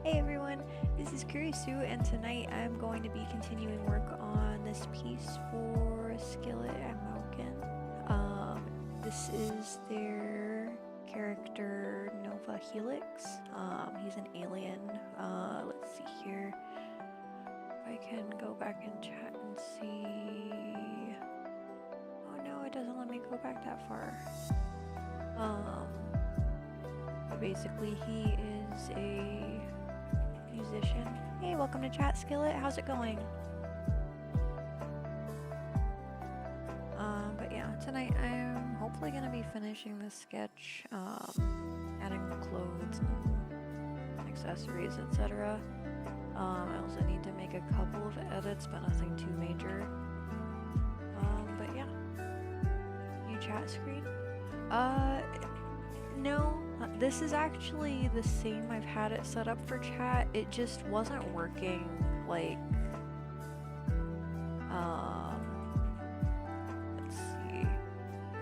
Hey everyone, this is Kurisu, and tonight I'm going to be continuing work on this piece for Skillet and Amogan. This is their character Nova Helix. He's an alien. Let's see here. If I can go back in chat and see. Oh no, it doesn't let me go back that far. But basically he is a musician. Hey, welcome to chat, Skillet. How's it going? But yeah, tonight I'm hopefully gonna be finishing this sketch, adding clothes and accessories, etc. I also need to make a couple of edits, but nothing too major. But yeah. New chat screen? No. This is actually the same. I've had it set up for chat. It just wasn't working, like, let's see,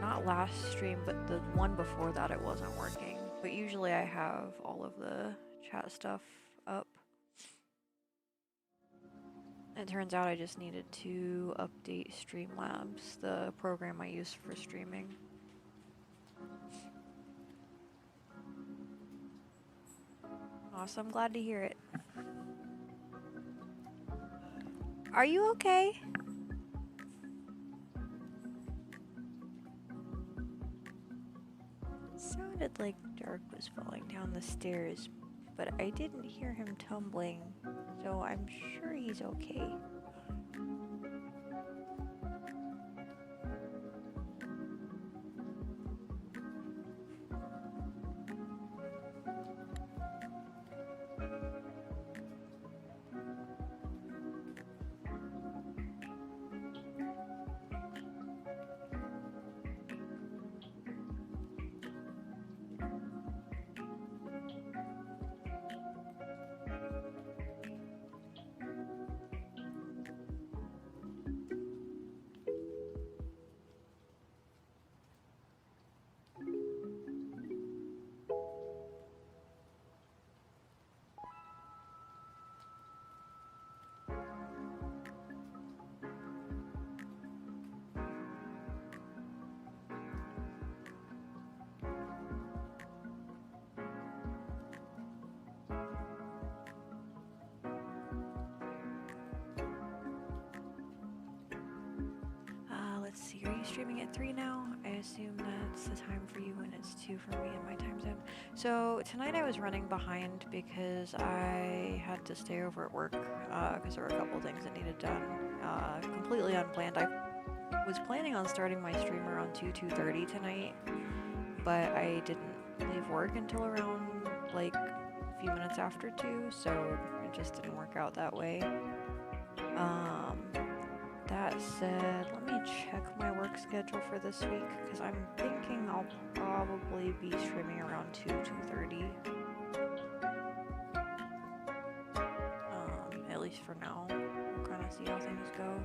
not last stream, but the one before that it wasn't working. But usually I have all of the chat stuff up. It turns out I just needed to update Streamlabs, the program I use for streaming. Awesome, glad to hear it. Are you okay? Sounded like Dark was falling down the stairs, but I didn't hear him tumbling, so I'm sure he's okay. Let's see, are you streaming at 3 now? I assume that's the time for you and it's 2 for me in my time zone. So tonight I was running behind because I had to stay over at work because there were a couple things that needed done. Completely unplanned. I was planning on starting my stream around 2:30 tonight, but I didn't leave work until around like a few minutes after 2, so it just didn't work out that way. That said, let me check my work schedule for this week, because I'm thinking I'll probably be streaming around 2:30. At least for now. We'll kind of see how things go.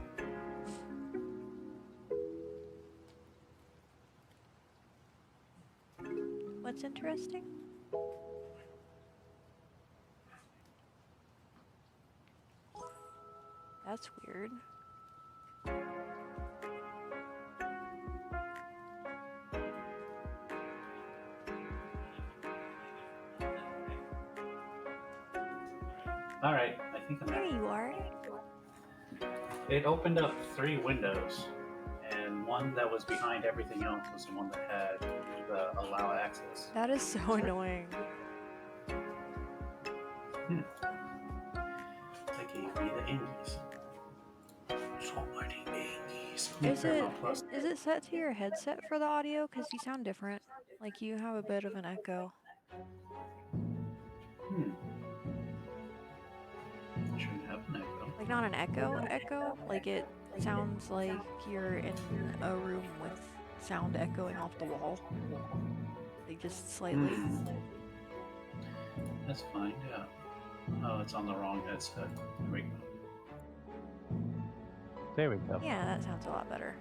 What's interesting? That's weird. Alright, I think I'm There you are. It opened up 3 windows, and one that was behind everything else was the one that had the allow access. That is so annoying. They gave me the Indies. So many Indies. Is it set to your headset for the audio? Because you sound different. Like you have a bit of an echo. Shouldn't have an echo. Like not an echo, like it sounds like you're in a room with sound echoing off the wall. Like just slightly. That's fine, yeah. Oh, it's on the wrong headset. There we go. There we go. Yeah, that sounds a lot better.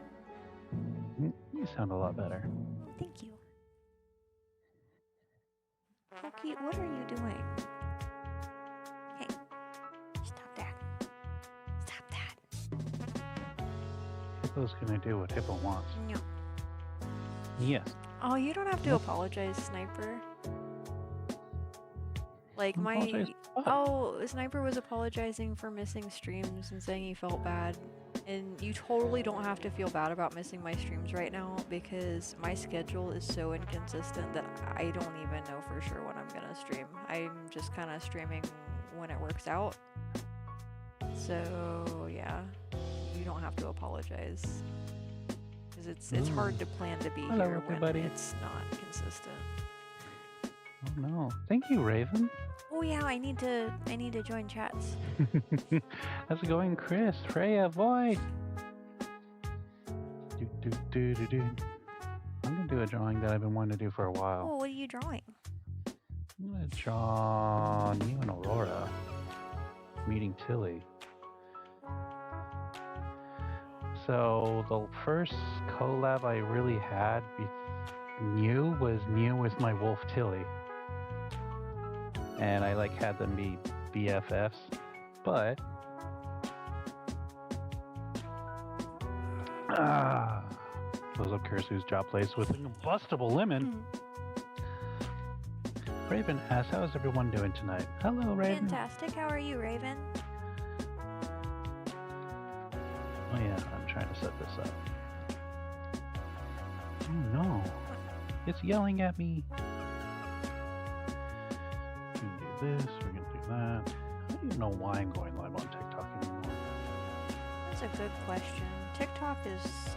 You sound a lot better. Thank you. Pokey, what are you doing? Hippo's gonna do what Hippo wants. No. Yes. Oh, you don't have to Nope. apologize, Sniper. Like Apologize for what? oh, Sniper was apologizing for missing streams and saying he felt bad. And you totally don't have to feel bad about missing my streams right now because my schedule is so inconsistent that I don't even know for sure when I'm gonna stream. I'm just kind of streaming when it works out. So yeah, you don't have to apologize because it's hard to plan to be Hello, here when everybody. it's not consistent. Oh no. Thank you, Raven. Oh yeah, I need to join chats. How's it going, Chris? Freya, Void. I'm gonna do a drawing that I've been wanting to do for a while. Oh, what are you drawing? I'm gonna draw you and Aurora meeting Tilly. So the first collab I really had new with my wolf Tilly. And I like had them be BFFs, but close up Kurisu's job place with a combustible lemon. Raven asks, "How is everyone doing tonight?" Hello, Raven. Fantastic. How are you, Raven? Oh yeah, I'm trying to set this up. Oh no, it's yelling at me. We're gonna do this. We're gonna do that. I don't even know why I'm going live on TikTok anymore. That's a good question. TikTok is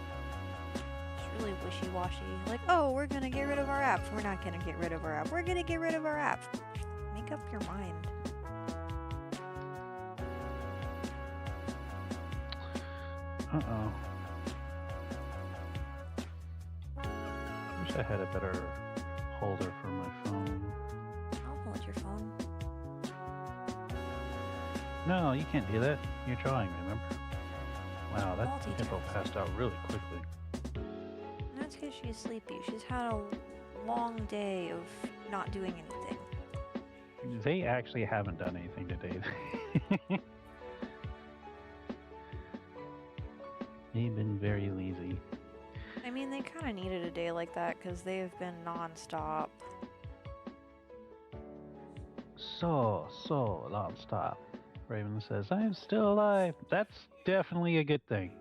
really wishy-washy. Like, oh, we're gonna get rid of our app. We're not gonna get rid of our app. We're gonna get rid of our app. Make up your mind. Uh-oh. Wish I had a better holder for my phone. I'll hold your phone. No, you can't do that. You're drawing, remember? Wow, that hippo Multitask. passed out really quickly. That's because she's sleepy. She's had a long day of not doing anything. They actually haven't done anything today. They've been very lazy. I mean, they kind of needed a day like that because they've been non-stop. So non-stop. Raven says, "I am still alive." That's definitely a good thing.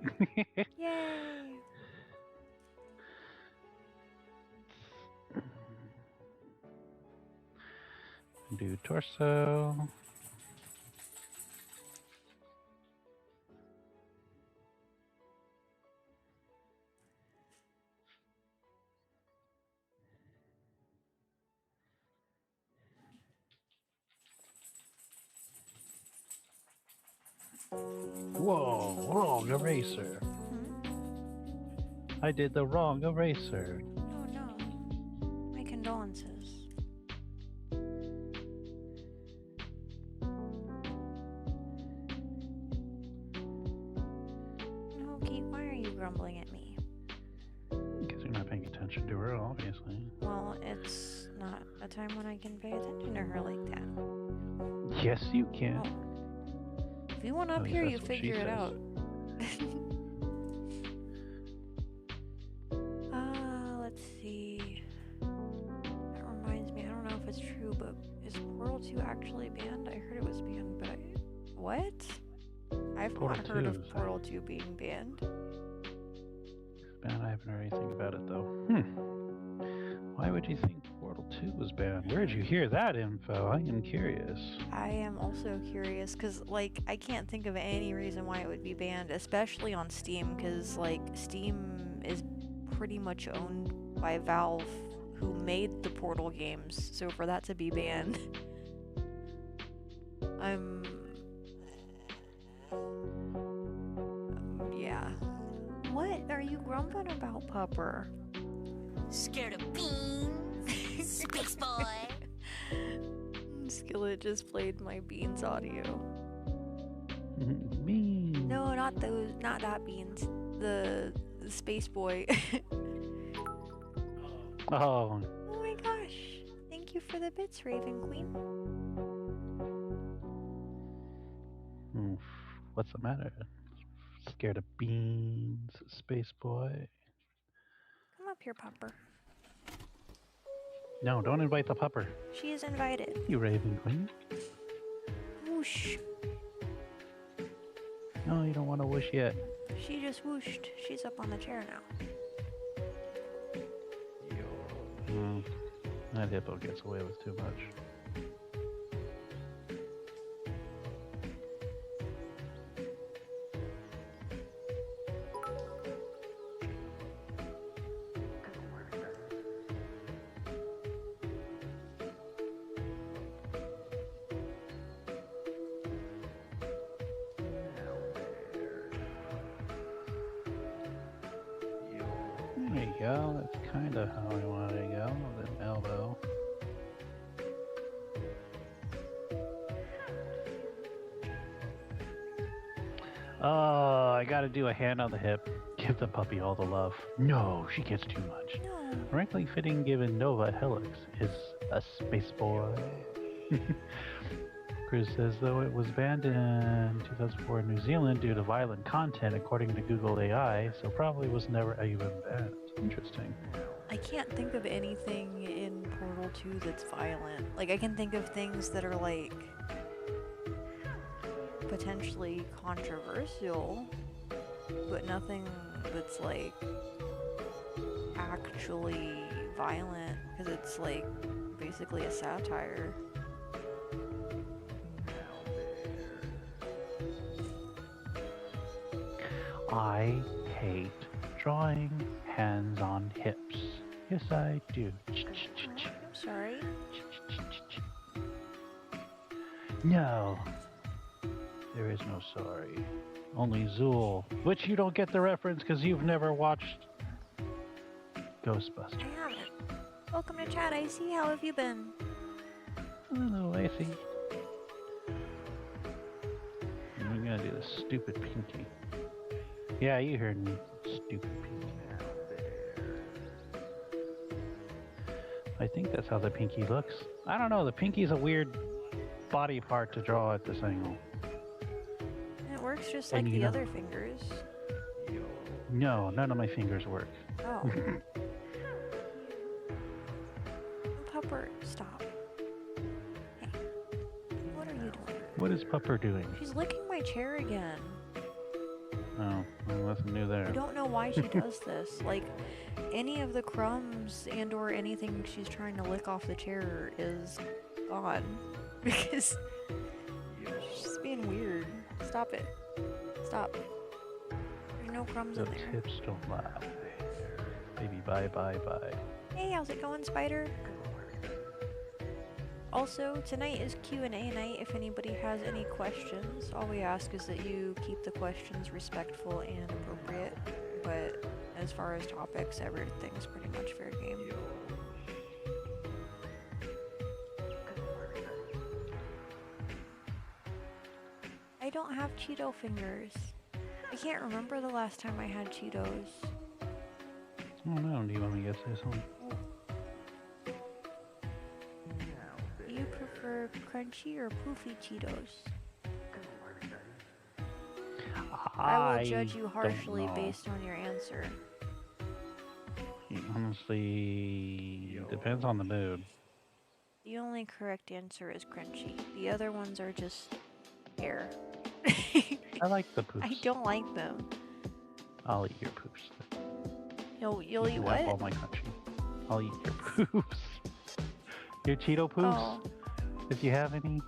Yay! Do torso. Whoa, wrong eraser. I did the wrong eraser. Oh no. My condolences. No, Kate, why are you grumbling at me? Because you're not paying attention to her, obviously. Well, it's not a time when I can pay attention to her like that. Yes, you can. Oh. If you want up At least here, that's you what she figure it says. out. Let's see. That reminds me, I don't know if it's true, but is Portal 2 actually banned? I heard it was banned, but what? I've Portal not heard 2 of is Portal 2 being banned. Man, I haven't heard anything about it though. Why would you think Portal 2 was banned? Where'd you hear that info? I am curious. I am also curious because, like, I can't think of any reason why it would be banned, especially on Steam, because, like, Steam is pretty much owned by Valve, who made the Portal games, so for that to be banned, yeah. What are you grumbling about, Pupper? Scared of beans? Space boy. Skillet just played my Beans audio. Me. No, not those, not that Beans. The Space Boy. Oh, Oh my gosh. Thank you for the bits, Raven Queen. what's the matter? Scared of beans, space boy. Come up here, Pupper. No, don't invite the pupper. She is invited. You Raven Queen. Whoosh. No, you don't want to whoosh yet. She just whooshed. She's up on the chair now. That hippo gets away with too much. There you go, that's kind of how I want to go, with an elbow. Oh, I gotta do a hand on the hip. Give the puppy all the love. No, she gets too much. No. Frankly fitting given Nova Helix is a space boy. Chris says, though it was banned in 2004 in New Zealand due to violent content, according to Google AI, so probably was never even banned. Interesting. I can't think of anything in Portal 2 that's violent. Like, I can think of things that are, like, potentially controversial, but nothing that's, like, actually violent, because it's, like, basically a satire. I hate drawing hands on hips. Yes, I do. I'm sorry. No. There is no sorry. Only Zool. Which you don't get the reference because you've never watched Ghostbusters. I haven't. Welcome to chat, Icy. How have you been? Hello, Icy. I'm gonna do the stupid pinky. Yeah, you heard me. Stupid pinky. I think that's how the pinky looks. I don't know, the pinky's a weird body part to draw at this angle. It works just And like you the know- other fingers. No, none of my fingers work. Oh. Pupper, stop. Hey. What are you doing? What is Pupper doing? She's licking my chair again. Oh, well, nothing new I there. don't know why she does this. Like, any of the crumbs and or anything she's trying to lick off the chair is gone. Because she's just being weird. Stop it. Stop. There's no crumbs in Those there. hips don't lie. Baby, bye, bye, bye. Hey, how's it going, Spider? Also, tonight is Q&A night. If anybody has any questions, all we ask is that you keep the questions respectful and appropriate. But as far as topics, everything's pretty much fair game. I don't have Cheeto fingers. I can't remember the last time I had Cheetos. Oh no, do you want me to say something? Do you prefer crunchy or poofy Cheetos? I will judge you harshly don't know. based on your answer. Honestly, depends on the mood. The only correct answer is crunchy. The other ones are just air. I like the poops. I don't like them. I'll eat your poops. You'll You eat can have all what? my crunchy. I'll eat your poops. Your Cheeto poops? Oh. If you have any.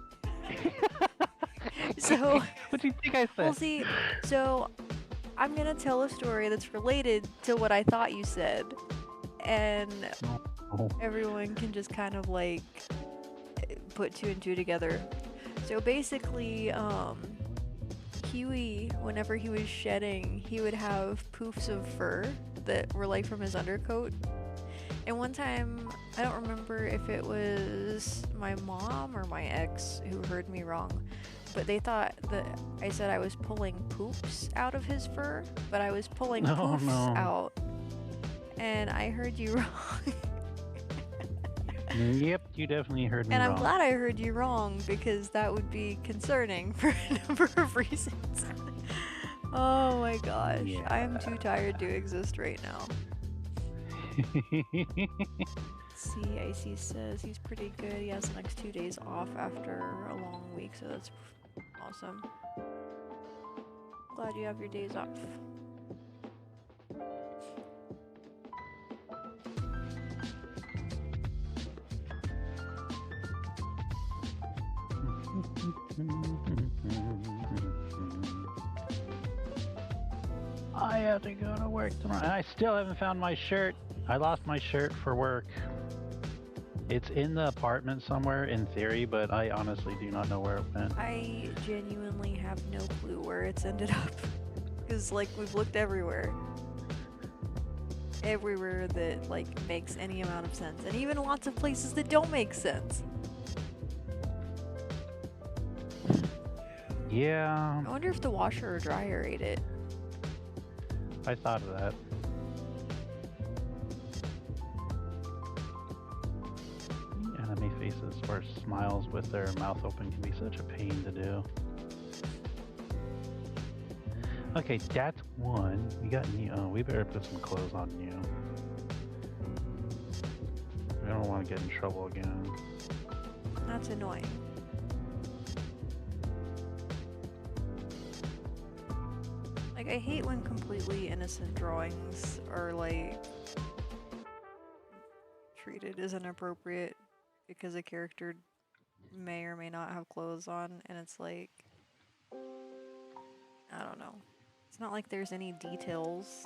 So, What do you think I said? we'll see. So, I'm gonna tell a story that's related to what I thought you said. And Oh. everyone can just kind of like put two and two together. So basically, Huey, whenever he was shedding, he would have poofs of fur that were like from his undercoat. And one time, I don't remember if it was my mom or my ex who heard me wrong, but they thought that I said I was pulling poops out of his fur, but I was pulling Oh, poofs no. out. And I heard you wrong. Yep, you definitely heard me And I'm wrong. glad I heard you wrong because that would be concerning for a number of reasons. Oh my gosh. I am too Yeah. tired to exist right now. See, AC says he's pretty good. He has the next 2 days off after a long week, so that's awesome. Glad you have your days off. I have to go to work tomorrow. I still haven't found my shirt. I lost my shirt for work. It's in the apartment somewhere in theory, but I honestly do not know where it went. I genuinely have no clue where it's ended up. Because, like, we've looked everywhere. Everywhere that, like, makes any amount of sense. And even lots of places that don't make sense. Yeah, I wonder if the washer or dryer ate it. I thought of that. Anime faces or smiles with their mouth open can be such a pain to do. Okay, that's one. We got you. Oh, we better put some clothes on you. We don't want to get in trouble again. That's annoying. Like, I hate when completely innocent drawings are, like, treated as inappropriate because a character may or may not have clothes on, and it's like, I don't know. It's not like there's any details.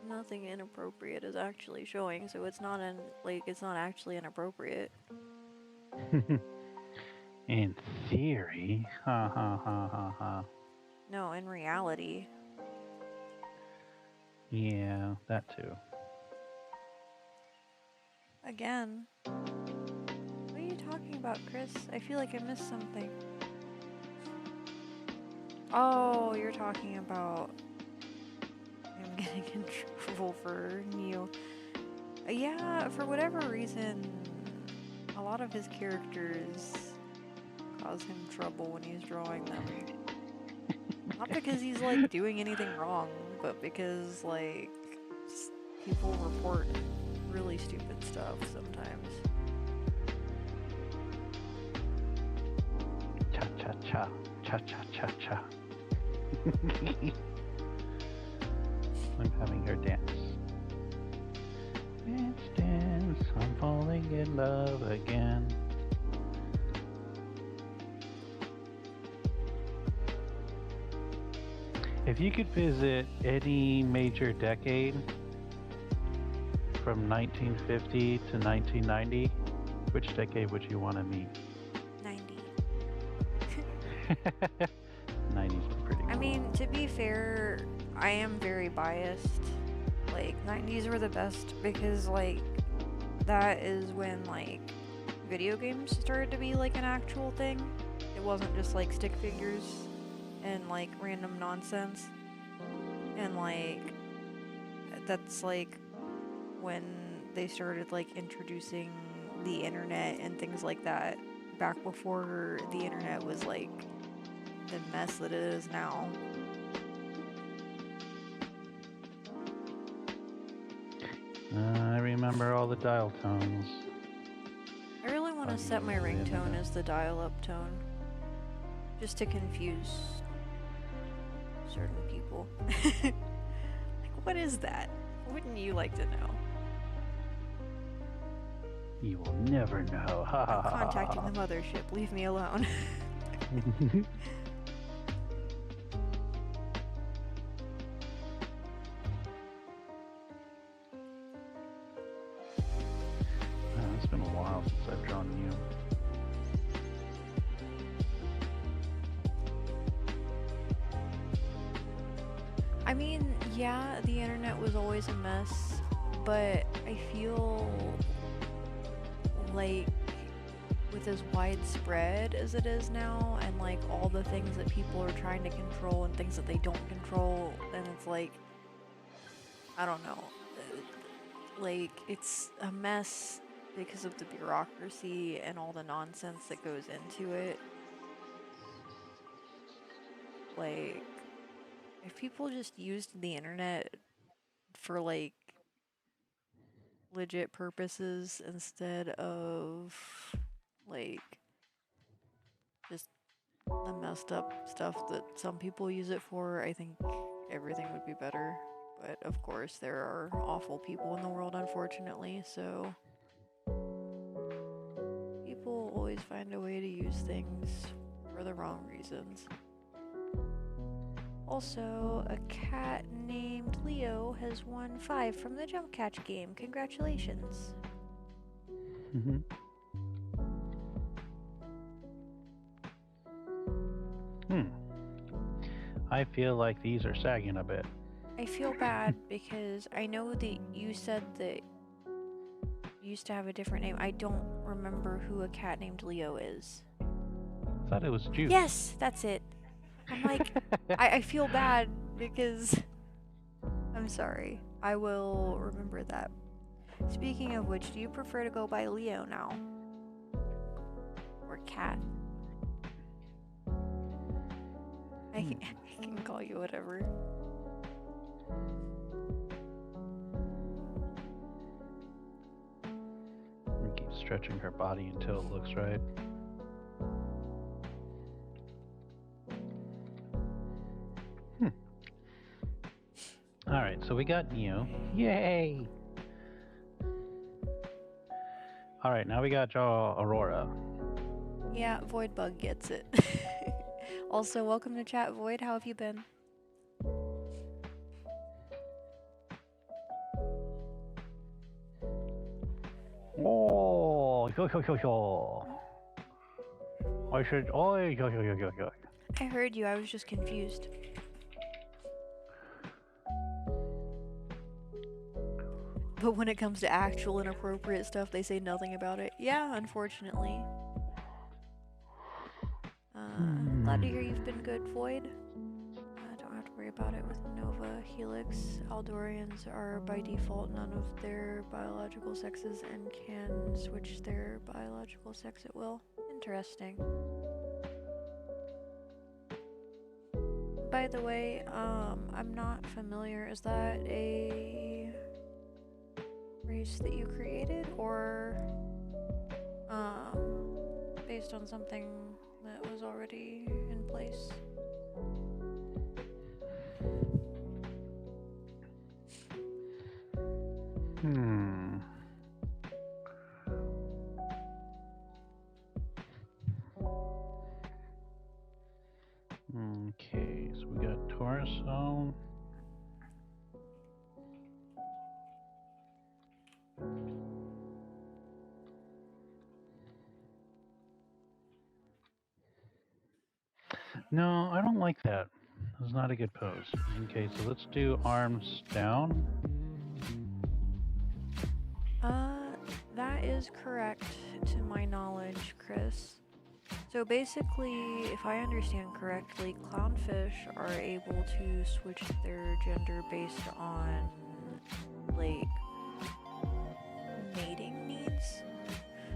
Nothing inappropriate is actually showing, so it's not it's not actually inappropriate. In theory, ha ha ha ha ha. No, in reality. Yeah, that too. Again. What are you talking about, Chris? I feel like I missed something. Oh, you're talking about him getting in trouble for Neo. Yeah, for whatever reason, a lot of his characters cause him trouble when he's drawing them. Not because he's, like, doing anything wrong, but because, like, people report really stupid stuff sometimes. Cha cha cha. Cha cha cha cha. I'm having her dance. Dance, dance, I'm falling in love again. If you could visit any major decade from 1950 to 1990, which decade would you want to meet? 90. 90s were pretty cool. I mean, to be fair, I am very biased. Like, 90s were the best because, like, that is when, like, video games started to be, like, an actual thing. It wasn't just, like, stick figures and, like, random nonsense. And, like, that's, like, when they started, like, introducing the internet and things like that. Back before the internet was, like, the mess that it is now. I remember all the dial tones. I really want to set my ringtone as the dial-up tone. Just to confuse certain people. Like, what is that? Wouldn't you like to know? You will never know. I'm contacting the mothership. Leave me alone. It's been a while since I've drawn you. I mean, yeah, the internet was always a mess, but I feel like with as widespread as it is now, and like all the things that people are trying to control and things that they don't control, then it's like, I don't know, like it's a mess because of the bureaucracy and all the nonsense that goes into it. like, if people just used the internet for, like, legit purposes instead of, like, just the messed up stuff that some people use it for, I think everything would be better. But of course, there are awful people in the world, unfortunately, so people always find a way to use things for the wrong reasons. Also, a cat named Leo has won 5 from the jump catch game. Congratulations. I feel like these are sagging a bit. I feel bad because I know that you said that you used to have a different name. I don't remember who a cat named Leo is. I thought it was Juice. Yes, that's it. I'm like, I feel bad because I'm sorry. I will remember that. Speaking of which, do you prefer to go by Leo now? Or Cat? I can call you whatever. We keep stretching her body until it looks right. Alright, so we got Neo. Yay! Alright, now we got draw Aurora. Yeah, Void Bug gets it. Also, welcome to chat, Void. How have you been? Oh, yo. I should. Oh, yo. I heard you. I was just confused. But when it comes to actual inappropriate stuff, they say nothing about it. Yeah, unfortunately. Glad to hear you've been good, Void. Don't have to worry about it with Nova Helix. Aldorians are by default none of their biological sexes and can switch their biological sex at will. Interesting. By the way, I'm not familiar. Is that a race that you created, or based on something that was already in place? Okay, so we got torso. No, I don't like that. That's not a good pose. Okay, so let's do arms down. That is correct to my knowledge, Chris. So basically, if I understand correctly, clownfish are able to switch their gender based on, like, mating needs.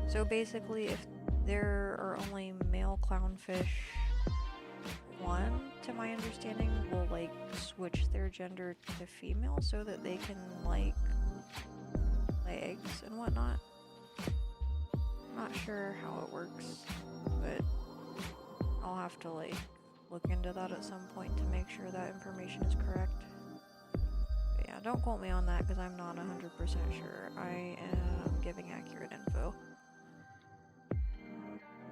So basically, if there are only male clownfish, one, to my understanding, will, like, switch their gender to female so that they can, like, lay eggs and whatnot. I'm not sure how it works, but I'll have to, like, look into that at some point to make sure that information is correct. But yeah, don't quote me on that because I'm not 100% sure. I am giving accurate info.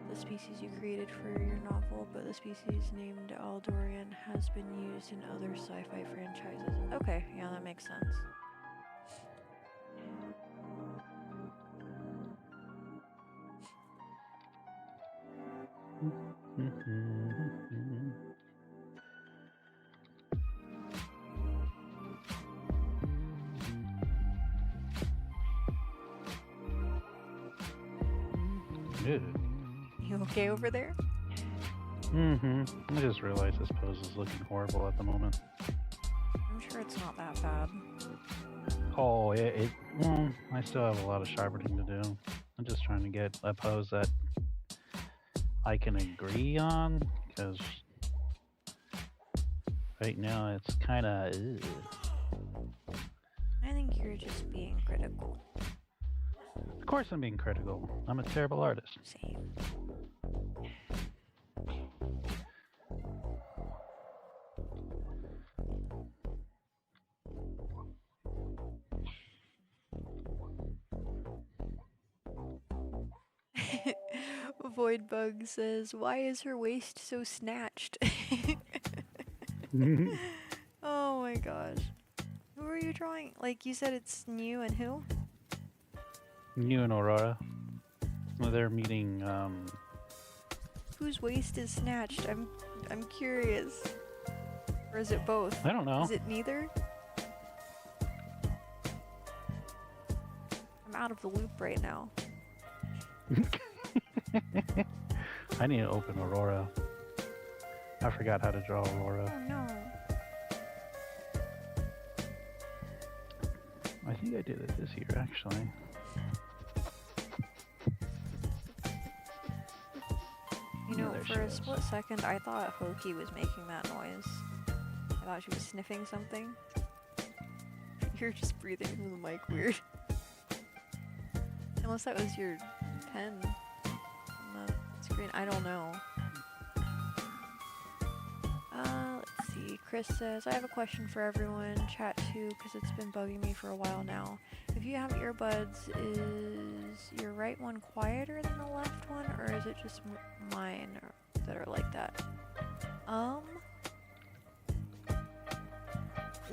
The species you created for your novel, but the species named Aldorian has been used in other sci-fi franchises. Okay, yeah, that makes sense. You okay over there? I just realized this pose is looking horrible at the moment. I'm sure it's not that bad. Oh, I still have a lot of sharpening to do. I'm just trying to get a pose that I can agree on, because right now, it's kind of. I think you're just being critical. Of course, I'm being critical. I'm a terrible artist. Same. Voidbug says, "Why is her waist so snatched?" Oh my gosh. Who are you drawing? Like you said, it's New and who? You and Aurora. Well, they're meeting. Whose waist is snatched? I'm curious. Or is it both? I don't know. Is it neither? I'm out of the loop right now. I need to open Aurora. I forgot how to draw Aurora. Oh no. I think I did it this year, actually. You know, there she for a is. split second, I thought Hoki was making that noise. I thought she was sniffing something. You're just breathing into the mic weird. Unless that was your pen on the screen. I don't know. Let's see. Chris says, I have a question for everyone. Chat too, because it's been bugging me for a while now. If you have earbuds, is your right one quieter than the left one, or is it just mine that are like that?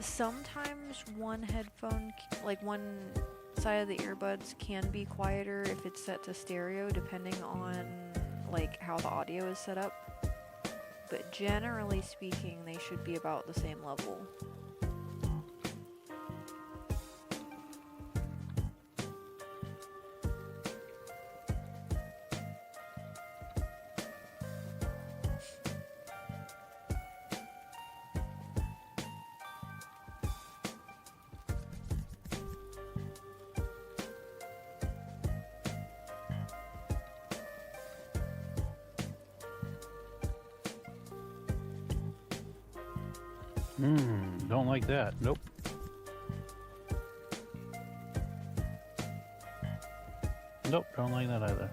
Sometimes one headphone, like one side of the earbuds can be quieter if it's set to stereo, depending on like how the audio is set up. But generally speaking, they should be about the same level. Don't like that. Nope. Nope, don't like that either.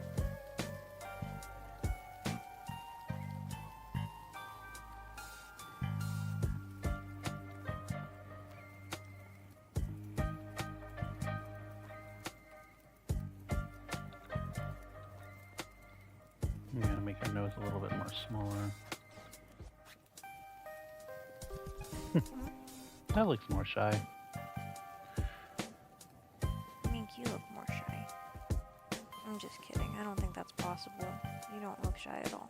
I'm gonna make your nose a little bit more smaller. That looks more shy. Mink, you look more shy. I'm just kidding. I don't think that's possible. You don't look shy at all.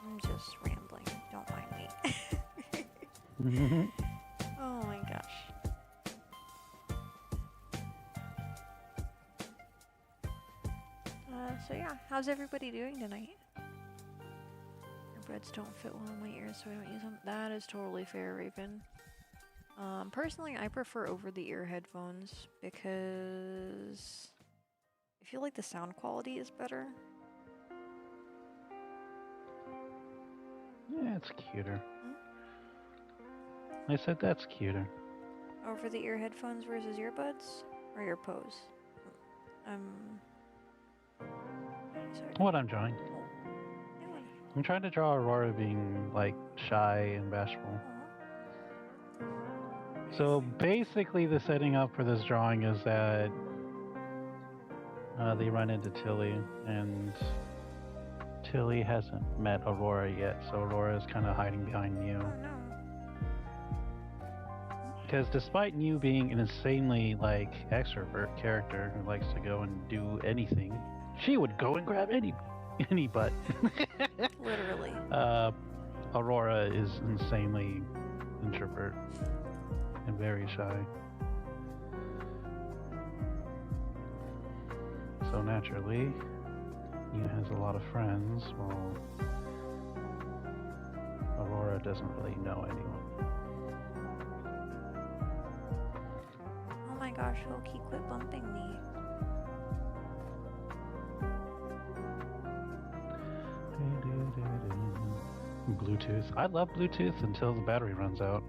I'm just rambling. Don't mind me. Oh my gosh. So yeah, how's everybody doing tonight? Earbuds don't fit well in my ears, so I don't use them. That is totally fair, Raven. Personally, I prefer over-the-ear headphones because I feel like the sound quality is better. Yeah, it's cuter. I said that's cuter. Over-the-ear headphones versus earbuds? Or earpose? Sorry. What I'm drawing. No one. I'm trying to draw Aurora being, like, shy and bashful. So basically the setting up for this drawing is that they run into Tilly, and Tilly hasn't met Aurora yet, so Aurora is kind of hiding behind Mew. Oh no. Because despite Mew being an insanely, like, extrovert character who likes to go and do anything, she would go and grab any butt. Literally. Aurora is insanely introvert and very shy. So naturally, Mew has a lot of friends, while Aurora doesn't really know anyone. Oh my gosh, Hoki, quit bumping me. Bluetooth. I love Bluetooth until the battery runs out.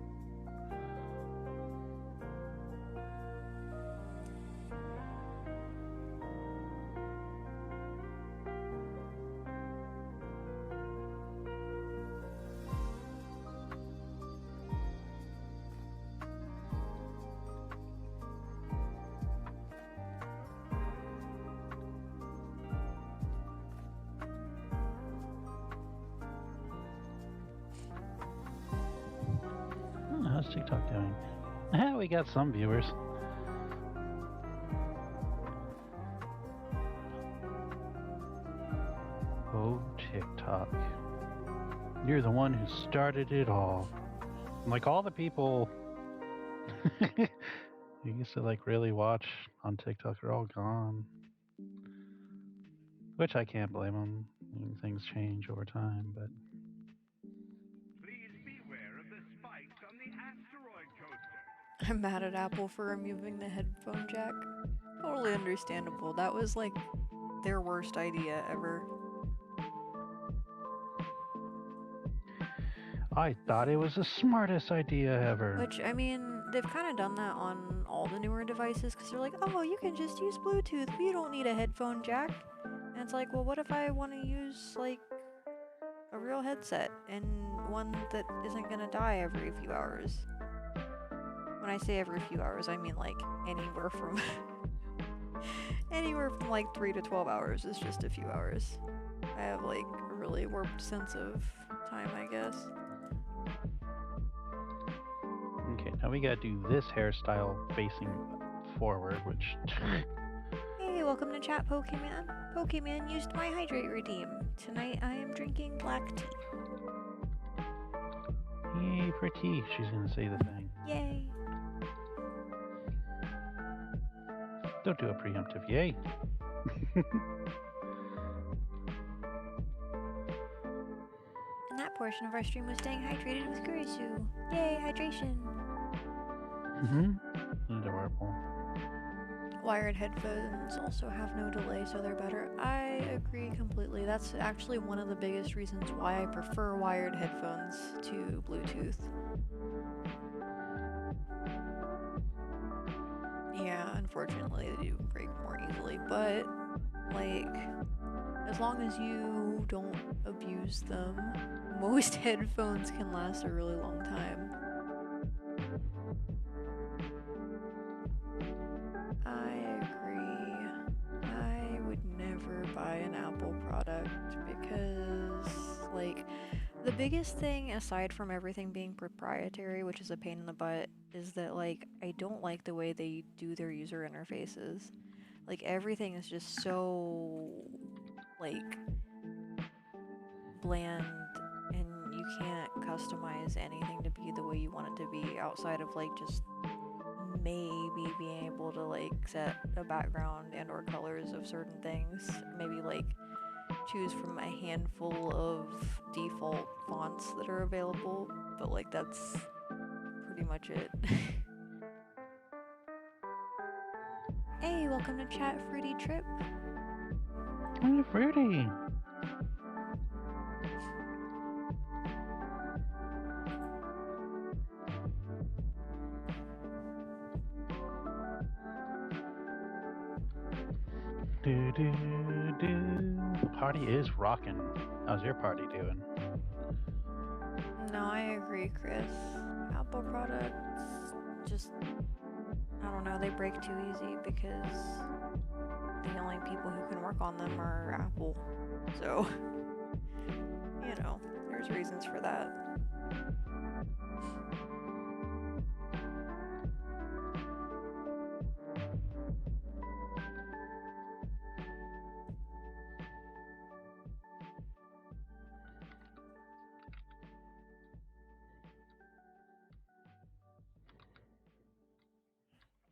How's TikTok doing? We got some viewers. Oh, TikTok. You're the one who started it all. Like all the people you used to like really watch on TikTok are all gone. Which I can't blame them. I mean, things change over time, but Please beware of the spikes on the asteroid coaster. I'm mad at Apple for removing the headphone jack. Totally understandable. That was like their worst idea ever. I thought it was the smartest idea ever. Which, I mean, they've kind of done that on all the newer devices because they're like, oh, you can just use Bluetooth. You don't need a headphone jack. And it's like, well, what if I want to use, like, a real headset and one that isn't going to die every few hours? When I say every few hours, I mean, like, anywhere from like 3 to 12 hours is just a few hours. I have, like, a really warped sense of time, I guess. Okay, now we gotta do this hairstyle facing forward, which... Hey, welcome to chat, Pokemon. Pokemon used my hydrate redeem. Tonight I am drinking black tea. Yay for tea, she's gonna say the thing. Yay. Don't do a preemptive yay. And that portion of our stream was staying hydrated with Kurisu. Yay, hydration. Adorable. Wired headphones also have no delay, so they're better. I agree completely. That's actually one of the biggest reasons why I prefer wired headphones to Bluetooth. Yeah, unfortunately they do break more easily, but like, as long as you don't abuse them, most headphones can last a really long time. I agree. I would never buy an Apple product because, like, the biggest thing, aside from everything being proprietary, which is a pain in the butt, is that, like, I don't like the way they do their user interfaces. Like, everything is just so, like, bland, and you can't customize anything to be the way you want it to be outside of, like, just maybe being able to, like, set a background and or colors of certain things. Maybe, like, choose from a handful of default fonts that are available, but, like, that's pretty much it. Hey, welcome to chat, Fruity Trip. Hey, Fruity! Do, do, do. The party is rocking. How's your party doing? No, I agree, Chris. Apple products just, I don't know, they break too easy because the only people who can work on them are Apple. So, you know, there's reasons for that.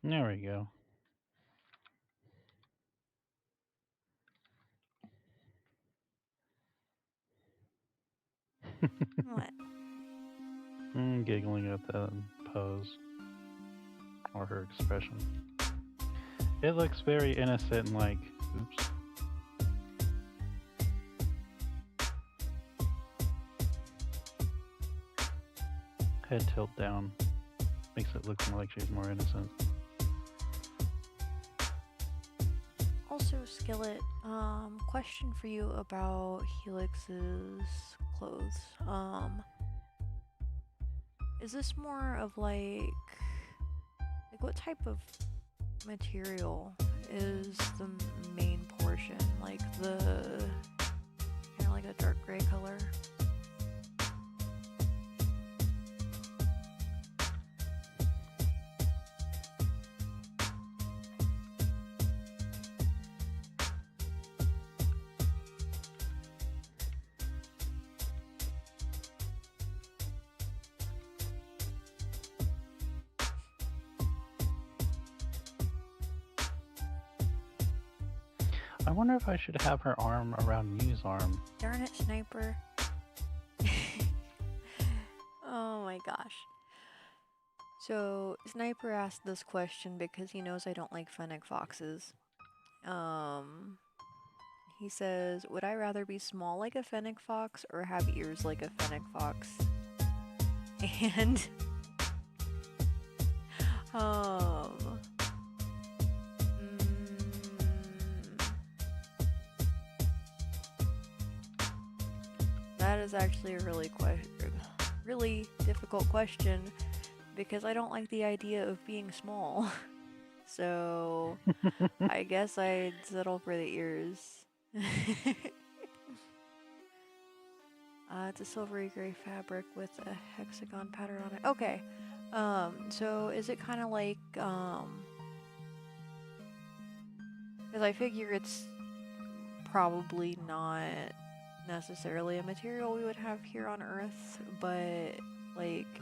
There we go. What? Giggling at the pose. Or her expression. It looks very innocent and like, oops. head tilt down. Makes it look more like she's more innocent. Also, Skillet, question for you about Helix's clothes. Is this more of like what type of material is the main portion? Like the kind of like a dark gray color? I wonder if I should have her arm around Mew's arm. Darn it, Sniper. Oh my gosh. So, Sniper asked this question because he knows I don't like fennec foxes. He says, would I rather be small like a fennec fox or have ears like a fennec fox? And, that is actually a really difficult question because I don't like the idea of being small. So I guess I'd settle for the ears. It's a silvery gray fabric with a hexagon pattern on it. Okay. So is it kind of like, because I figure it's probably not necessarily a material we would have here on Earth, but like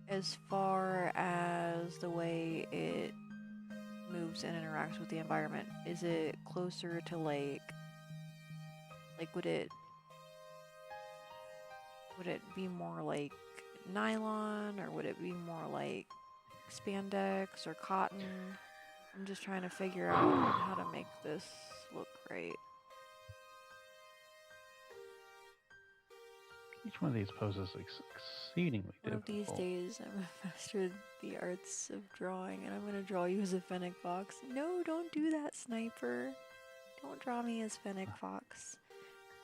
as far as the way it moves and interacts with the environment, is it closer to like would it be more like nylon, or would it be more like spandex or cotton? I'm just trying to figure out how to make this look great. Each one of these poses exceedingly One of difficult. these days, I'm a master of the arts of drawing, and I'm gonna draw you as a fennec fox. No, don't do that, Sniper. Don't draw me as fennec fox.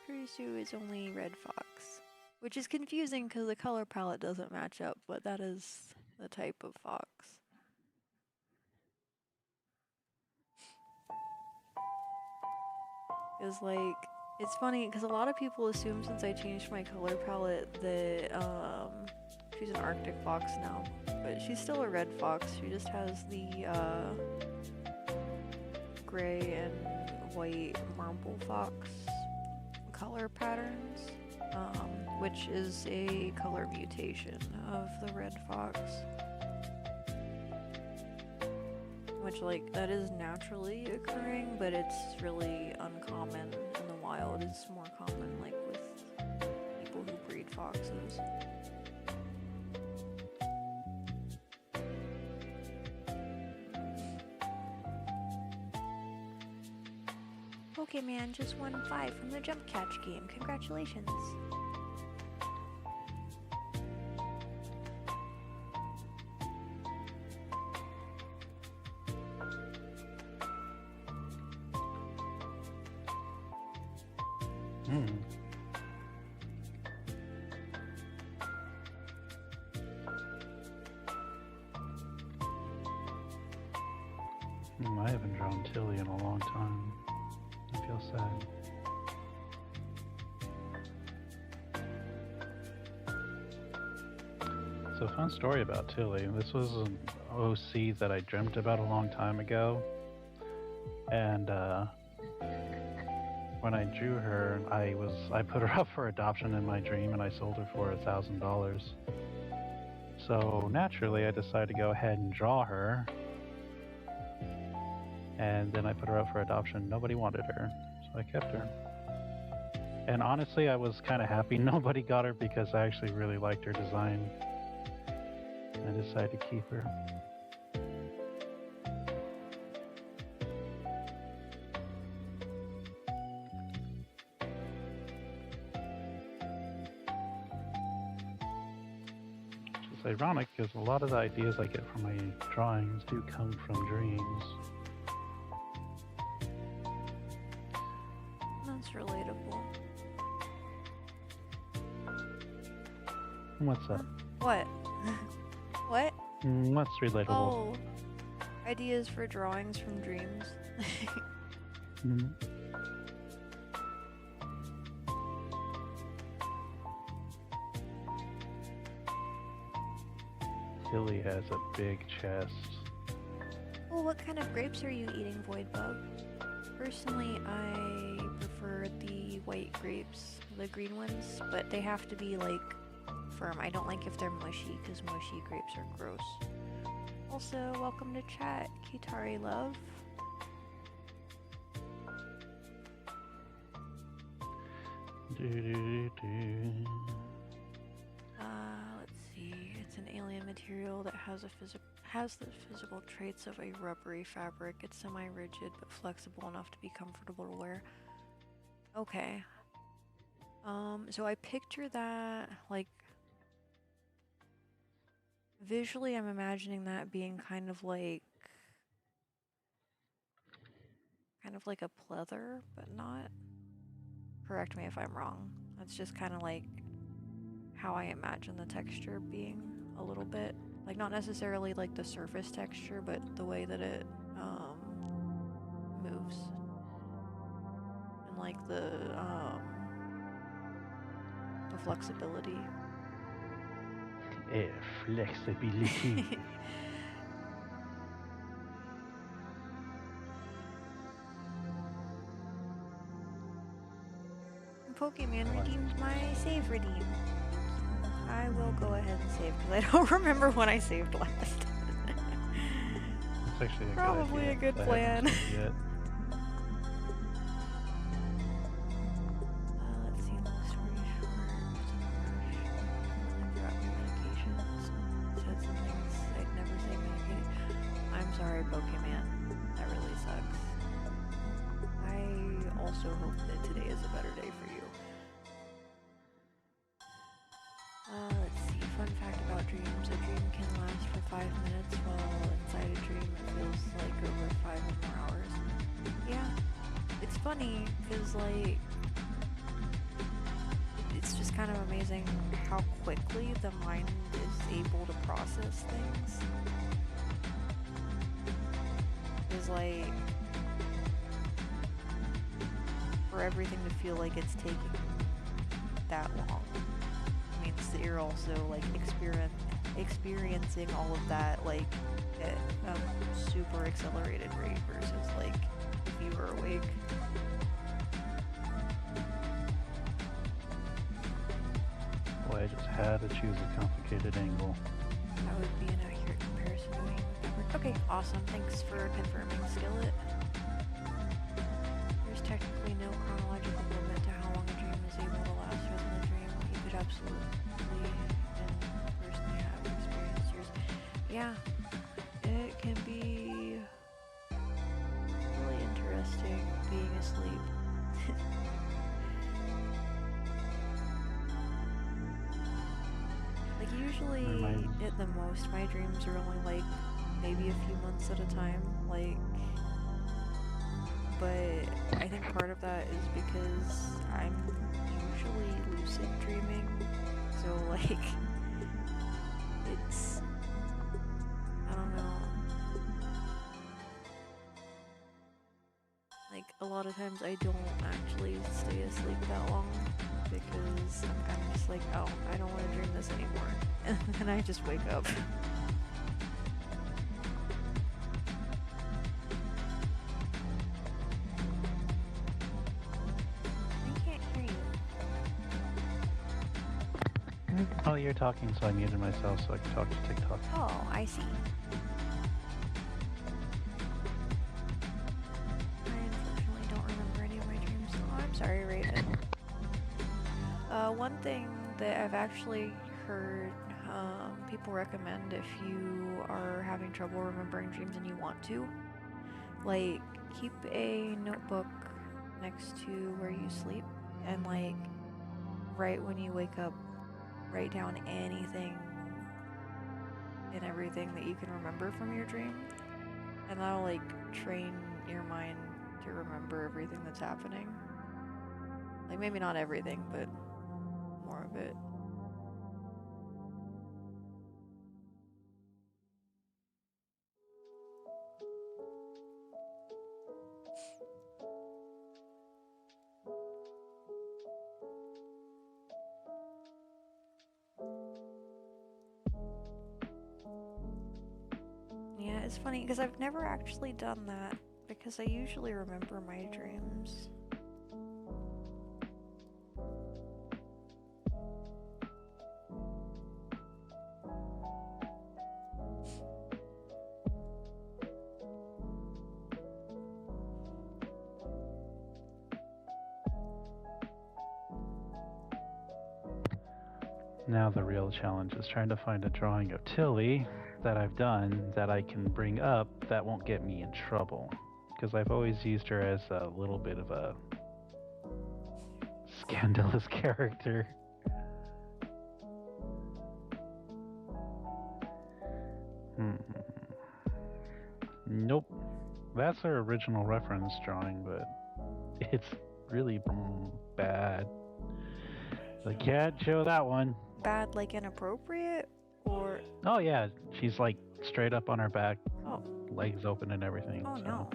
Kurisu is only red fox, which is confusing because the color palette doesn't match up, but that is the type of fox. It's like, it's funny because a lot of people assume since I changed my color palette that she's an Arctic fox now, but she's still a red fox. She just has the gray and white marble fox color patterns, which is a color mutation of the red fox. Which, like, that is naturally occurring, but it's really uncommon in the wild. It's more common, like, with people who breed foxes. Okay, man, just won 5 from the jump catch game. Congratulations. I haven't drawn Tilly in a long time. I feel sad. So, fun story about Tilly. This was an OC that I dreamt about a long time ago. And when I drew her, I put her up for adoption in my dream, and I sold her for $1,000. So naturally, I decided to go ahead and draw her. And then I put her up for adoption. Nobody wanted her, so I kept her. And honestly, I was kind of happy nobody got her because I actually really liked her design. I decided to keep her. Just It's ironic because a lot of the ideas I get from my drawings do come from dreams. That's relatable. What's that? What? What? What's relatable? Oh, ideas for drawings from dreams. Mhm. Tilly has a big chest. Well, what kind of grapes are you eating, Voidbug? Personally, I prefer the white grapes, the green ones, but they have to be like firm. I don't like if they're mushy because mushy grapes are gross. Also, welcome to chat, Kitari Love. Let's see. It's an alien material that has the physical traits of a rubbery fabric. It's semi-rigid but flexible enough to be comfortable to wear. Okay. So I picture that like visually. I'm imagining that being kind of like a pleather, but not. Correct me if I'm wrong. That's just kind of like how I imagine the texture being a little bit. Like not necessarily like the surface texture, but the way that it moves. And like the flexibility. Flexibility. Pokemon redeemed my save redeem. I will go ahead and save because I don't remember when I saved last. It's actually Probably a good I plan. haven't saved yet. Let's see, long story short. Forgot my medications. Said some things I'd never say medicated. I'm sorry, Pokemon. That really sucks. I also hope that today is a better day for you. Let's see. Fun fact about dreams. A dream can last for 5 minutes, while inside a dream it feels like over 5 or more hours. Yeah. It's funny, because, like, it's just kind of amazing how quickly the mind is able to process things. Because, like, for everything to feel like it's taking that long means that you're also like experiencing all of that like at a super accelerated rate versus like if you were awake. Boy, I just had to choose a complicated angle. That would be an accurate comparison to me. Okay, awesome. Thanks for confirming, Skillet. There's technically no chronological limit to how long a dream is able to last within a dream. You could absolutely and personally have experienced yours. Yeah, it can be really interesting being asleep. Like usually, at the most, my dreams are only like maybe a few months at a time. Like, but I think part of that is because I'm usually lucid dreaming. So like, it's, I don't know. Like a lot of times I don't actually stay asleep that long because I'm kind of just like, oh, I don't want to dream this anymore. And then I just wake up. I can't hear you. Oh, you're talking, so I muted myself so I could talk to TikTok. Oh, I see. I unfortunately don't remember any of my dreams. Oh, I'm sorry, Raven. One thing that I've actually heard people recommend if you are having trouble remembering dreams and you want to, like, keep a notebook next to where you sleep and, like, right when you wake up, write down anything and everything that you can remember from your dream. And that'll like train your mind to remember everything that's happening. Like maybe not everything, but more of it. Yeah, it's funny because I've never actually done that because I usually remember my dreams. Now the real challenge is trying to find a drawing of Tilly that I've done that I can bring up that won't get me in trouble. Because I've always used her as a little bit of a scandalous character. Nope. That's her original reference drawing, but it's really bad. So I can't show that one. Bad, like inappropriate, or Oh yeah, she's like straight up on her back, oh, legs open and everything. oh so. no.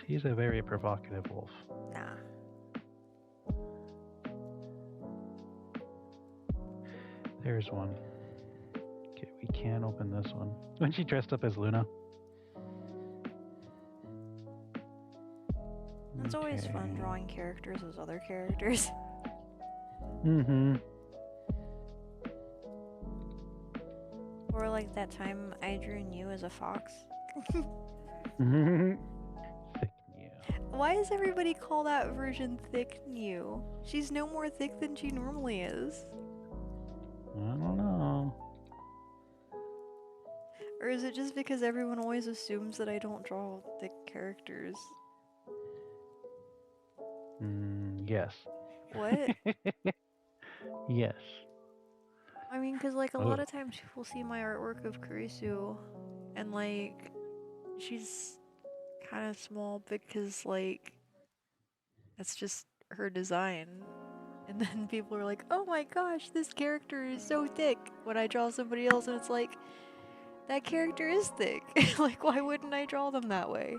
She's a very provocative wolf. Nah. There's one. Okay, we can open this one. When she dressed up as Luna. It's always fun drawing characters as other characters. Mm-hmm. Or like that time I drew you as a fox. Thick new. Why does everybody call that version thick new? She's no more thick than she normally is. I don't know. Or is it just because everyone always assumes that I don't draw thick characters? Yes. What? Yes. I mean, because like a lot of times people see my artwork of Kurisu and like she's kind of small because like that's just her design. And then people are like, oh my gosh, this character is so thick. When I draw somebody else and it's like, that character is thick. Like, why wouldn't I draw them that way?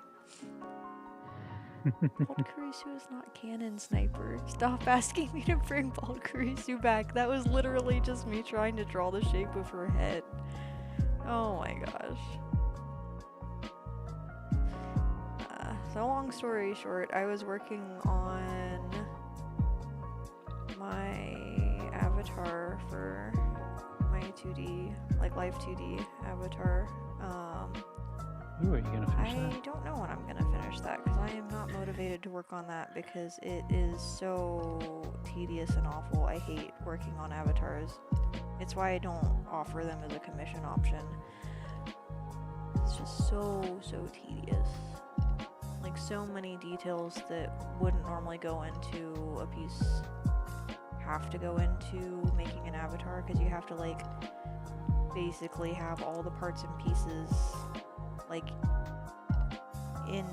Bald Kurisu is not canon, Sniper. Stop asking me to bring Bald Kurisu back. That was literally just me trying to draw the shape of her head. Oh my gosh. So long story short, I was working on my avatar for my 2D, like live 2D avatar. Ooh, are you gonna finish I that? don't know when I'm gonna finish that because I am not motivated to work on that because it is so tedious and awful. I hate working on avatars. It's why I don't offer them as a commission option. It's just so tedious. Like so many details that wouldn't normally go into a piece have to go into making an avatar because you have to like basically have all the parts and pieces like in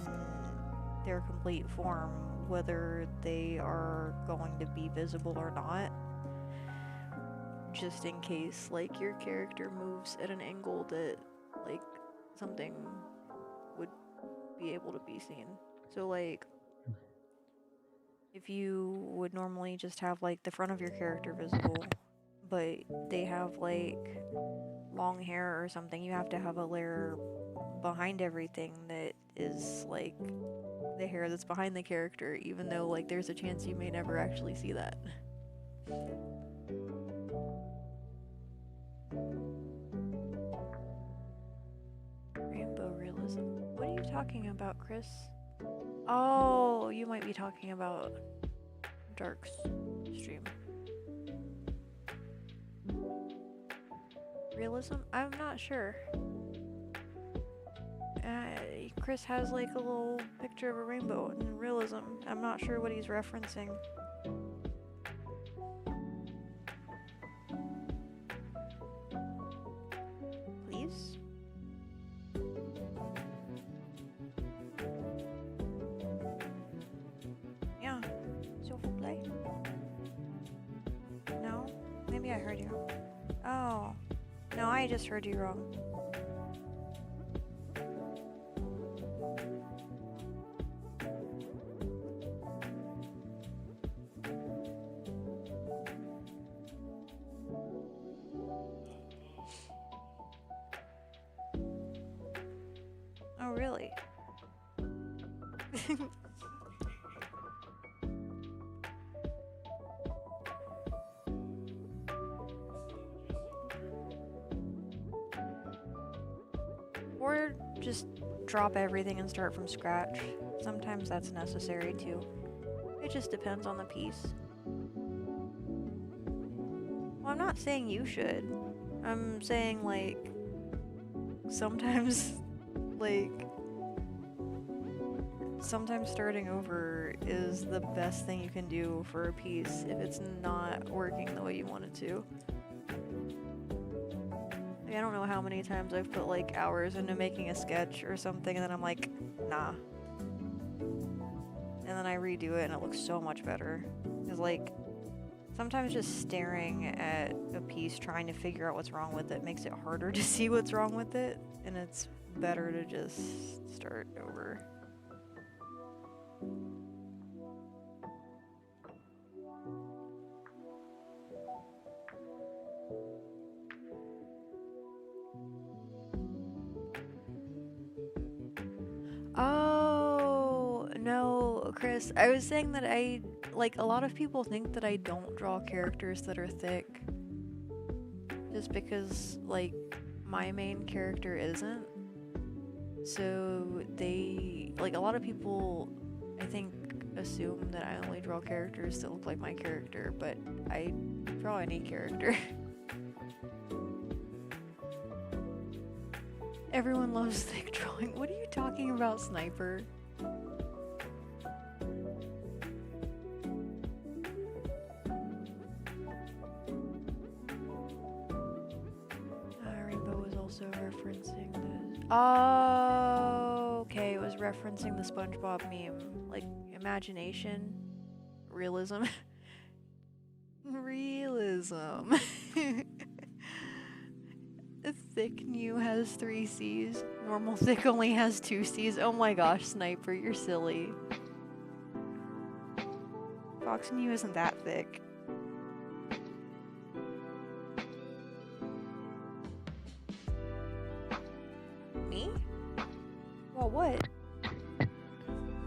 their complete form, whether they are going to be visible or not, just in case like your character moves at an angle that like something would be able to be seen. So like if you would normally just have like the front of your character visible, but they have like long hair or something, you have to have a layer behind everything that is like the hair that's behind the character, even though like there's a chance you may never actually see that. Rainbow realism. What are you talking about, Chris? Oh, you might be talking about Dark's stream. Realism? I'm not sure. Chris has like a little picture of a rainbow in realism. I'm not sure what he's referencing. I heard you wrong. Oh. No, I just heard you wrong. Oh, really? Or just drop everything and start from scratch. Sometimes that's necessary too. It just depends on the piece. Well, I'm not saying you should. I'm saying, like, sometimes, sometimes starting over is the best thing you can do for a piece if it's not working the way you want it to. Like, I don't know how many times I've put, like, hours into making a sketch or something, and then I'm like, nah. And then I redo it, and it looks so much better. Because, like, sometimes just staring at a piece, trying to figure out what's wrong with it, makes it harder to see what's wrong with it, and it's better to just start over. Oh, no, Chris. I was saying that a lot of people think that I don't draw characters that are thick. Just because, like, my main character isn't. So they, like, a lot of people, I think, assume that I only draw characters that look like my character, but I draw any character. Everyone loves thick drawing. What are you talking about, Sniper? Rainbow was also referencing this. Oh, okay. It was referencing the SpongeBob meme. Like, imagination, realism. Realism. Thick new has 3 C's. Normal thick only has 2 C's. Oh my gosh, Sniper, you're silly. Fox new isn't that thick. Me? Well, what?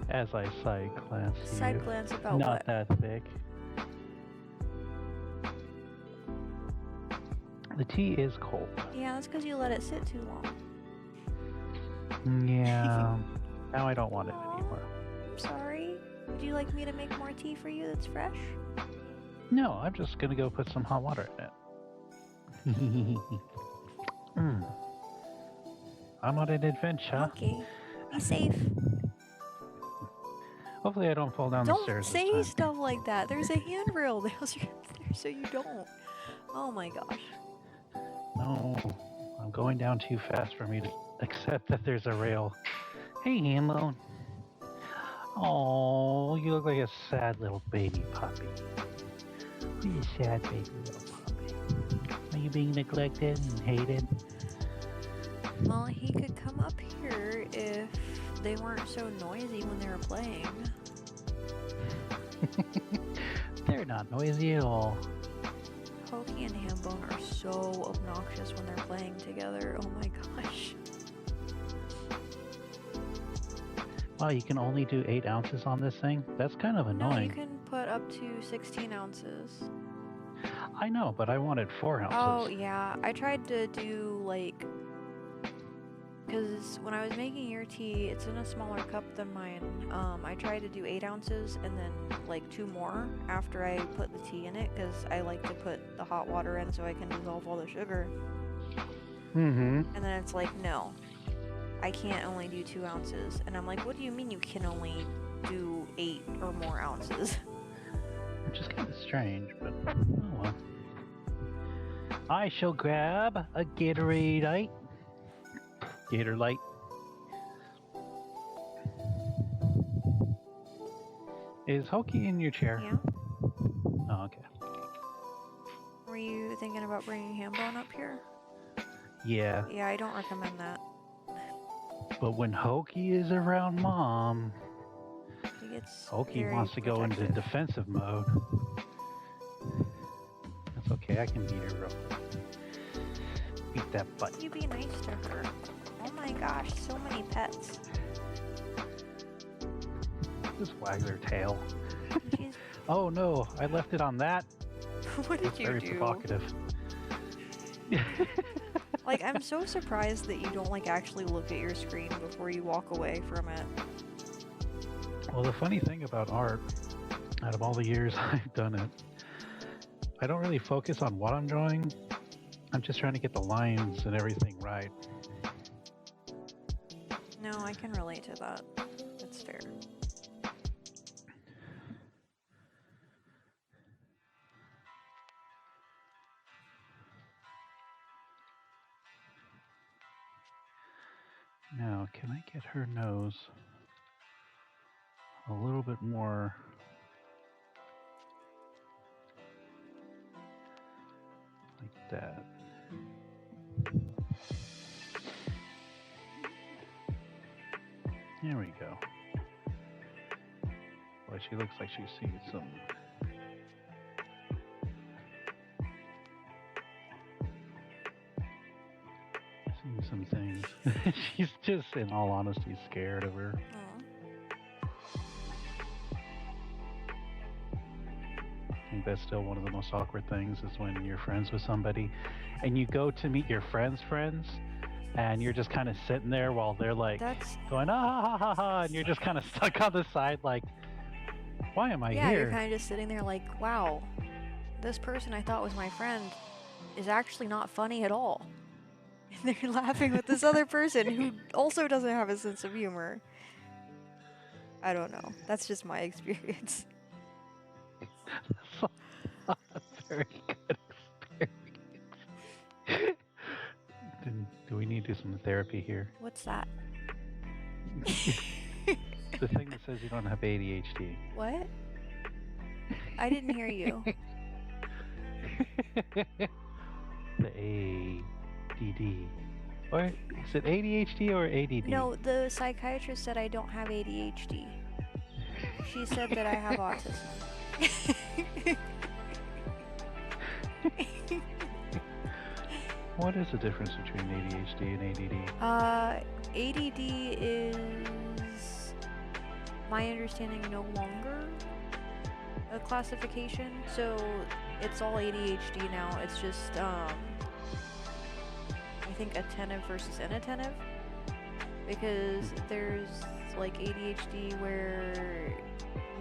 As I side glance at Side you. glance about Not what? that thick. The tea is cold. Yeah, that's because you let it sit too long. Yeah. Now I don't want it Aw, anymore. I'm sorry. Would you like me to make more tea for you that's fresh? No, I'm just gonna go put some hot water in it. I'm on an adventure. Okay. Be safe. Hopefully I don't fall down the Don't stairs this say time. stuff like that. There's a handrail there so you don't. Oh my gosh. No, I'm going down too fast for me to accept that there's a rail. Hey, Hamo. Oh, you look like a sad little baby puppy. You're a sad baby little puppy. Are you being neglected and hated? Well, he could come up here if they weren't so noisy when they were playing. They're not noisy at all. Pokey and Hambone are so obnoxious when they're playing together. Oh my gosh. Wow, you can only do 8 ounces on this thing? That's kind of No, you annoying. can put up to 16 ounces. I know, but I wanted 4 Oh, ounces. yeah. I tried to do, like... Because when I was making your tea, it's in a smaller cup than mine. I tried to do 8 ounces and then, like, 2 more after I put the tea in it, because I like to put the hot water in so I can dissolve all the sugar. Mm-hmm. And then it's like, no, I can't only do 2 ounces. And I'm like, what do you mean you can only do 8 or more ounces? Which is kind of strange, but oh well. I shall grab a Gatorade Light. Gator Light. Is Hokey in your chair? Yeah? Oh, okay. Were you thinking about bringing Hambone up here? Yeah, Yeah, I don't recommend that. but when Hokey is around Mom, He gets Hokey very wants to go into protective. defensive mode. That's okay, I can beat her real. Beat that butt. You be nice to her. Oh my gosh, so many pets. Just wag their tail. She's... Oh no, I left it on that. What did That's you very do? provocative. Like, I'm so surprised that you don't, like, actually look at your screen before you walk away from it. Well, the funny thing about art, out of all the years I've done it, I don't really focus on what I'm drawing. I'm just trying to get the lines and everything right. No, I can relate to that. That's fair. Now, can I get her nose a little bit more like that? There we go. Boy, she looks like she's seen some things. She's just, in all honesty, scared of her. I think that's still one of the most awkward things is when you're friends with somebody and you go to meet your friends' friends and you're just kind of sitting there while they're like That's... going, ah, ha, ha, ha, and you're just kind of stuck on the side like, why am I Yeah, here? you're kind of just sitting there like, wow, this person I thought was my friend is actually not funny at all. And they're laughing with this other person who also doesn't have a sense of humor. I don't know. That's just my experience. Very good experience. Do we need to do some therapy here? What's that? The thing that says you don't have ADHD. What? I didn't hear you. The ADD. Or is it ADHD or ADD? No, the psychiatrist said I don't have ADHD. She said that I have autism. What is the difference between ADHD and ADD? ADD is, my understanding, no longer a classification, so it's all ADHD now. It's just, I think attentive versus inattentive, because there's like ADHD where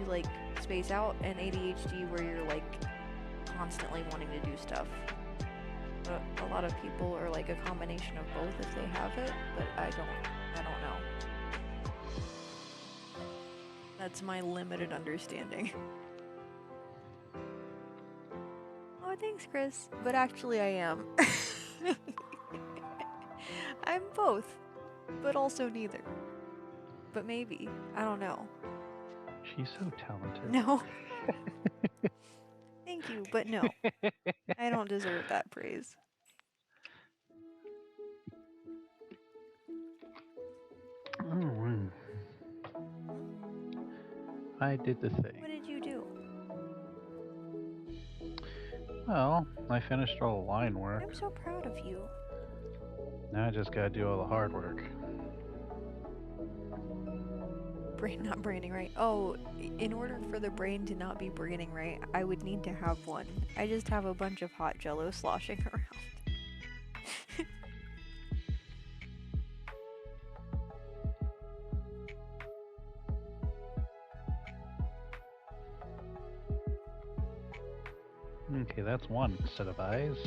you like space out, and ADHD where you're like constantly wanting to do stuff. But a lot of people are like a combination of both if they have it, but I don't know. That's my limited understanding. Oh, thanks, Chris. But actually I am. I'm both, but also neither. But maybe. I don't know. She's so talented. No. Thank you, but no. I don't deserve that praise. Mm. I did the thing. What did you do? Well, I finished all the line work. I'm so proud of you. Now I just gotta do all the hard work. Brain not braining right. Oh, in order for the brain to not be braining right, I would need to have one. I just have a bunch of hot jello sloshing around. Okay, that's one set of eyes.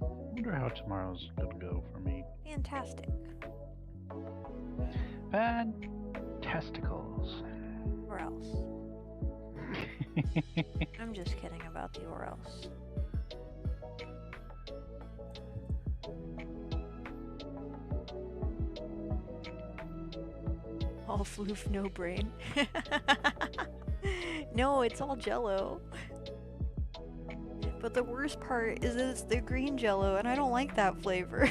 Wonder how tomorrow's gonna go for me. Fantastic. Fantasticals. Or else. I'm just kidding about the or else. All floof, no brain. No, it's all jello. But the worst part is that it's the green jello, and I don't like that flavor.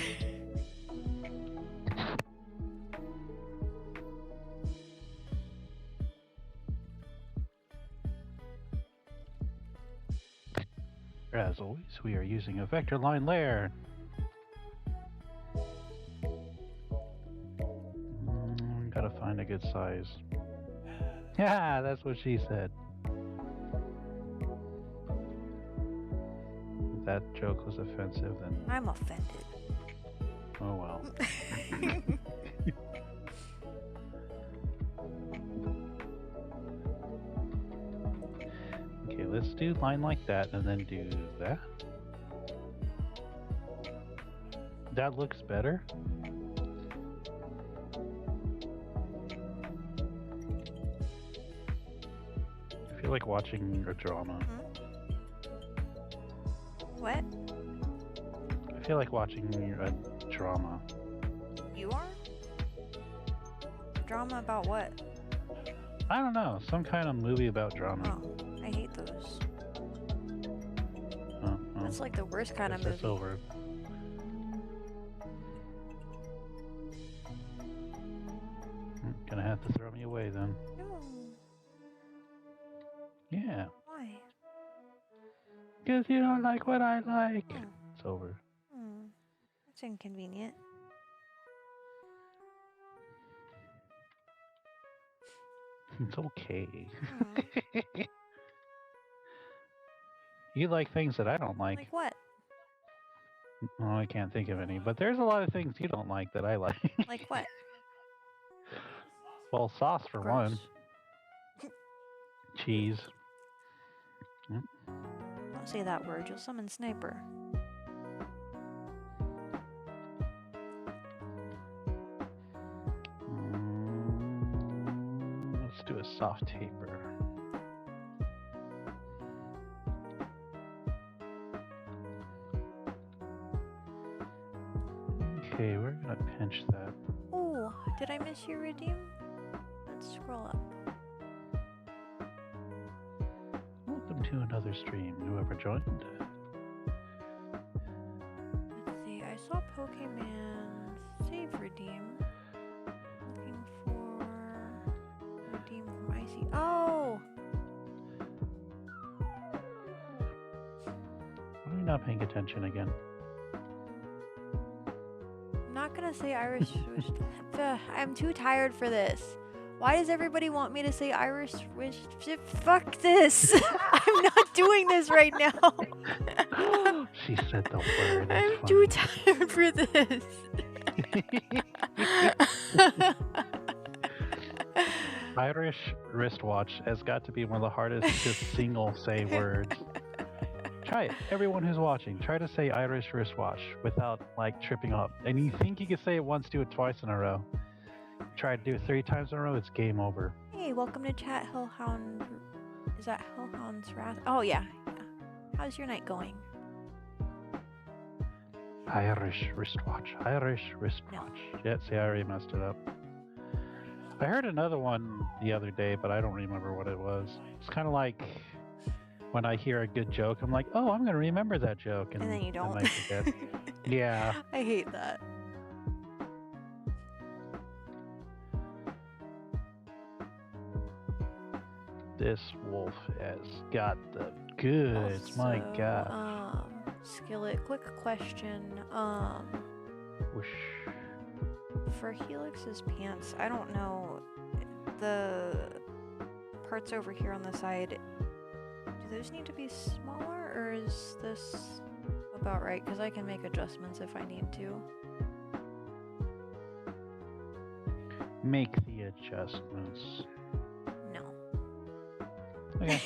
As always, we are using a vector line layer. Gotta find a good size. Yeah, that's what she said. If that joke was offensive, then I'm offended. oh well. Okay, let's do line like that and then do that. That looks better. I feel like watching a drama. What? I feel like watching a drama. You are? Drama about what? I don't know, some kind of movie about drama. Oh, I hate those. Oh, That's like the worst kind of guess that's movie. over. Gonna have to throw me away then. No. Yeah, Why? because you don't like what I like. Oh. It's over. That's inconvenient. It's okay. Hmm. You like things that I don't like. Like what? Oh, I can't think of any, but there's a lot of things you don't like that I like. Like what? Well, sauce for one. Gross. Cheese. Don't say that word. You'll summon Sniper. Let's do a soft taper. Okay, we're gonna pinch that. Oh, did I miss your redeem? Let's scroll up. Welcome to another stream, whoever joined. Let's see. I saw Pokemon save redeem. Looking for redeem from Icy. Oh! Why are you not paying attention again? I'm not gonna say Irish. I'm too tired for this. Why does everybody want me to say Irish wish? Fuck this! I'm not doing this right now. She said the word. I'm It's too funny. tired for this. Irish wristwatch has got to be one of the hardest to single say words. Try it. Everyone who's watching, try to say Irish wristwatch without like tripping up. And you think you can say it once, do it twice in a row. Try to do it 3 times in a row, it's game over. Hey, welcome to chat, Hellhound. Is that Hellhound's Wrath? Oh yeah. How's your night going? Irish wristwatch. Irish wristwatch. Yeah, see, I already messed it up. I heard another one the other day, but I don't remember what it was. It's kind of like when I hear a good joke, I'm like, oh, I'm going to remember that joke. And then you don't. I forget. Yeah. I hate that. This wolf has got the goods. My Also, gosh. Skillet, quick question. Whoosh. For Helix's pants, I don't know. The parts over here on the side, do those need to be smaller, or is this about right? Because I can make adjustments if I need to. Make the adjustments. No. Okay.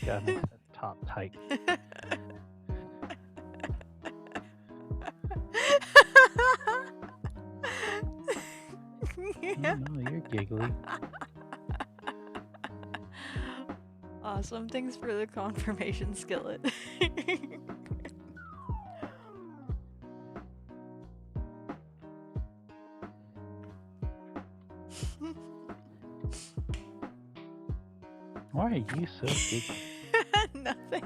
Gotta make that top tight. Yeah. Oh, you're giggly. Awesome. Thanks for the confirmation, Skillet. Why are you so giggly? Nothing.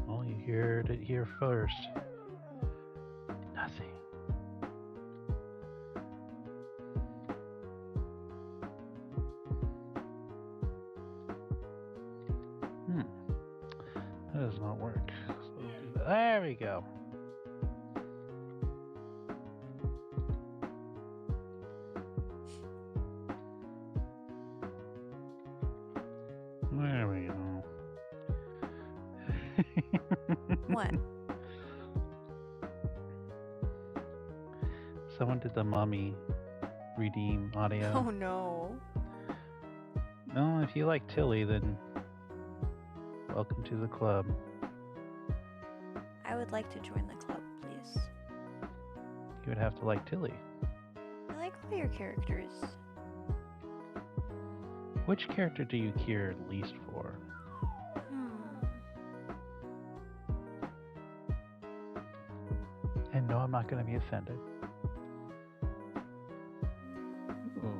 Well, you heard it here first. Nothing. That does not work. So we'll do that. There we go. There we go. What? Someone did the mummy redeem audio. Oh no. No, if you like Tilly, then welcome to the club. I would like to join the club, please. You would have to like Tilly. I like all your characters. Which character do you care least for? And no, I'm not going to be offended. Ooh,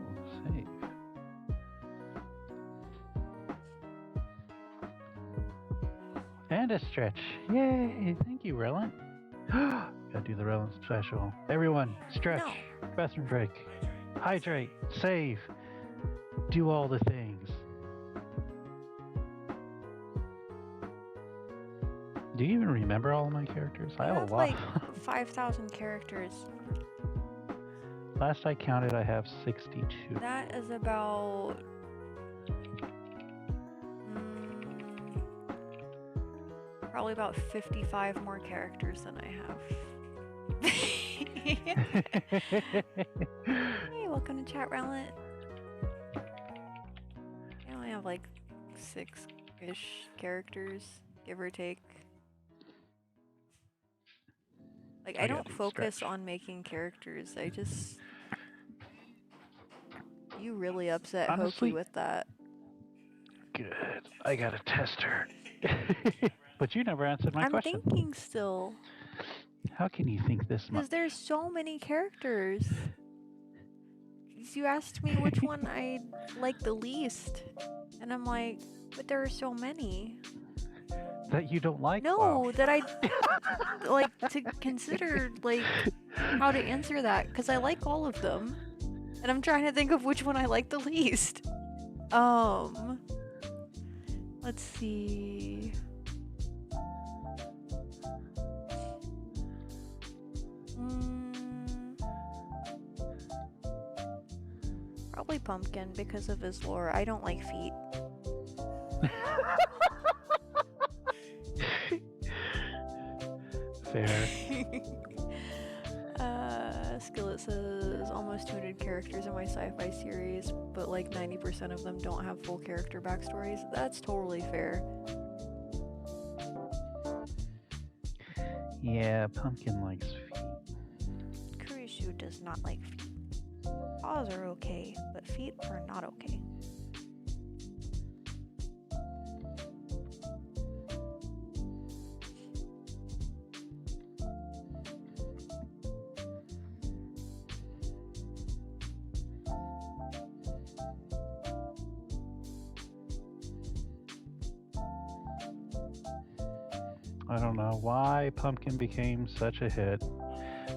save. And a stretch. Yay! Thank you, Relent. Gotta do the Relent special. Everyone, stretch. No. Bathroom break. Hydrate. Save. Do all the things. Do you even remember all of my characters? I You have a lot. like 5,000 characters. Last I counted, I have 62. That is about... probably about 55 more characters than I have. Hey, welcome to chat, Rowlet. I only have like 6-ish characters, give or take. Like, I I gotta don't do focus stretch. on making characters. I just... You really upset Honestly- Hoki with that. Good. I got a tester. But you never answered my I'm question. thinking still. How can you think this much? Because there's so many characters. 'Cause you asked me which one I like the least. And I'm like, but there are so many. That you don't like? No, Wow. that I like to consider like how to answer that because I like all of them, and I'm trying to think of which one I like the least. Let's see. Probably Pumpkin because of his lore. I don't like feet. Fair. Skillet says almost 200 characters in my sci-fi series, but like 90% of them don't have full character backstories. That's totally fair. Yeah, Pumpkin likes feet. Kurisu does not like feet. Paws are okay, but feet are not okay. I don't know why Pumpkin became such a hit.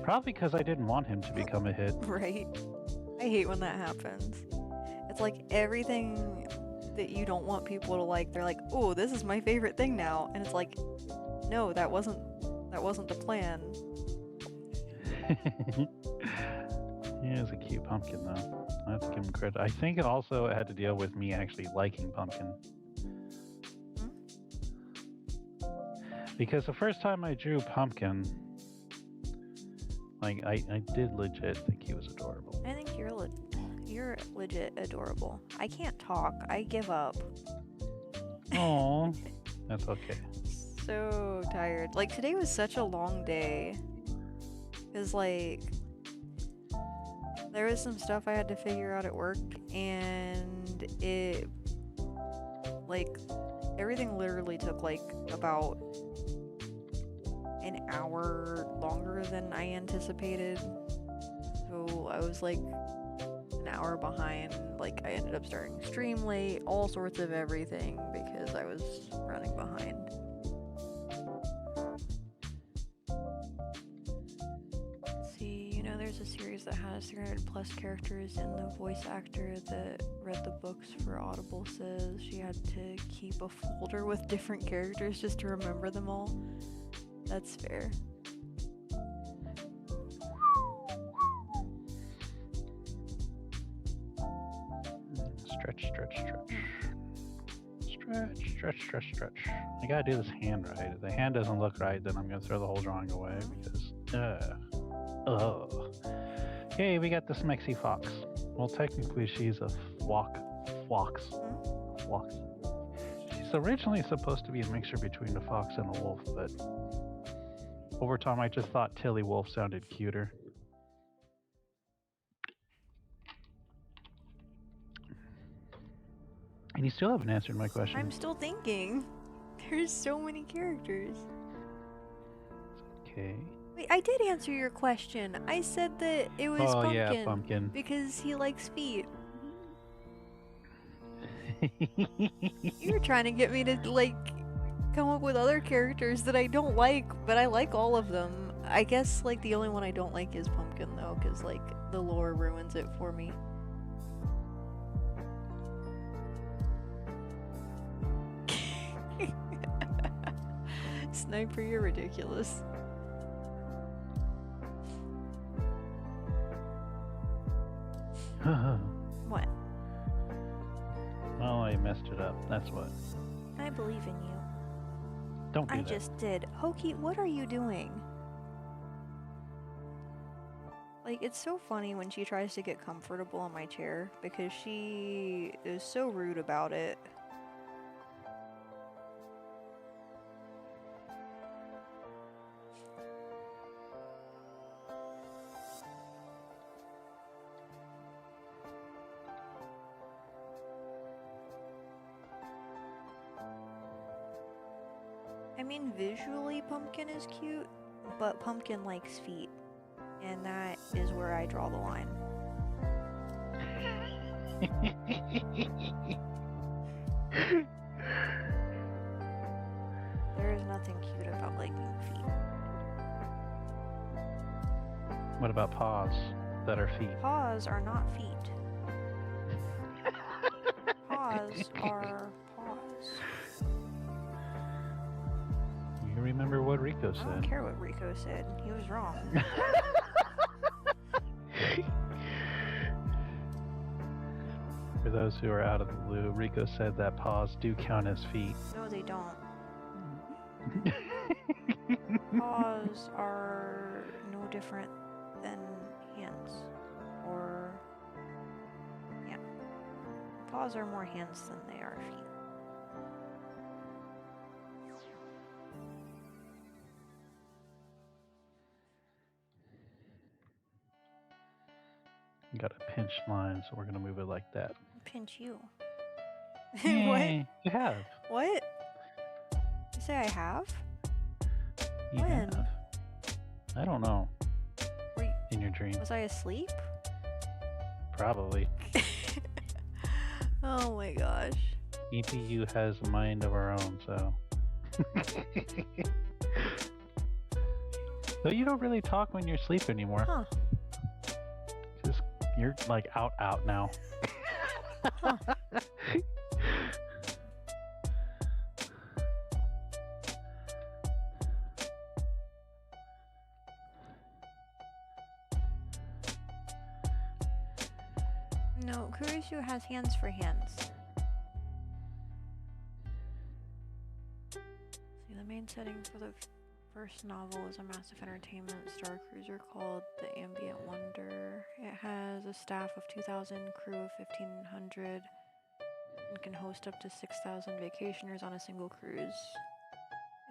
Probably because I didn't want him to become a hit. Right? I hate when that happens. It's like everything that you don't want people to like, they're like, "Oh, this is my favorite thing now." And it's like, "No, that wasn't the plan." He is a cute pumpkin, though. I have to give him credit. I think it also had to deal with me actually liking Pumpkin. Because the first time I drew Pumpkin, like, I did legit think he was adorable. I think you're legit adorable. I can't talk. I give up. Oh, that's okay. So tired. Like today was such a long day. Cause like There was some stuff I had to figure out at work, and it, like, everything literally took, like, about an hour longer than I anticipated. So I was, like, an hour behind. Like, I ended up starting stream late, all sorts of everything, because I was running behind. There's a series that has 300 plus characters, and the voice actor that read the books for Audible says she had to keep a folder with different characters just to remember them all. That's fair. Stretch, stretch, stretch. Stretch, stretch, stretch, stretch. I gotta do this hand right. If the hand doesn't look right, then I'm gonna throw the whole drawing away because, oh. Hey, we got this Mexi Fox. Well, technically, she's a fox. She's originally supposed to be a mixture between a fox and a wolf, but over time, I just thought Tilly Wolf sounded cuter. And you still haven't answered my question. I'm still thinking. There's so many characters. Okay. Wait, I did answer your question. I said that it was Pumpkin. Yeah, Pumpkin. Because he likes feet. You were trying to get me to, like, come up with other characters that I don't like, but I like all of them. I guess, like, the only one I don't like is Pumpkin, though, because, like, the lore ruins it for me. Sniper, you're ridiculous. What? Well, I messed it up. That's what. I believe in you. Don't do I that. just did. Hoki, what are you doing? Like, it's so funny when she tries to get comfortable in my chair because she is so rude about it. I mean, visually Pumpkin is cute, but Pumpkin likes feet, and that is where I draw the line. There is nothing cute about liking feet. What about paws that are feet? Paws are not feet. Paws are paws. You remember what Rico I don't said? care what Rico said. He was wrong. For those who are out of the loop, Rico said that paws do count as feet. No, they don't. Paws are no different than hands. Or... yeah. Paws are more hands than they are feet. You got a pinch line, so we're gonna move it like that. Pinch you. Yay, you have. What? You say I have? You When? have. I don't know. Were you, In your dream, was I asleep? probably. Oh my gosh. EPU has a mind of our own, so. Though you don't really talk when you're asleep anymore. Huh. Just you're like out now. Huh. No, Kurisu has hands for hands. See, the main setting for the first novel is a massive entertainment star cruiser called the Ambient Wonder. It has a staff of 2,000, crew of 1,500, and can host up to 6,000 vacationers on a single cruise.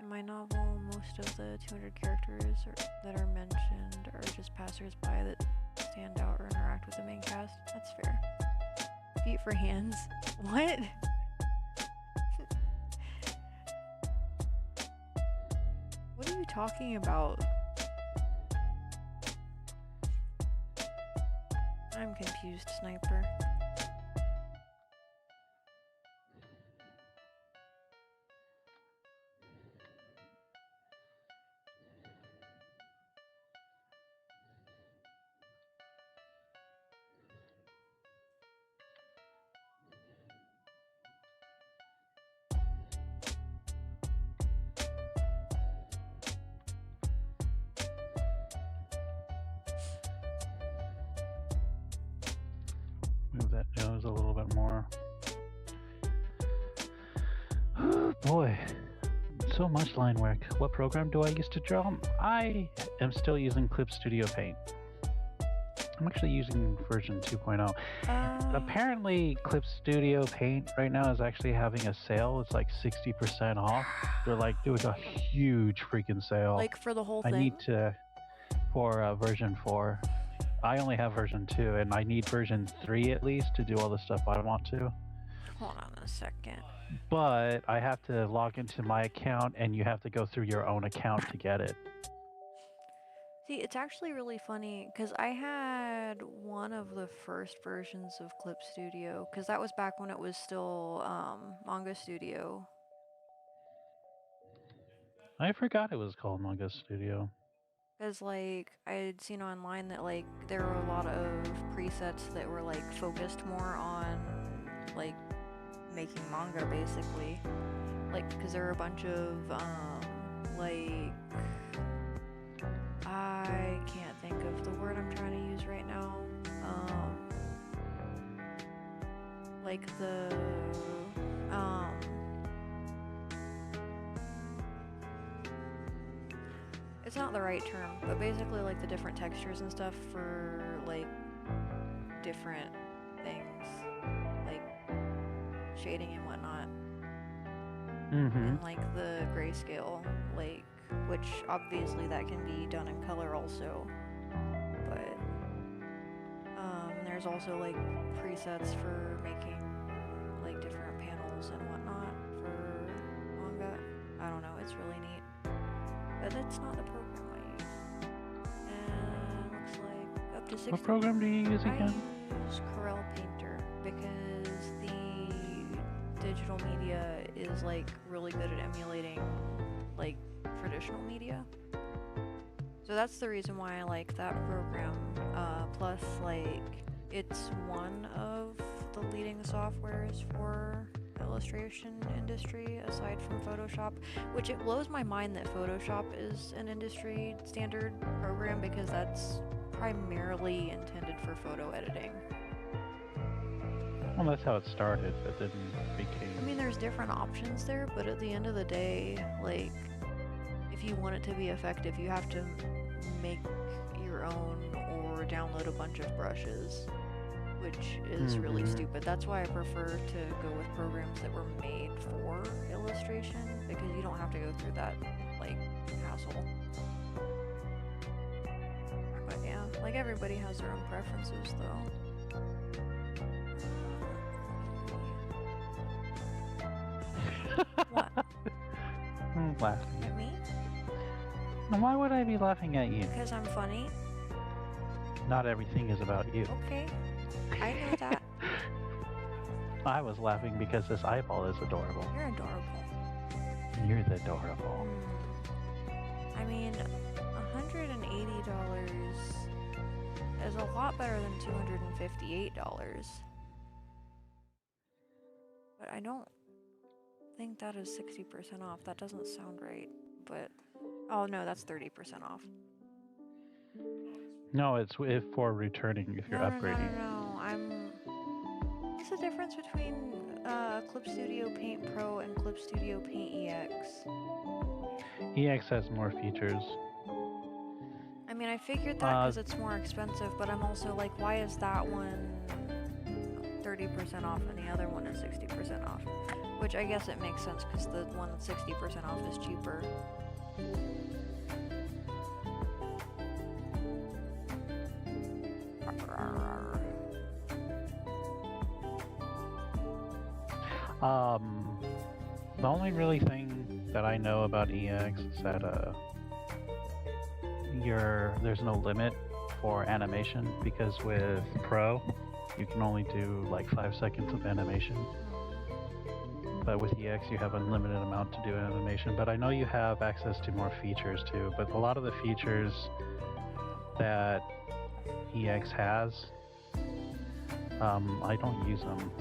In my novel, most of the 200 characters that are mentioned are just passersby that stand out or interact interact with the main cast. That's fair. Feet for hands. What? What are you talking about? I'm confused, Sniper. Move that nose a little bit more. Oh boy, so much line work. What program do I use to draw? I am still using Clip Studio Paint. I'm actually using version 2.0. Apparently, Clip Studio Paint right now is actually having a sale. It's like 60% off. They're like doing a huge freaking sale. Like for the whole I thing? need to, for version 4. I only have version 2, and I need version 3 at least to do all the stuff I want to. Hold on a second. But I have to log into my account, and you have to go through your own account to get it. See, it's actually really funny because I had one of the first versions of Clip Studio because that was back when it was still Manga Studio. I forgot it was called Manga Studio. Because, like, I had seen online that, like, there were a lot of presets that were, like, focused more on, like, making manga, basically. Like, because there were a bunch of, like, I can't think of the word I'm trying to use right now. Like the, it's not the right term, but basically like the different textures and stuff for like different things, like shading and whatnot. And like the grayscale, like, which obviously that can be done in color also, but there's also like presets for making like different panels and whatnot for manga. I don't know, it's really neat, but that's not the program I use. And looks like up to 60. What program do you use again? I use Corel Painter because the digital media is like really good at emulating like traditional media. So that's the reason why I like that program. Plus, like, it's one of the leading softwares for illustration industry aside from Photoshop, which it blows my mind that Photoshop is an industry standard program because that's primarily intended for photo editing. Well, that's how it started, but then became... I mean, there's different options there, but at the end of the day, like, if you want it to be effective, you have to make your own or download a bunch of brushes, which is really stupid. That's why I prefer to go with programs that were made for illustration, because you don't have to go through that, like, hassle. But yeah, like, everybody has their own preferences, though. What? I'm laughing. At me? Why would I be laughing at you? Because I'm funny? Not everything is about you. Okay. I know that. I was laughing because this eyeball is adorable. You're adorable. You're the adorable. I mean, $180 is a lot better than $258. But I don't think that is 60% off. That doesn't sound right. But, oh no, that's 30% off. No, it's if for returning if you're upgrading. No. What's the difference between Clip Studio Paint Pro and Clip Studio Paint EX? EX has more features. I mean, I figured that because it's more expensive, but I'm also like, why is that one 30% off and the other one is 60% off? Which I guess it makes sense because the one that's 60% off is cheaper. Um, the only really thing that I know about EX is that there's no limit for animation because with Pro, you can only do like 5 seconds of animation. But with EX, you have unlimited amount to do animation. But I know you have access to more features too. But a lot of the features that EX has, I don't use them.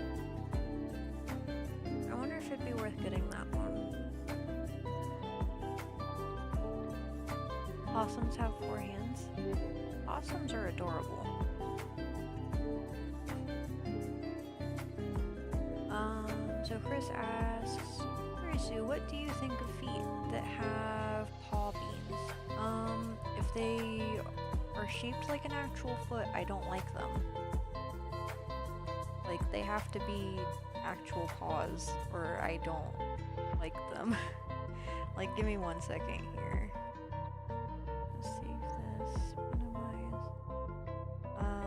I wonder if it'd be worth getting that one. Possums have 4 hands. Possums are adorable. So Chris asks, Kurisu, what do you think of feet that have paw beans? If they are shaped like an actual foot, I don't like them. Like, they have to be actual paws, or I don't like them. Like, give me 1 second here. Let's see if this minimize.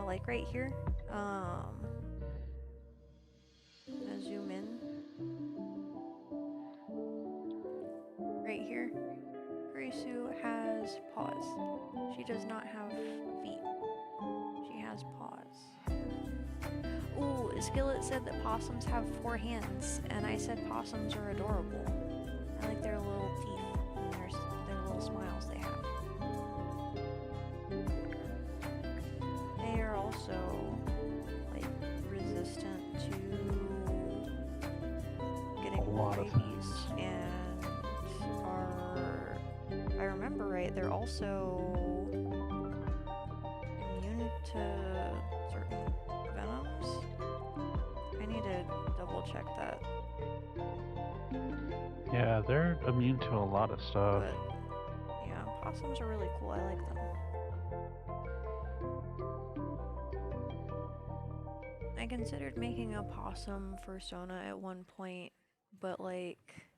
Like right here. I'm gonna zoom in. Right here. Kurisu has paws. She does not have feet. She has paws. Ooh, Skillet said that possums have 4 hands, and I said possums are adorable. I like their little teeth and their little smiles they have. They are also, like, resistant to getting A lot of rabies, and are, if I remember right, they're also immune to certain venoms. I need to double check that. Yeah, they're immune to a lot of stuff. But yeah, possums are really cool. I like them. I considered making a possum persona at one point, but like,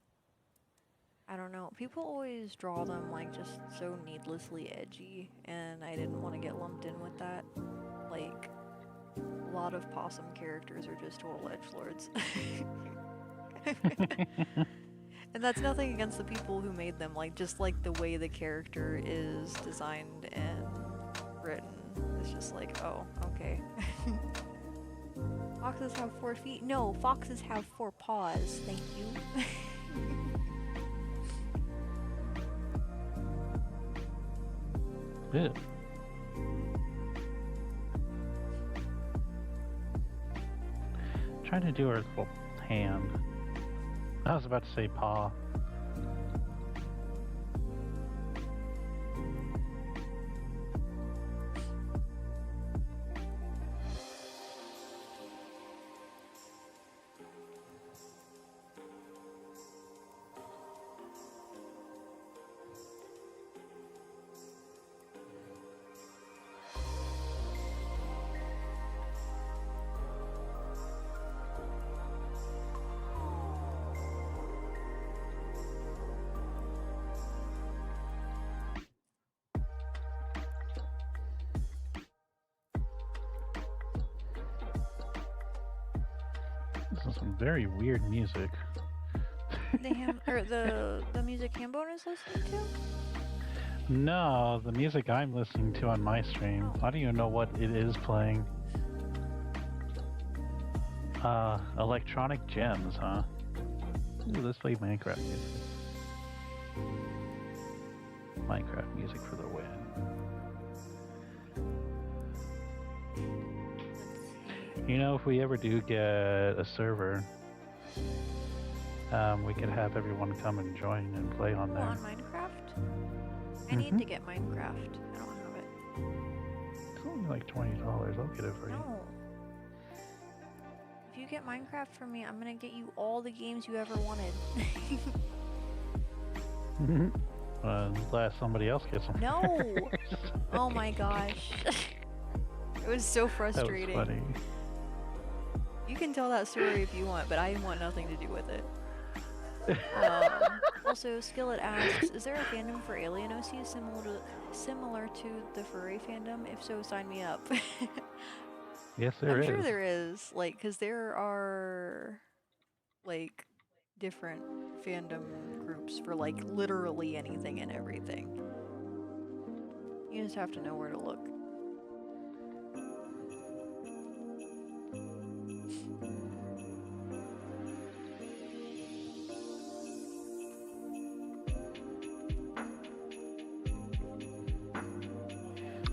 I don't know. People always draw them like just so needlessly edgy, and I didn't want to get lumped in with that. Like, a lot of possum characters are just total edgelords. And that's nothing against the people who made them, like, just like the way the character is designed and written. It's just like, oh, okay. Foxes have 4 feet? No, foxes have 4 paws, thank you. Yeah. Trying to do her little hand. I was about to say paw. This is some very weird music. The music Hambone is listening to? No, the music I'm listening to on my stream. Oh. I don't even know what it is playing. Electronic gems, huh? Ooh, let's play Minecraft music. Minecraft music for the win. You know, if we ever do get a server, we could have everyone come and join and play on there. On Minecraft? I need to get Minecraft. I don't have it. It's only like $20. I'll get it for you. No. If you get Minecraft for me, I'm gonna get you all the games you ever wanted. Unless somebody else gets them. No! Oh my gosh. It was so frustrating. That was funny. You can tell that story if you want, but I want nothing to do with it. Also, Skillet asks, is there a fandom for alien OC similar to the furry fandom? If so, sign me up. Yes, there is. I'm sure there is, like, because there are like different fandom groups for like literally anything and everything. You just have to know where to look.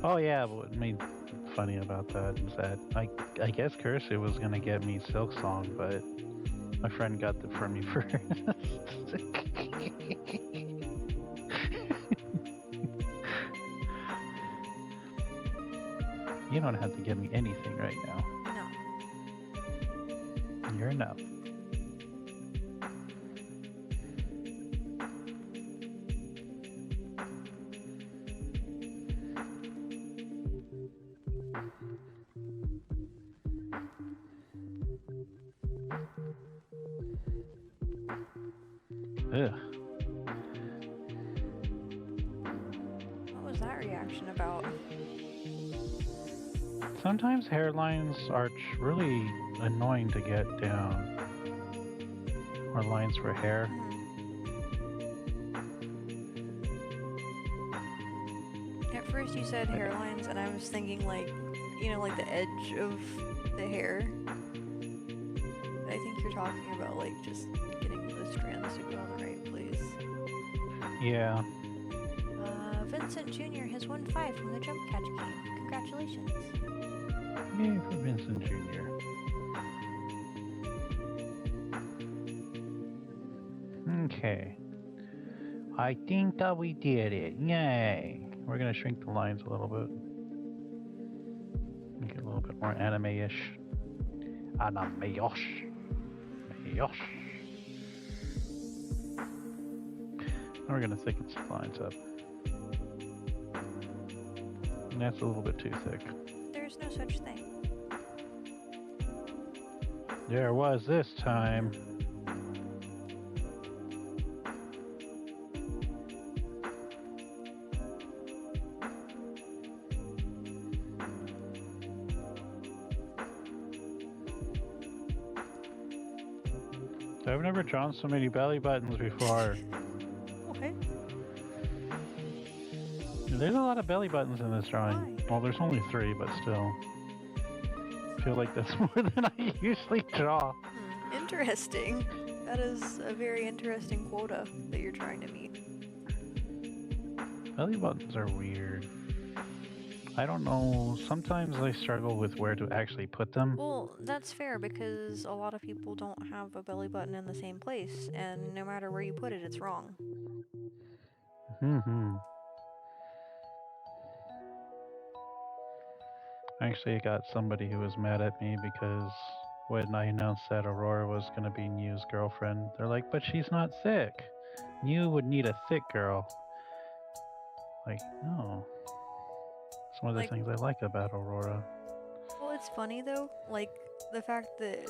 Oh yeah, what made funny about that is that I guess Cursive was gonna get me Silk Song, but my friend got it for me first. You don't have to give me anything right now. No. You're enough. Ugh. What was that reaction about? Sometimes hairlines are really annoying to get down. Or lines for hair. At first you said hairlines, and I was thinking like, you know, like the edge of the hair. But I think you're talking about like just getting the strands to go in the right place. Yeah. Vincent Jr. has won 5 from the jump catch game. Congratulations. Yay for Vincent Jr. Okay. I think that we did it. Yay. We're gonna shrink the lines a little bit. Make it a little bit more anime-ish. Anime-ish. Anime-ish. Now we're gonna thicken some lines up. And that's a little bit too thick. There's no such thing. There was this time. I've never drawn so many belly buttons before. What? There's a lot of belly buttons in this drawing. Why? Well, there's only 3, but still. I feel like that's more than I usually draw. Interesting. That is a very interesting quota that you're trying to meet. Belly buttons are weird. I don't know. Sometimes I struggle with where to actually put them. Well, that's fair because a lot of people don't have a belly button in the same place, and no matter where you put it, it's wrong. Actually, I got somebody who was mad at me because when I announced that Aurora was going to be New's girlfriend, they're like, but she's not thick. New would need a thick girl. Like, no. It's one of the Like- things I like about Aurora. Well, it's funny though, like the fact that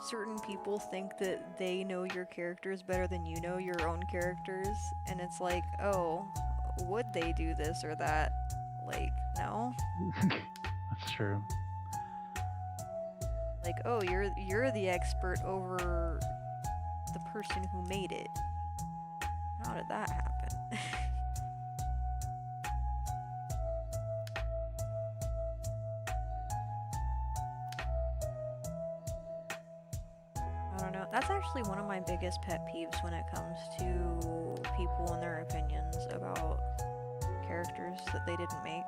certain people think that they know your characters better than you know your own characters, and it's like, oh, would they do this or that? Like, no. That's true. Like, oh, you're the expert over the person who made it. How did that happen? I don't know. That's actually one of my biggest pet peeves when it comes to people and their opinions about characters that they didn't make.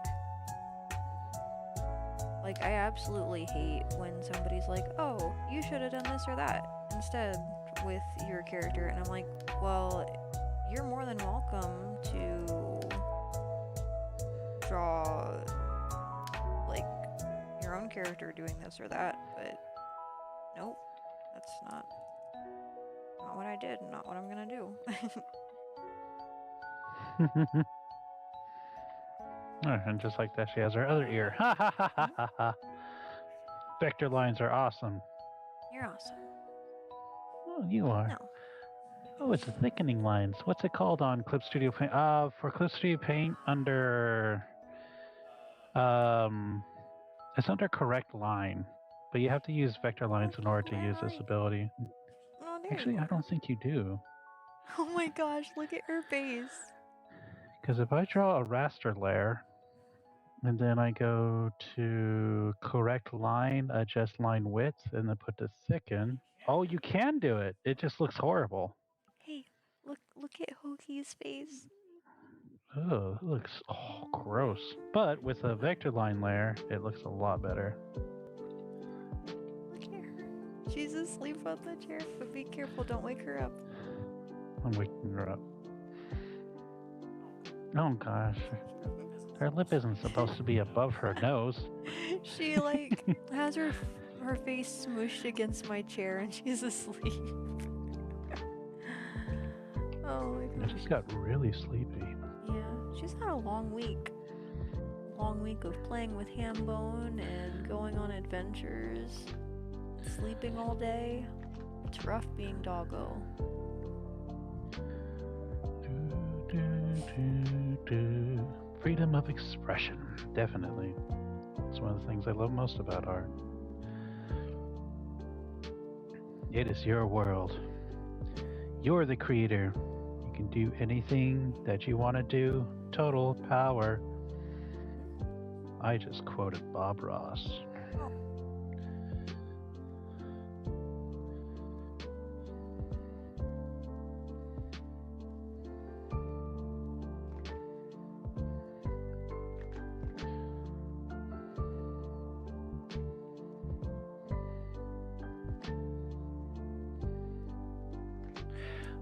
Like, I absolutely hate when somebody's like, oh, you should have done this or that instead with your character. And I'm like, well, you're more than welcome to draw, like, your own character doing this or that, but nope, that's not what I did, not what I'm gonna do. Oh, and just like that, she has her other ear. Ha ha ha ha ha ha. Vector lines are awesome. You're awesome. Oh, you are. No. Oh, it's thickening lines. What's it called on Clip Studio Paint? For Clip Studio Paint under it's under correct line, but you have to use vector lines in order to use this ability. Oh, Actually, I don't think you do. Oh my gosh, look at her face. Because if I draw a raster layer, and then I go to correct line, adjust line width, and then put the thicken. Oh, you can do it. It just looks horrible. Hey, look at Hoki's face. Oh, it looks gross. But with a vector line layer, it looks a lot better. Look at her. She's asleep on the chair, but be careful, don't wake her up. I'm waking her up. Oh gosh. Her lip isn't supposed to be above her nose. She like has her face smooshed against my chair and she's asleep. Oh my Yeah, gosh. she's got really sleepy. Yeah, she's had a long week. Long week of playing with Hambone and going on adventures, sleeping all day. It's rough being doggo. Freedom of expression, definitely. It's one of the things I love most about art. It is your world. You're the creator. You can do anything that you want to do. Total power. I just quoted Bob Ross.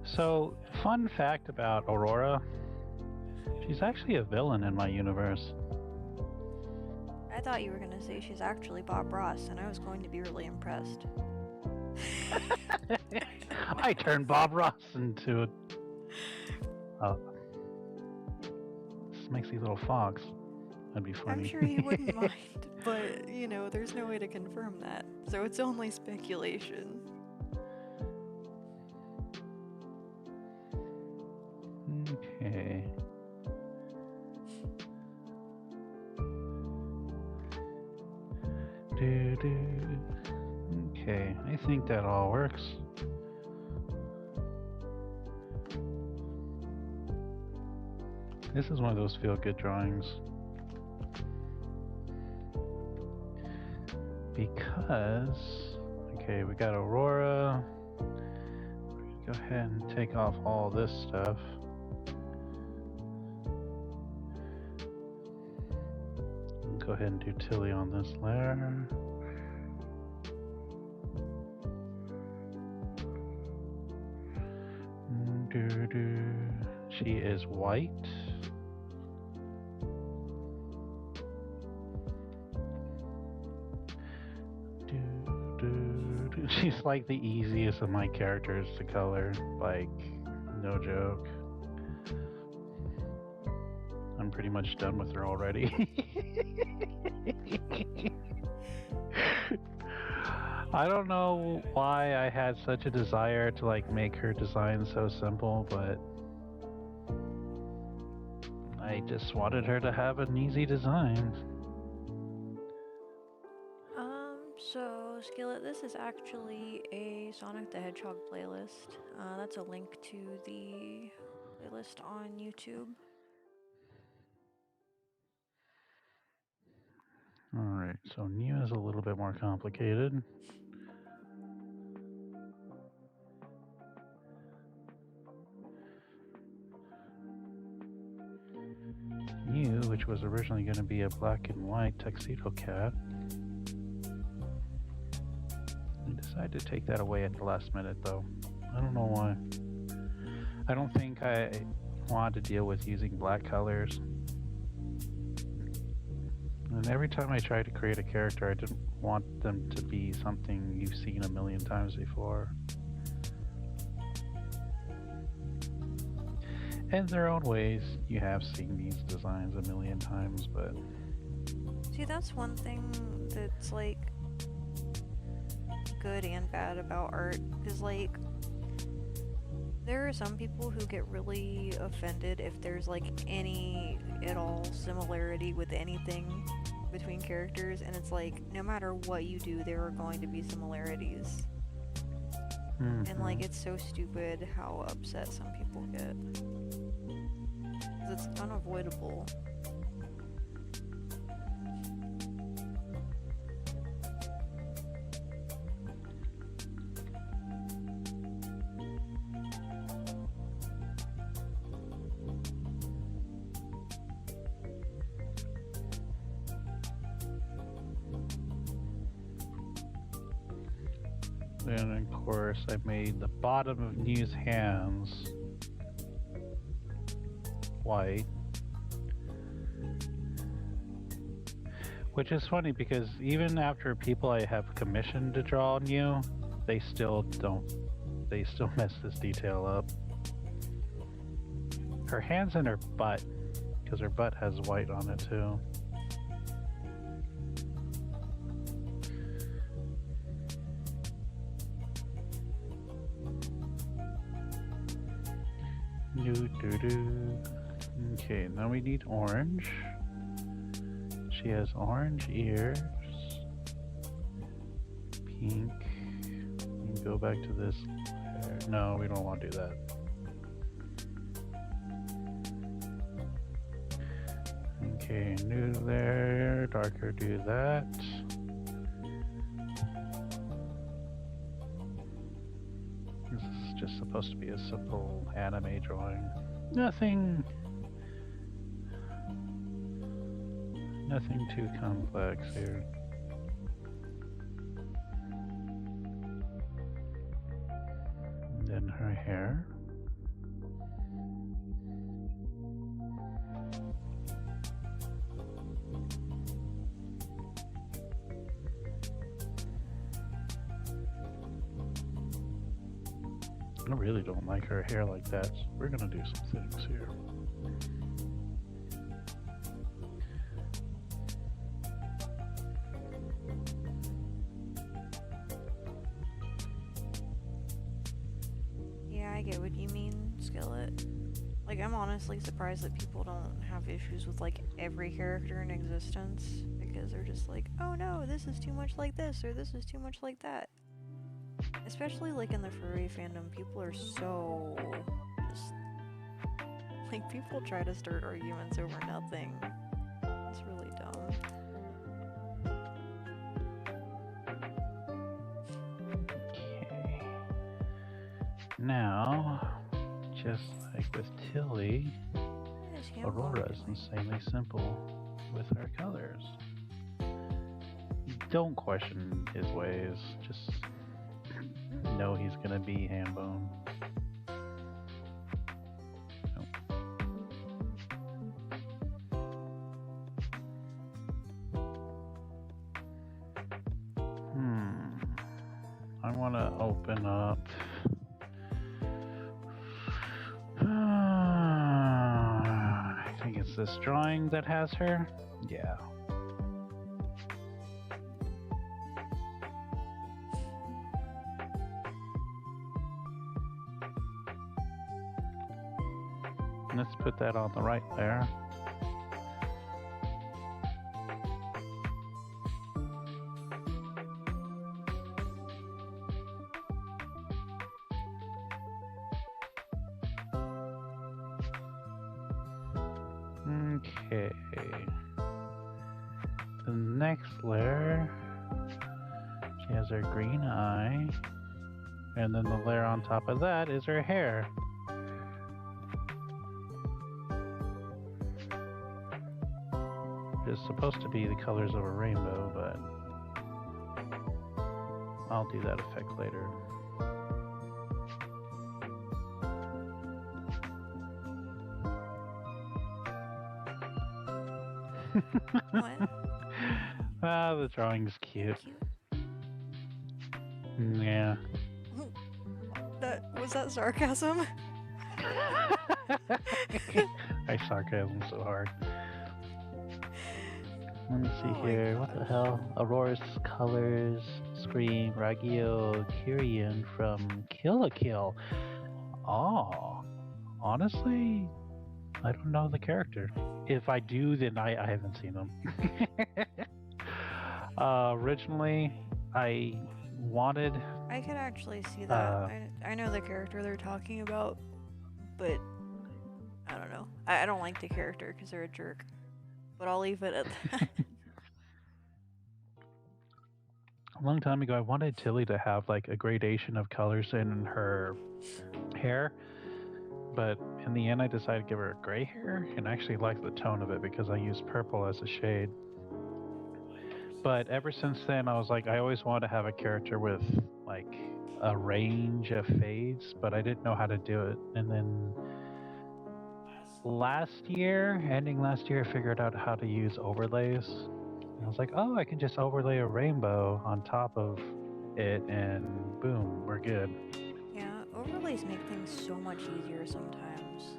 So, fun fact about Aurora, she's actually a villain in my universe. I thought you were gonna say she's actually Bob Ross, and I was going to be really impressed. I turned Bob Ross into a smexy little fox. That'd be funny. I'm sure he wouldn't mind, but you know, there's no way to confirm that, so it's only speculation. Okay. Okay, I think that all works. This is one of those feel-good drawings. Because, okay, we got Aurora. Go ahead and take off all this stuff. Go ahead and do Tilly on this layer. She is white. She's like the easiest of my characters to color, like, no joke. I'm pretty much done with her already. I don't know why I had such a desire to like make her design so simple, but I just wanted her to have an easy design. So Skillet, this is actually a Sonic the Hedgehog playlist. That's a link to the playlist on YouTube. Alright, so Nia is a little bit more complicated. Mew, which was originally going to be a black and white tuxedo cat. I decided to take that away at the last minute though. I don't know why. I don't think I wanted to deal with using black colors. And every time I try to create a character, I didn't want them to be something you've seen a million times before. In their own ways, you have seen these designs a million times, but... See, that's one thing that's, like, good and bad about art, is, like, there are some people who get really offended if there's, like, any at all similarity with anything between characters, and it's like, no matter what you do, there are going to be similarities. And like, it's so stupid how upset some people get. 'Cause it's unavoidable. And of course, I made the bottom of New's hands white. Which is funny because even after people I have commissioned to draw New, they still mess this detail up. Her hands and her butt, because her butt has white on it too. Okay, now we need orange. She has orange ears. Pink. We can go back to this. No, we don't want to do that. Okay, new there. Darker, do that. This is just supposed to be a simple anime drawing. Nothing too complex here. And then her hair. I really don't like her hair like that, so we're gonna do some things here. Yeah, I get what you mean, Skillet. Like, I'm honestly surprised that people don't have issues with, like, every character in existence, because they're just like, oh no, this is too much like this, or this is too much like that. Especially, like, in the furry fandom, people are so just... Like, people try to start arguments over nothing. It's really dumb. Okay. Now, just like with Tilly, Aurora is insanely simple with her colors. Don't question his ways, just know he's gonna be Hambone. I want to open up. I think it's this drawing that has her. Yeah. Let's put that on the right there. Okay. The next layer, she has her green eye, and then the layer on top of that is her hair. It's supposed to be the colors of a rainbow, but I'll do that effect later. What? Ah, the drawing's cute. Yeah. Was that sarcasm? I sarcasm so hard. Let me see Oh my here. What the gosh. hell? Aurora's colors scream Ragio Kyrian from Kill la Kill. Oh, honestly, I don't know the character. If I do, then I haven't seen them. Originally, I wanted. I could actually see that. I know the character they're talking about, but I don't know. I don't like the character because they're a jerk. But I'll leave it at that. A long time ago, I wanted Tilly to have like a gradation of colors in her hair, but in the end, I decided to give her gray hair, and I actually like the tone of it because I used purple as a shade. But ever since then, I was like, I always wanted to have a character with like a range of fades, but I didn't know how to do it. And then ending last year, I figured out how to use overlays. And I was like, oh, I can just overlay a rainbow on top of it, and boom, we're good. Yeah, overlays make things so much easier sometimes.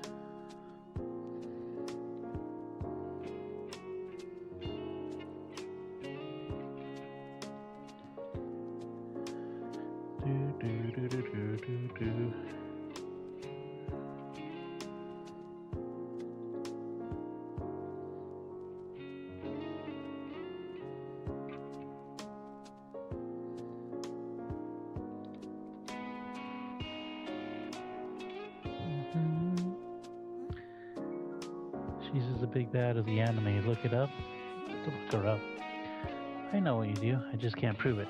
Do, do, do, do, do, do, do. She's the big bad of the anime. Look it up. Look her up. I know what you do. I just can't prove it.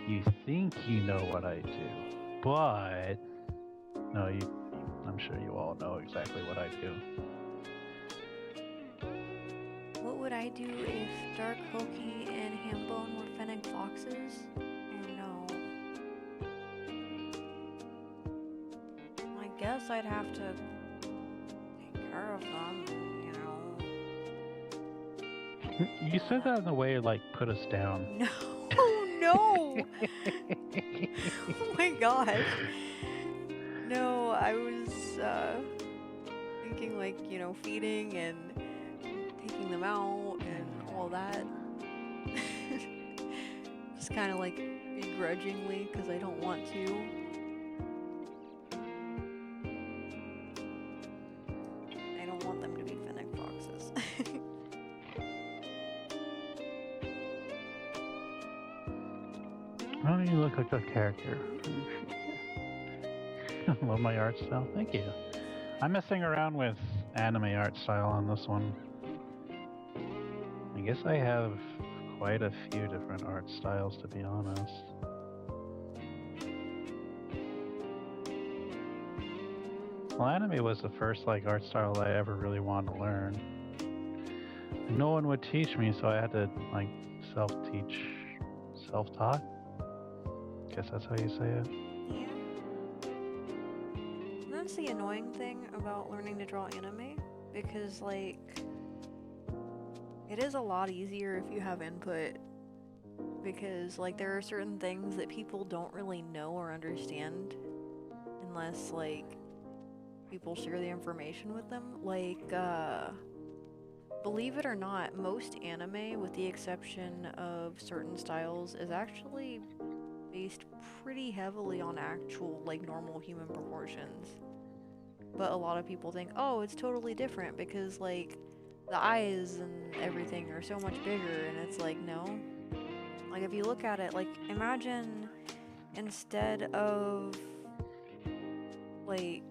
You think you know what I do, but no, I'm sure you all know exactly what I do. What would I do if Dark Hoki and Hambone were fennec foxes? Oh no. I guess I'd have to take care of them, you know. You said that in a way like put us down. No, no! Oh my gosh. No, I was thinking like, you know, feeding and taking them out and all that. Just kind of like begrudgingly because I don't want to. I don't want them to be fennec foxes. Oh, you look like a character. Love my art style. Thank you. I'm messing around with anime art style on this one. I guess I have quite a few different art styles, to be honest. Well, anime was the first like art style I ever really wanted to learn. No one would teach me, so I had to like self-teach, self-taught. Guess that's how you say it. Yeah. That's the annoying thing about learning to draw anime, because like it is a lot easier if you have input, because like there are certain things that people don't really know or understand unless like people share the information with them. Like believe it or not, most anime, with the exception of certain styles, is actually based pretty heavily on actual like normal human proportions. But a lot of people think, oh, it's totally different because like the eyes and everything are so much bigger, and it's like, no. Like if you look at it, like imagine instead of like,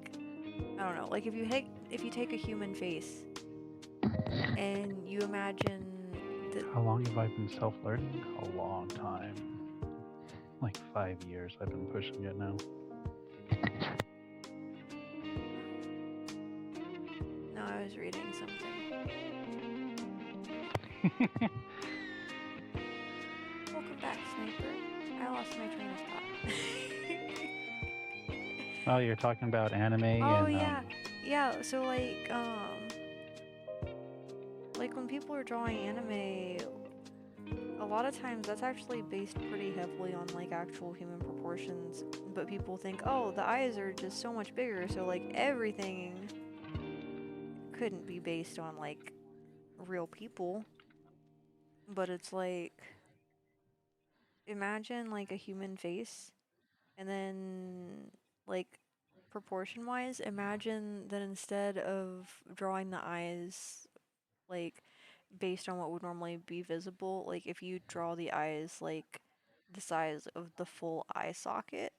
I don't know, like if you take a human face and you imagine that. How long have I been self-learning? A long time. Like 5 years I've been pushing it now. No, I was reading something. Welcome back, Sniper. I lost my train of thought. Oh, you're talking about anime Oh and yeah, yeah. So like when people are drawing anime, a lot of times that's actually based pretty heavily on like actual human proportions. But people think, oh, the eyes are just so much bigger, so like everything couldn't be based on like real people. But it's like, imagine like a human face, and then like proportion wise, imagine that instead of drawing the eyes like based on what would normally be visible. Like if you draw the eyes like the size of the full eye socket,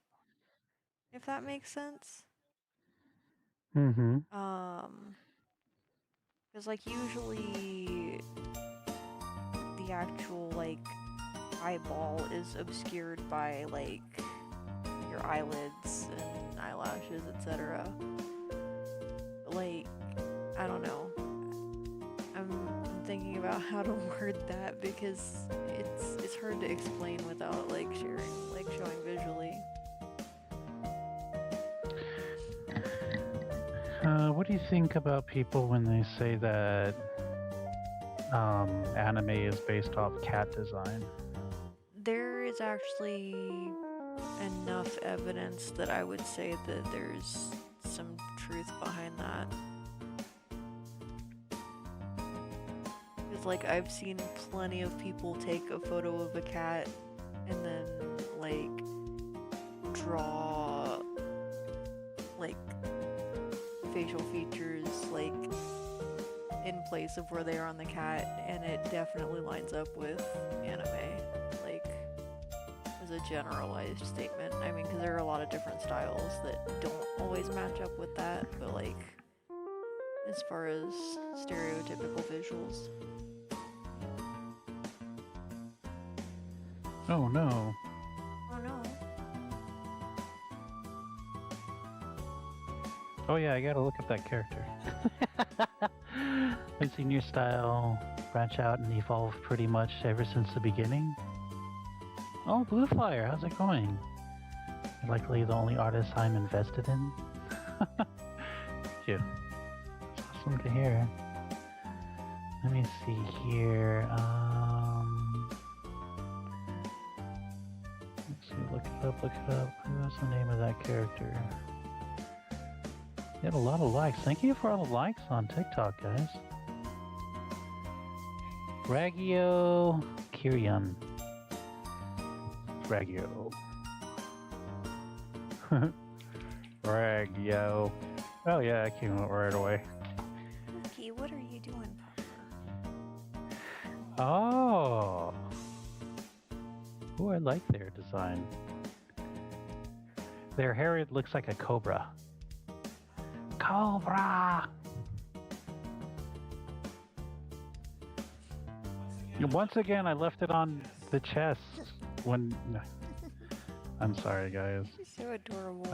if that makes sense. Mm-hmm. Because like usually the actual like eyeball is obscured by like your eyelids and eyelashes, etc. Like, I don't know. I'm thinking about how to word that because it's hard to explain without like showing visually. What do you think about people when they say that anime is based off cat design? There is actually enough evidence that I would say that there's some truth behind that. Because, like, I've seen plenty of people take a photo of a cat and then, like, draw, like, facial features, like, in place of where they are on the cat, and it definitely lines up with anime. Like, as a generalized statement. I mean, because there are a lot of different styles that don't always match up with that, but like, as far as stereotypical visuals. Oh no. Oh no. Oh yeah, I gotta look up that character. I've seen your style branch out and evolve pretty much ever since the beginning. Oh, Blue Flyer, how's it going? You're likely the only artist I'm invested in. Thank you. It's awesome to hear. Let me see here. Let's see, look it up. What's the name of that character? You had a lot of likes. Thank you for all the likes on TikTok, guys. Ragio Kirian. Ragio. Ragio. Oh yeah, it came out right away. Okay, what are you doing, Papa? Oh. Ooh, I like their design. Their hair, it looks like a cobra. Cobra! Once again, I left it on the chest when... I'm sorry, guys. So adorable.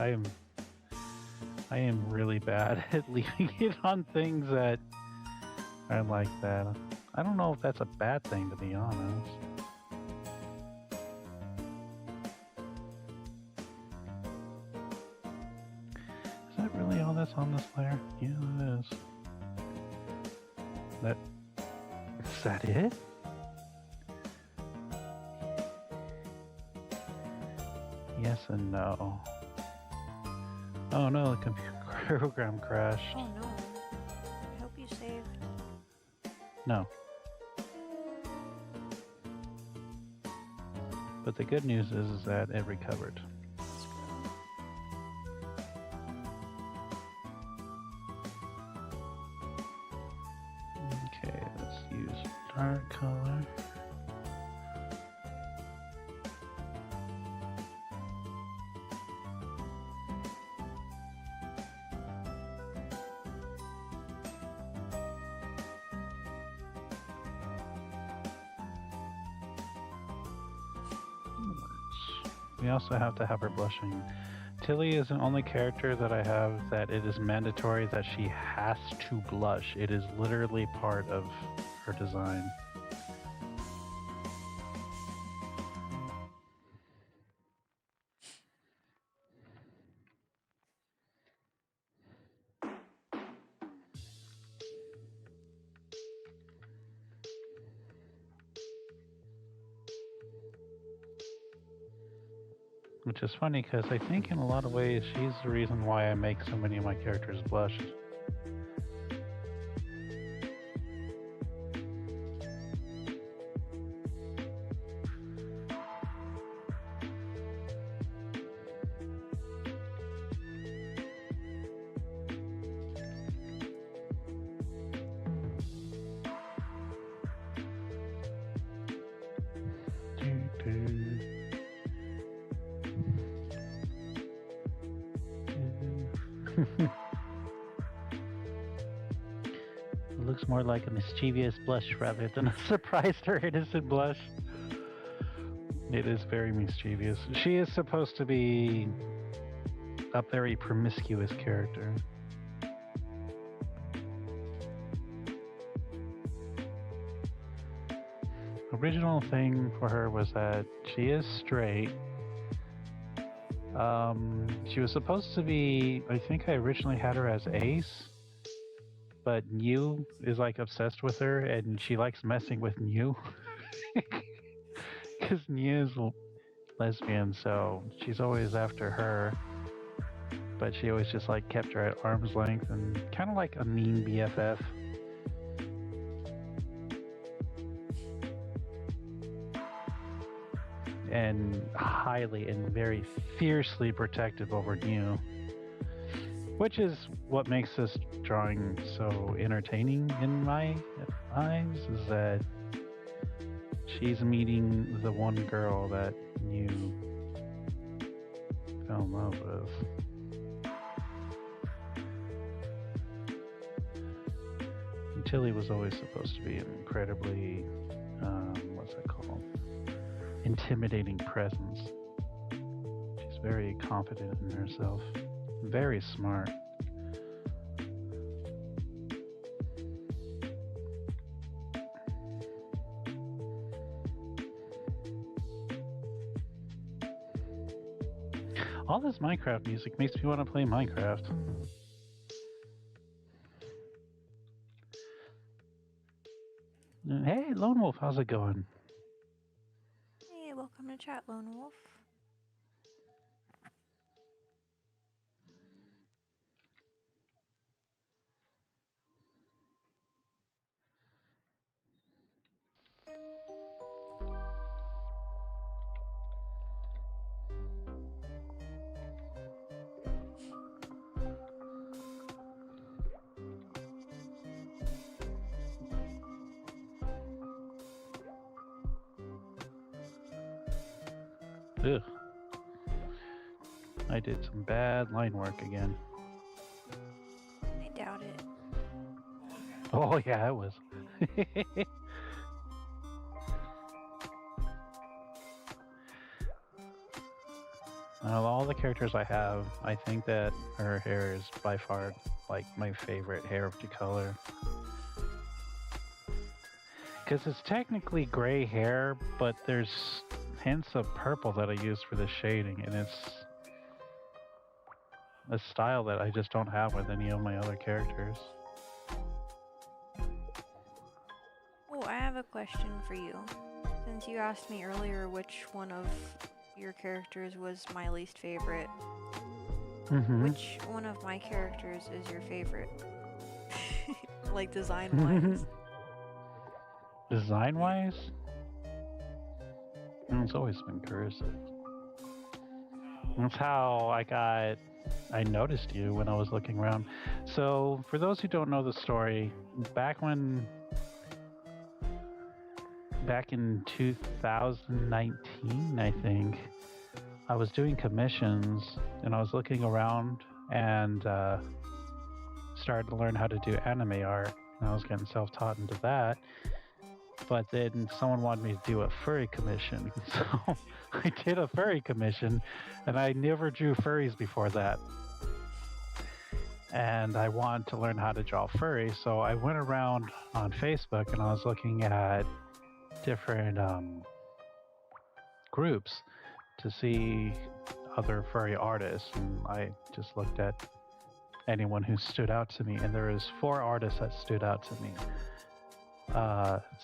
I am really bad at leaving it on things that are like that. I don't know if that's a bad thing, to be honest. Is that really all that's on this layer? Yeah, it is. Is that it? Yes and no. Oh no, the computer program crashed. Oh no. I hope you saved. No. But the good news is that it recovered. Let's go. Okay, let's use dark color. We also have to have her blushing. Tilly is the only character that I have that it is mandatory that she has to blush. It is literally part of her design. Which is funny because I think in a lot of ways she's the reason why I make so many of my characters blush. It looks more like a mischievous blush rather than a surprised or innocent blush. It is very mischievous. She is supposed to be a very promiscuous character. Original thing for her was that she is straight. She was supposed to be, I think I originally had her as Ace, but New is like obsessed with her and she likes messing with New. Because New is lesbian, so she's always after her. But she always just like kept her at arm's length and kind of like a mean BFF. And highly and very fiercely protective over New. Which is what makes this drawing so entertaining in my eyes, is that she's meeting the one girl that New fell in love with. And Tilly was always supposed to be an incredibly, what's that called? Intimidating presence. She's very confident in herself. Very smart. All this Minecraft music makes me want to play Minecraft. Hey, Lone Wolf, how's it going? Hey, welcome to chat, Lone Wolf. Ugh. I did some bad line work again. I doubt it. Oh yeah, it was. Out of all the characters I have, I think that her hair is by far like my favorite hair to color. Because it's technically gray hair, but there's hints of purple that I use for the shading, and it's a style that I just don't have with any of my other characters. Oh, I have a question for you. Since you asked me earlier which one of your characters was my least favorite, which one of my characters is your favorite? Like design-wise? Design-wise? It's always been Kurisu. That's how I noticed you when I was looking around. So, for those who don't know the story, back in 2019, I think, I was doing commissions and I was looking around and started to learn how to do anime art. And I was getting self-taught into that. But then someone wanted me to do a furry commission. So I did a furry commission, and I never drew furries before that. And I wanted to learn how to draw furries, so I went around on Facebook and I was looking at different groups to see other furry artists, and I just looked at anyone who stood out to me, and there was 4 artists that stood out to me.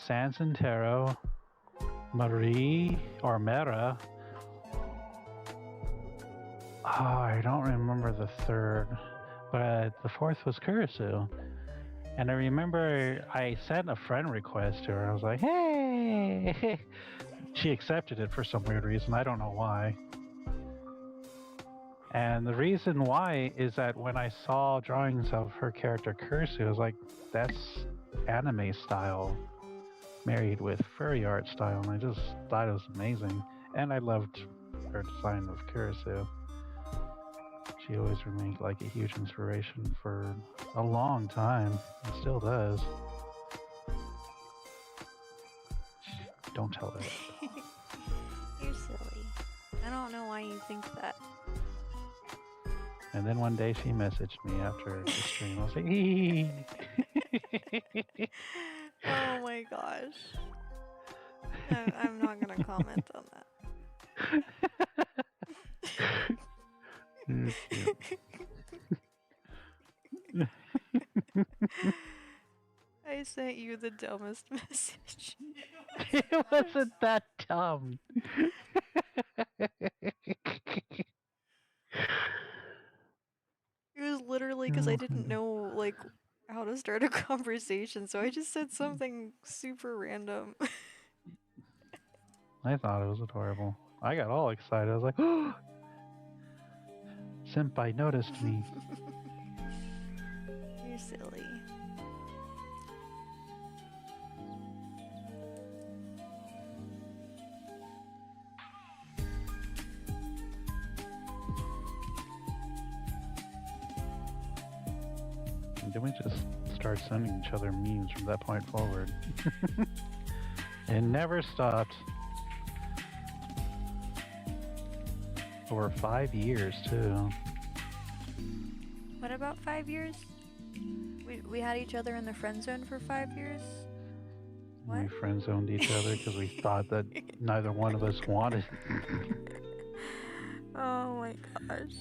Sans Intero, Marie or Mera. Oh, I don't remember the third, but the fourth was Kurisu. And I remember I sent a friend request to her. I was like, hey! She accepted it for some weird reason. I don't know why. And the reason why is that when I saw drawings of her character Kurisu, I was like, that's anime style married with furry art style, and I just thought it was amazing. And I loved her design of Kurisu. She always remained like a huge inspiration for a long time. And still does. Don't tell her that. You're silly. I don't know why you think that. And then one day she messaged me after the stream. I was like, Oh my gosh. I'm not gonna comment on that. I sent you the dumbest message. It wasn't that dumb. It was literally because I didn't know, like, how to start a conversation, so I just said something super random. I thought it was adorable. I got all excited. I was like, oh! Senpai noticed me. You're silly. And then we just start sending each other memes from that point forward. It never stopped. For 5 years, too. What about 5 years? We had each other in the friend zone for 5 years? What? We friend zoned each other because we thought that neither one of us wanted. Oh my gosh.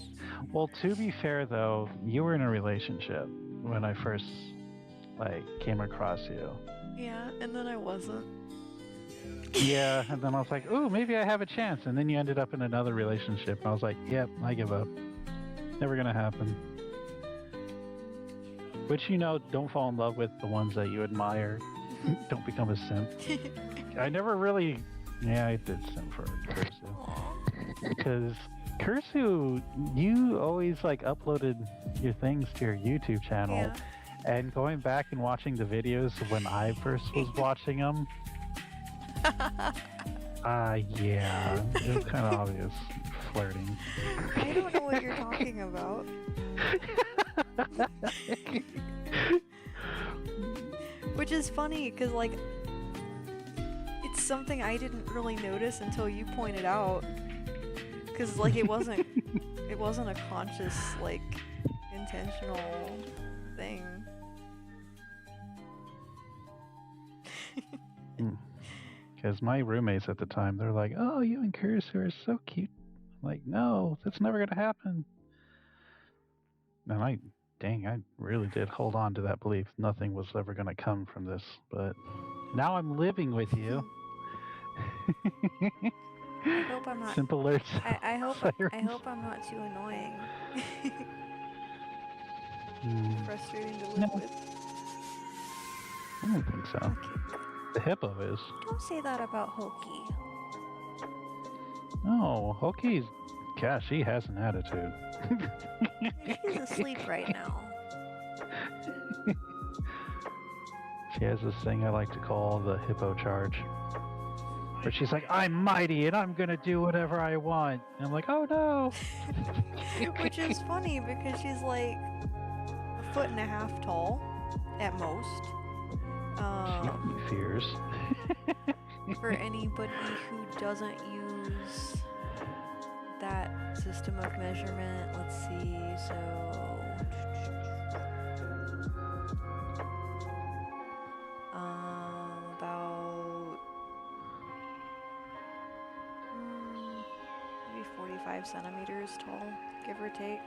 Well, to be fair, though, you were in a relationship when I first, came across you. Yeah, and then I wasn't. Yeah, and then I was like, ooh, maybe I have a chance. And then you ended up in another relationship. And I was like, yep, I give up. Never gonna happen. Which, don't fall in love with the ones that you admire. Don't become a simp. I never really... Yeah, I did simp for Kurisu. Because Kurisu, you always, uploaded your things to your YouTube channel. Yeah. And going back and watching the videos when I first was watching them... yeah, it was kind of obvious flirting. I don't know what you're talking about. Which is funny, because, it's something I didn't really notice until you pointed out. Because, it wasn't a conscious, intentional thing. Because my roommates at the time, they're like, oh, you and Kurisu are so cute. I'm like, no, that's never going to happen. And I really did hold on to that belief. Nothing was ever going to come from this. But now I'm living with you. I hope I'm not... Simple alerts. I hope I'm not too annoying. Frustrating to live with. I don't think so. Okay. The hippo is. Don't say that about Hoki. No, Hoki's... Yeah, she has an attitude. He's asleep right now. She has this thing I like to call the hippo charge. Where she's like, I'm mighty and I'm gonna do whatever I want. And I'm like, oh no! Which is funny because she's a 1.5 feet tall, at most. She fears. For anybody who doesn't use that system of measurement, let's see, so... about... maybe 45 centimeters tall, give or take.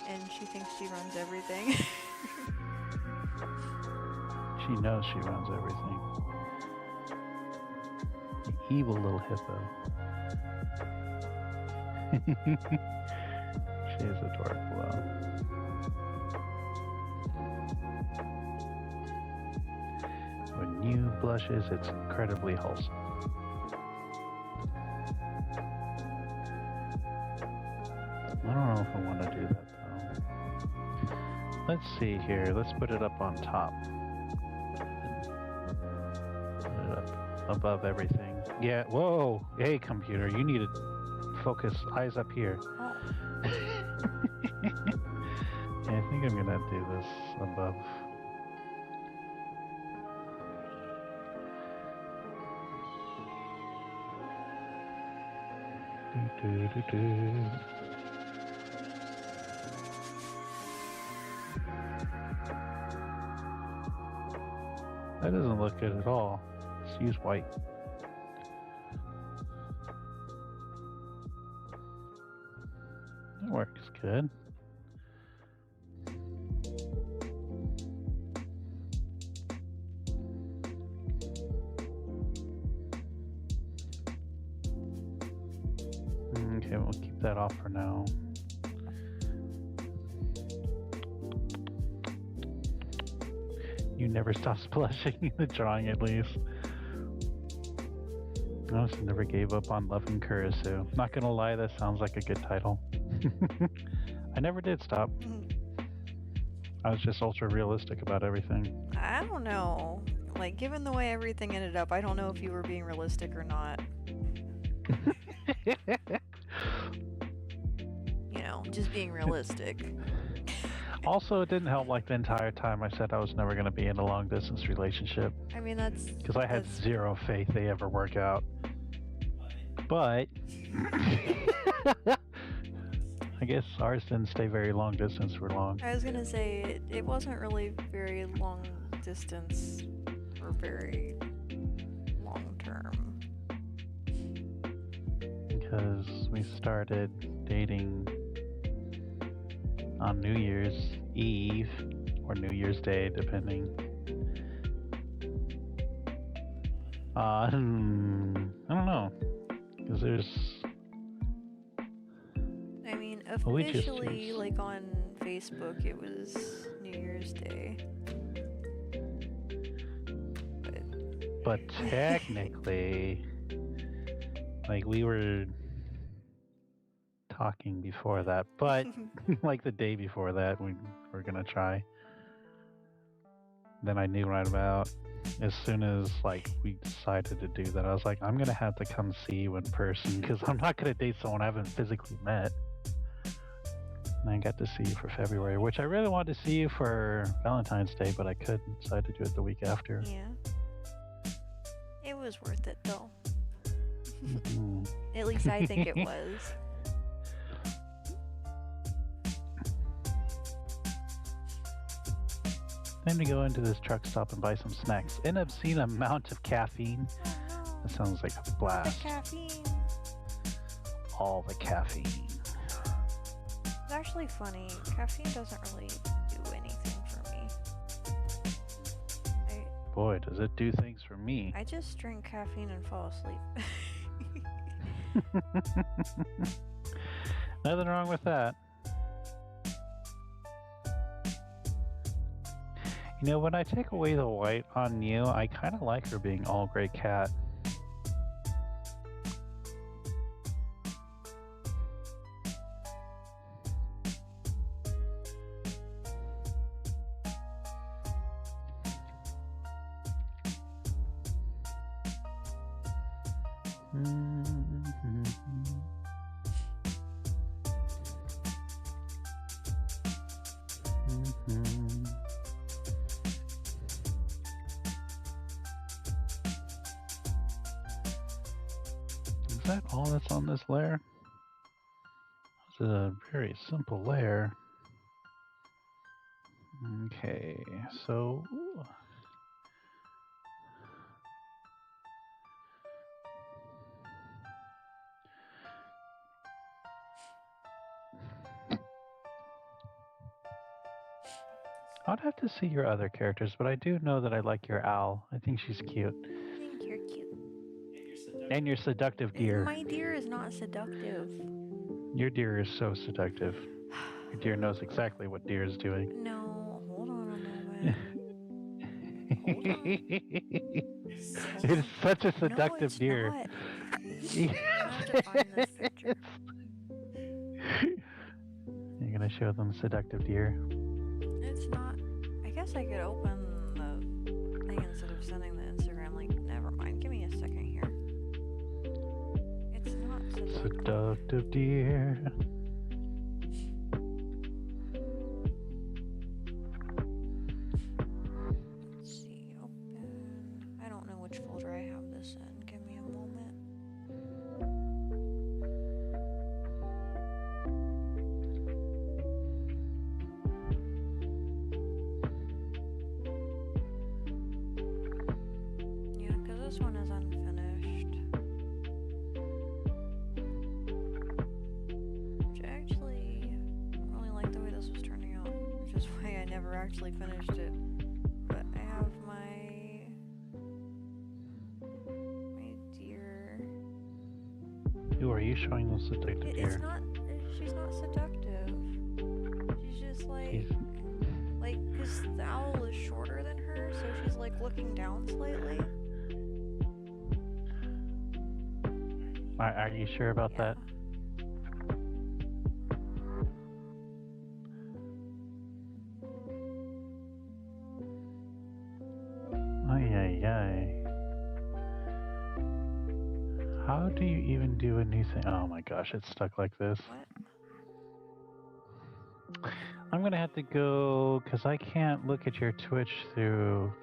And she thinks she runs everything. She knows she runs everything. The evil little hippo. She is adorable though. When you blushes, it's incredibly wholesome. I don't know if I want to do that though. Let's see here. Let's put it up on top. Put it up above everything. Yeah, whoa! Hey computer, you need to focus. Eyes up here. Oh. Yeah, I think I'm gonna do this above. That doesn't look good at all. Let's use white. That works good. Okay, we'll keep that off for now. You never stop splashing, the drawing at least. I also never gave up on loving Kurisu. Not gonna lie, that sounds like a good title. I never did stop. I was just ultra realistic about everything. I don't know. Like, given the way everything ended up, I don't know if you were being realistic or not. You know, just being realistic. Also, it didn't help like the entire time I said I was never going to be in a long distance relationship. I mean, that's... Because I had zero faith they ever work out. But... I guess ours didn't stay very long distance for long. I was gonna say, it wasn't really very long distance or very long term. Because we started dating on New Year's Eve or New Year's Day, depending. I don't know, because there's. I mean, Well, we just officially, used- like on Facebook, it was New Year's Day. But technically, like we were talking before that, but like the day before that, we were gonna try. Then I knew right about as soon as like we decided to do that, I was like, I'm gonna have to come see you in person because I'm not gonna date someone I haven't physically met. And I got to see you for February, which I really wanted to see you for Valentine's Day, but I couldn't, so I had to do it the week after. Yeah. It was worth it, though. Mhm. At least I think it was. Time to go into this truck stop and buy some snacks. An obscene amount of caffeine. Oh no. That sounds like a The blast. caffeine. All the caffeine. It's actually funny. Caffeine doesn't really do anything for me. Boy, does it do things for me. I just drink caffeine and fall asleep. Nothing wrong with that. You know, when I take away the white on you, I kind of like her being all gray cat. Is that all that's on this layer? It's a very simple layer. Okay, so I'd have to see your other characters, but I do know that I like your owl. I think she's cute. I think you're cute. And your seductive deer. My deer is not seductive. Your deer is so seductive. Your deer knows exactly what deer is doing. No, hold on a moment. It is such a seductive no, deer. Not. I have to find this picture. You're gonna show them seductive deer. It's not. I guess I could open the thing instead of sending the Instagram link. Never mind. Give me a second here. It's not Seductive deer. Let's see, open. I don't know which folder I have this in. Give me a moment. Yeah, because this one is unfinished. Which actually, I don't really like the way this was turning out, which is why I never actually finished it. But I have my deer. Who are you showing the seductive It's deer? not. She's not seductive. She's just like, because the owl is shorter than her, so she's like looking down slightly. Are you sure about that? Ay, ay, ay. How do you even do a new thing? Oh my gosh, it's stuck like this. What? I'm gonna have to go, because I can't look at your Twitch through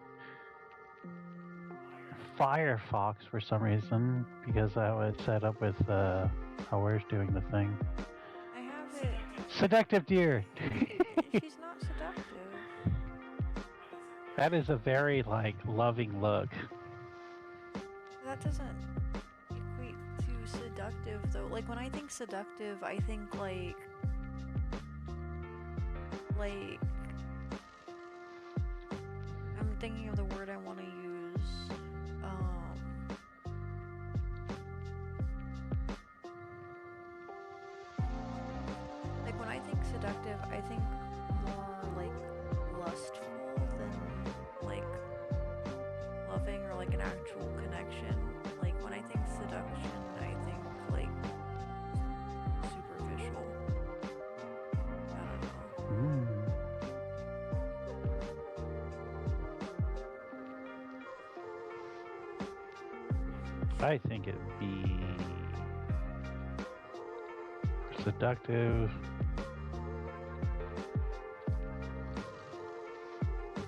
Firefox for some reason, because I was set up with how we're doing the thing. I have it. Seductive deer! She's not seductive. That is a very, like, loving look. That doesn't equate to seductive, though. Like, when I think seductive, I think, like... I'm thinking of the word I want to use. Like, when I think seductive, I think more, like, lustful than, like, loving or, like, an actual connection. Like, when I think seduction, I think, like, superficial. I don't know. I think it would be seductive,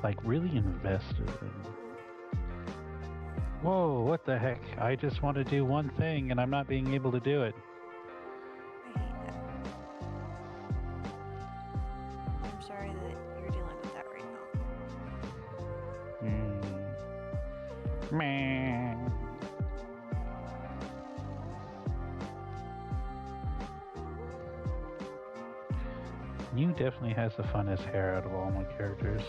like really invested in. Whoa, what the heck? I just want to do one thing and I'm not being able to do it. I hate that. I'm sorry that you're dealing with that right now. Meh. You definitely has the funnest hair out of all my characters.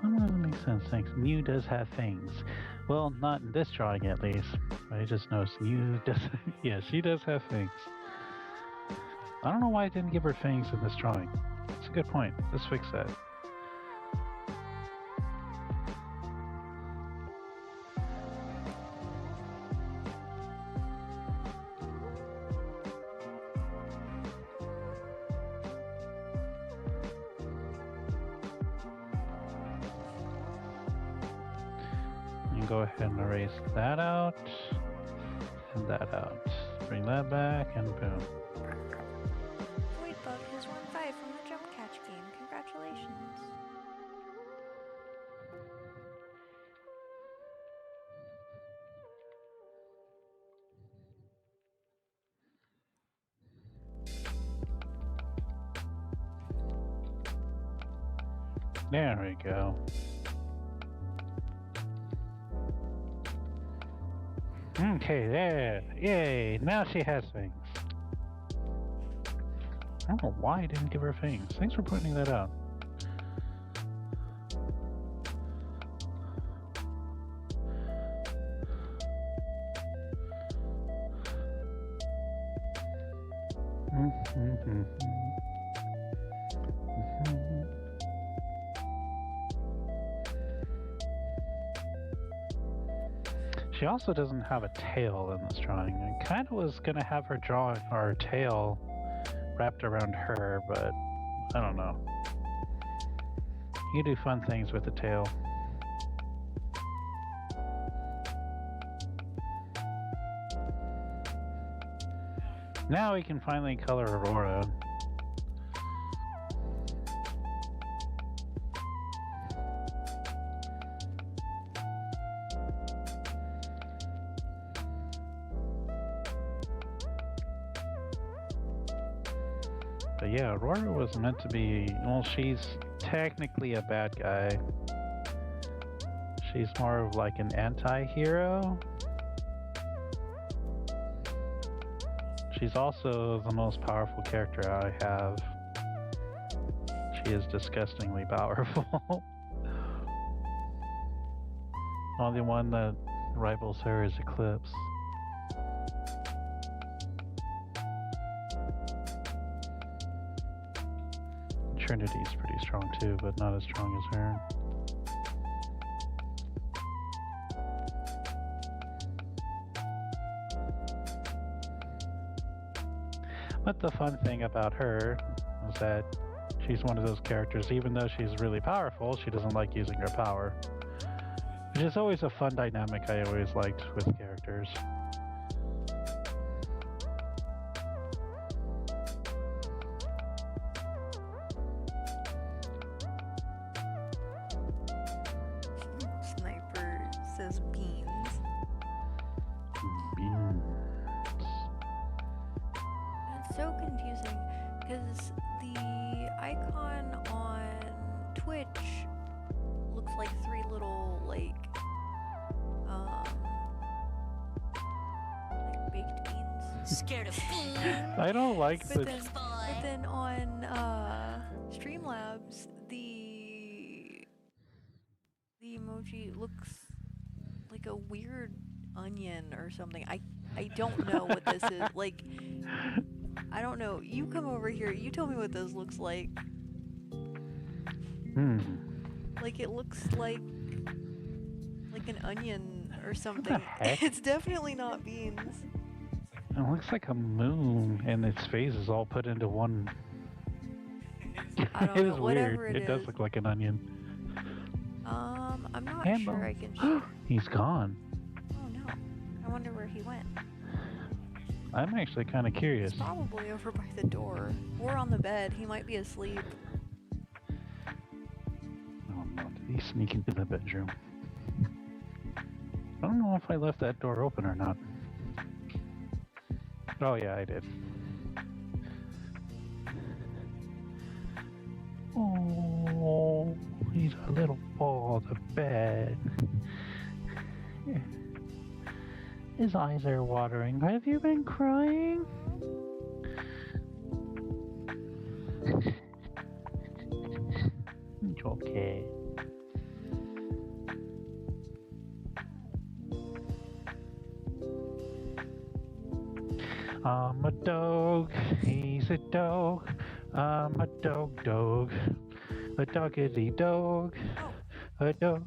That makes sense, thanks. Mew does have fangs. Well, not in this drawing at least. I just noticed Mew does. Yeah, she does have fangs. I don't know why I didn't give her fangs in this drawing. It's a good point. Let's fix that. And go ahead and erase that out. And that out. Bring that back and boom. Voidbug has won 5 from the Jump Catch game. Congratulations. There we go. Okay, there. Yay, now she has fangs. I don't know why I didn't give her fangs. Thanks for pointing that out. She also doesn't have a tail in this drawing. I kind of was gonna have her draw her tail wrapped around her, but I don't know. You do fun things with the tail. Now we can finally color Aurora. But yeah, Aurora was meant to be, well, she's technically a bad guy. She's more of like an anti-hero. She's also the most powerful character I have. She is disgustingly powerful. Only one that rivals her is Eclipse. Trinity's pretty strong too, but not as strong as her. But the fun thing about her is that she's one of those characters, even though she's really powerful, she doesn't like using her power. Which is always a fun dynamic I always liked with characters. Sniper says beans. Beans. It's so confusing because the icon on Twitch looks like three little like baked beans. Scared of beans? I don't like But the... then, Space but boy. then on Streamlabs, the emoji looks like a weird onion or something. I don't know what this is. Like, I don't know. You come over here. You tell me what this looks like. Like it looks like an onion or something. heck? It's definitely not beans. It looks like a moon, and its face is all put into one. I don't It know. is Whatever weird. it It does is. look like an onion. I'm not Ammo. sure I can share. He's gone. Oh no. I wonder where he went. I'm actually kind of curious. He's probably over by the door. Or on the bed. He might be asleep. Oh no, did he sneak into the bedroom? I don't know if I left that door open or not. Oh yeah, I did. Oh, he's a little ball of bed. His eyes are watering. Have you been crying? It's okay. I'm a dog, he's a dog. I'm a dog. A doggity dog. A dog.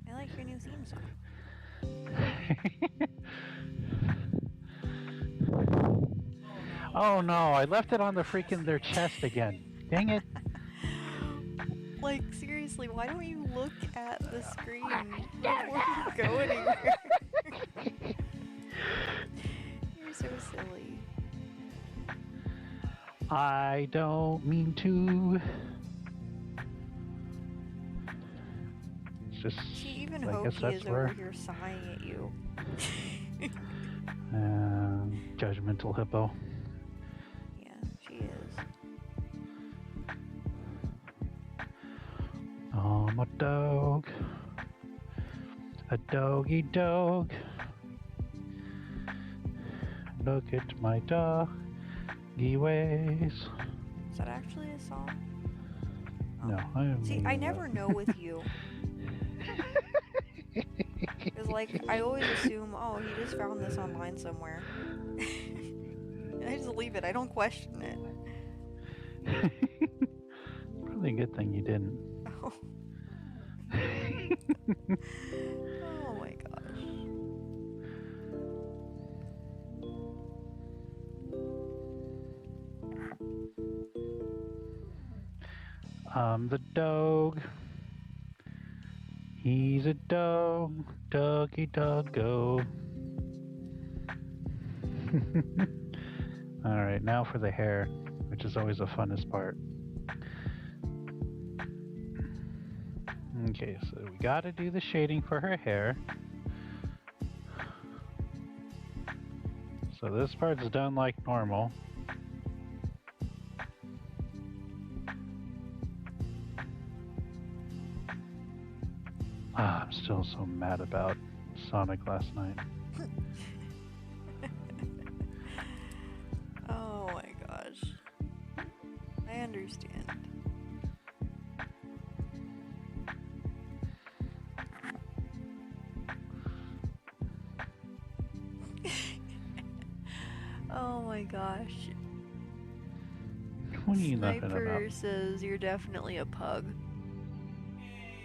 I like your new theme song. Oh no, I left it on the freaking their chest again. Dang it. Like, seriously, why don't you look at the screen before you go anywhere? You're so silly. I don't mean to. It's just, She even I guess Hokey that's is where over here sighing at you. judgmental hippo. Yeah, she is. I'm a dog. A doggy dog. Look at my doggy ways. Is that actually a song? No, I am. See, I never know with you. Because, like, I always assume, oh, he just found this online somewhere. And I just leave it. I don't question it. Probably a good thing you didn't. Oh. Oh my gosh. The dog. He's a dog, doggy doggo. Alright, now for the hair, which is always the funnest part. Okay, so we gotta do the shading for her hair. So this part's done like normal. I'm still so mad about Sonic last night. Oh my gosh. I understand. Oh my gosh. What are you laughing about? Sniper says you're definitely a pug.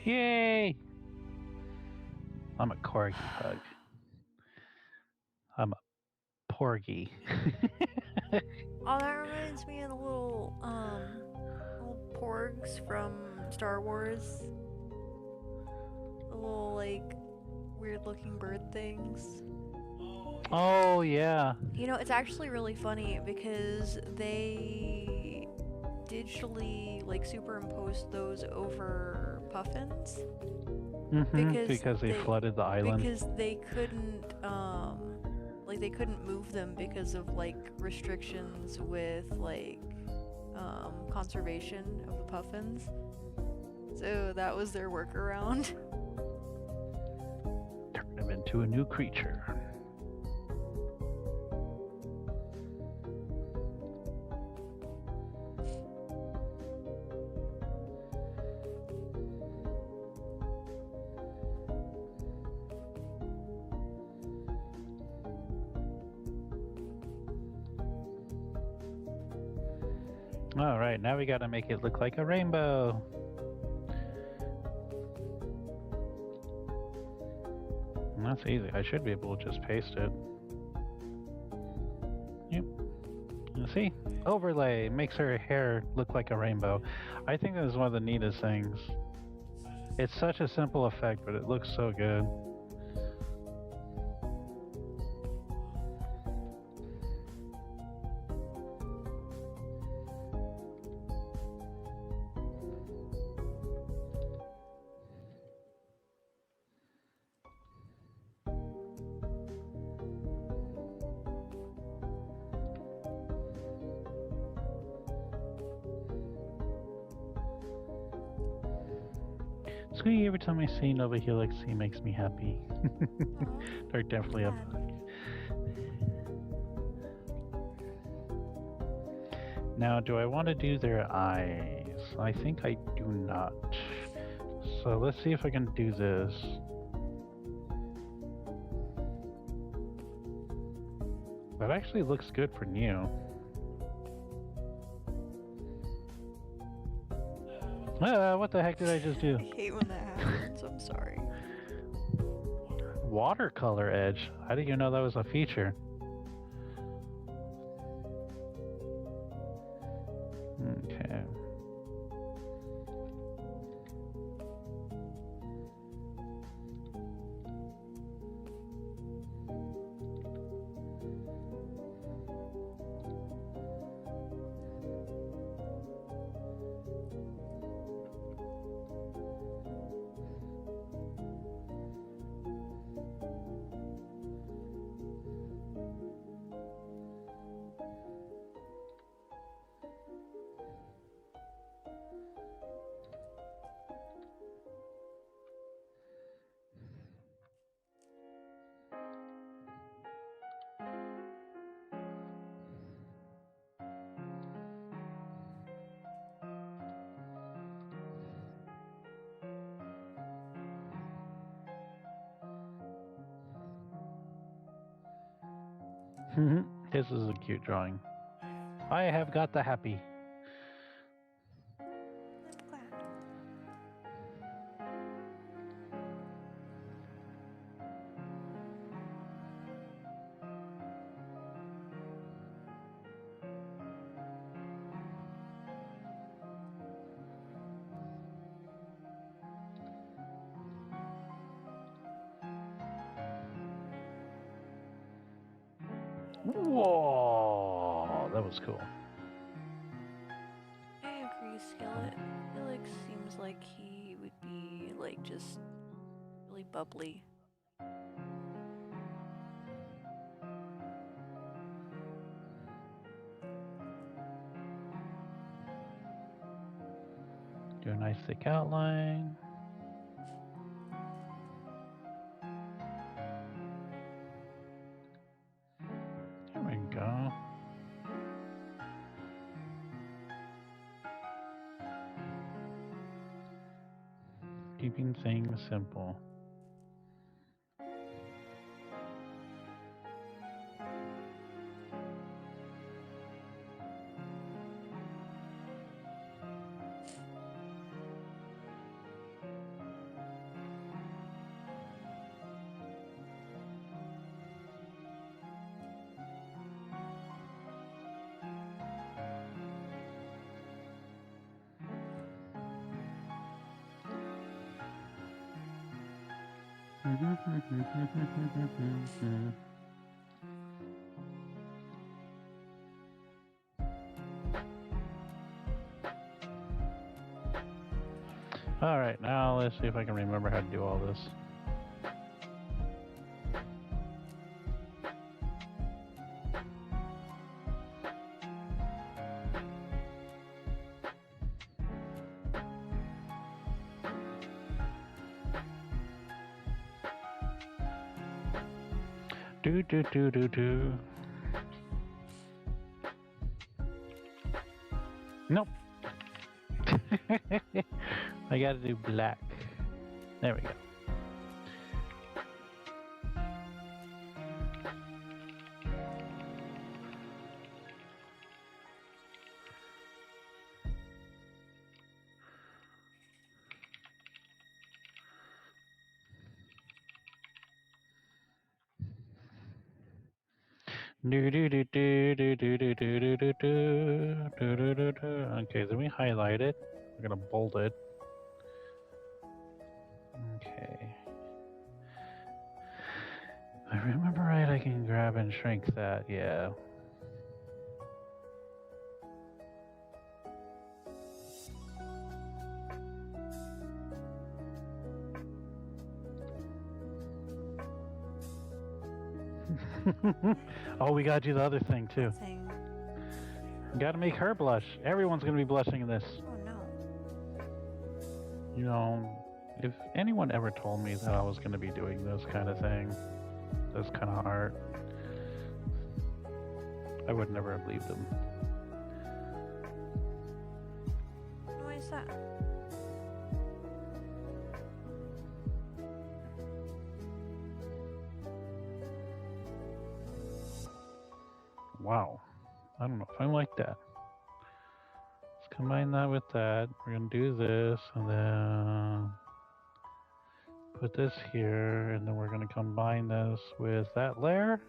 Yay! I'm a corgi pug. I'm a porgy. Oh, that reminds me of the little porgs from Star Wars. The little like weird looking bird things. Oh yeah. You know, it's actually really funny because they digitally like superimposed those over puffins. Because they flooded the island. Because they couldn't like they couldn't move them because of like restrictions with like conservation of the puffins. So that was their workaround. Turn them into a new creature. Alright, now we gotta make it look like a rainbow. And that's easy. I should be able to just paste it. Yep. You see? Overlay makes her hair look like a rainbow. I think that is one of the neatest things. It's such a simple effect, but it looks so good. Squeaky, every time I see Nova Helix, he makes me happy. They're definitely a bug. Now, do I want to do their eyes? I think I do not. So let's see if I can do this. That actually looks good for new. What the heck did I just do? I hate when that happens. I'm sorry. Watercolor edge. I didn't even know that was a feature. Okay. This is a cute drawing. I have got the happy. I'm glad. Whoa, that was cool. I agree, Skillet. Felix seems like he would be like just really bubbly. Do a nice thick outline. There we go. Keeping things simple. All right, now let's see if I can remember how to do all this. Do. Nope. I gotta do black. There we go. Okay, then we highlight it. We're gonna bold it. Okay. If I remember right, I can grab and shrink that, yeah. Oh, we gotta do the other thing too. Thing. Gotta make her blush. Everyone's gonna be blushing in this. Oh no. You know, if anyone ever told me that I was gonna be doing this kind of thing, this kind of art, I would never have believed them. Why is that? Wow. I don't know if I like that. Let's combine that with that. We're gonna do this and then put this here, and then we're gonna combine this with that layer.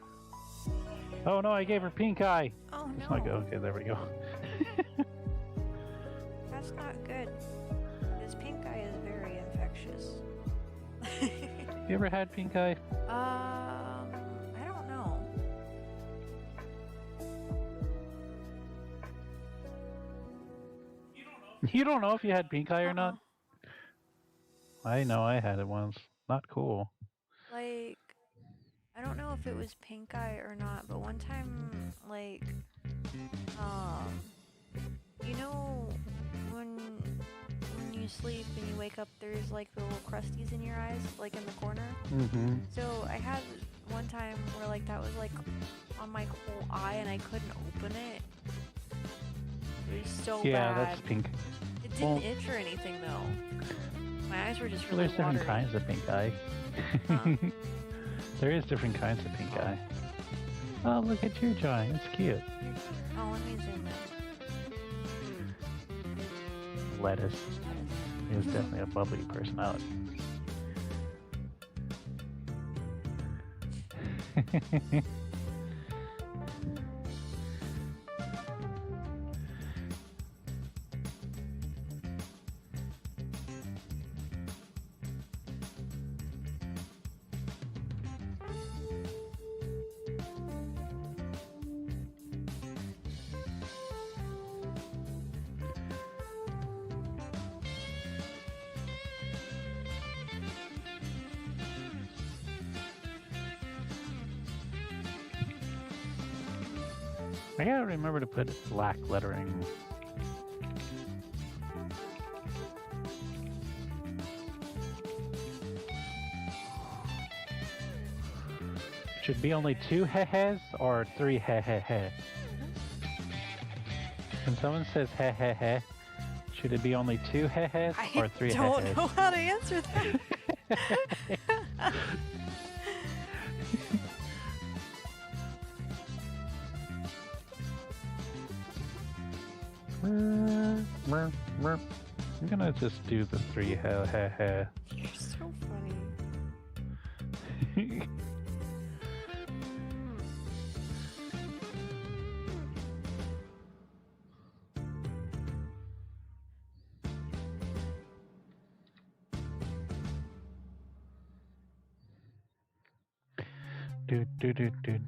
Oh no, I gave her pink eye. Oh Let's no. not go. Okay, there we go. That's not good. This pink eye is very infectious. You ever had pink eye? I don't know. You don't know if you had pink eye or not? Uh-uh. I know I had it once. Not cool. Like, I don't know if it was pink eye or not, but one time, like, you know, when you sleep and you wake up, there's like the little crusties in your eyes, like in the corner. Mm-hmm. So I had one time where like that was like on my whole eye and I couldn't open it. It was so Yeah, bad. that's pink. It didn't Well- itch or anything though. My eyes were just Well, really there's different watery. kinds of pink eye. Huh? There is different kinds of pink eye. Oh, look at your drawing. It's cute. Oh, let me zoom in. Lettuce. He was definitely a bubbly personality. I gotta remember to put black lettering. Should be only 2 he-hes or 3 he-he-he? When someone says he-he-he, should it be only 2 he-hes or 3 he-hes? I don't know how to answer that. I'm gonna just do the 3 he-he-he. You're so funny. Dude.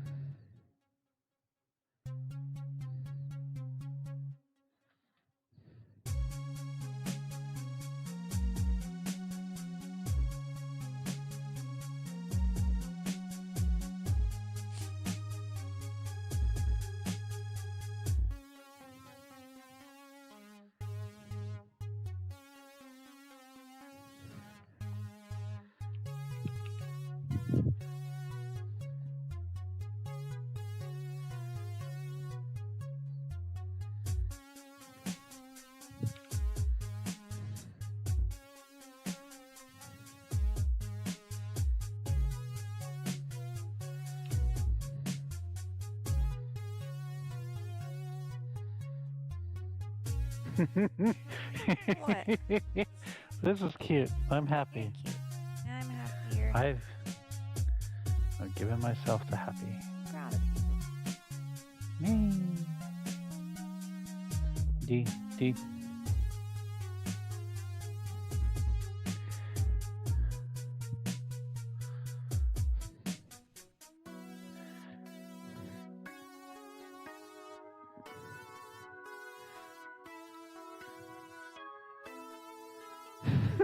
What? This is cute. I'm happy. Thank you. I'm happier. I've given myself the happy. Proud of you. Me. D.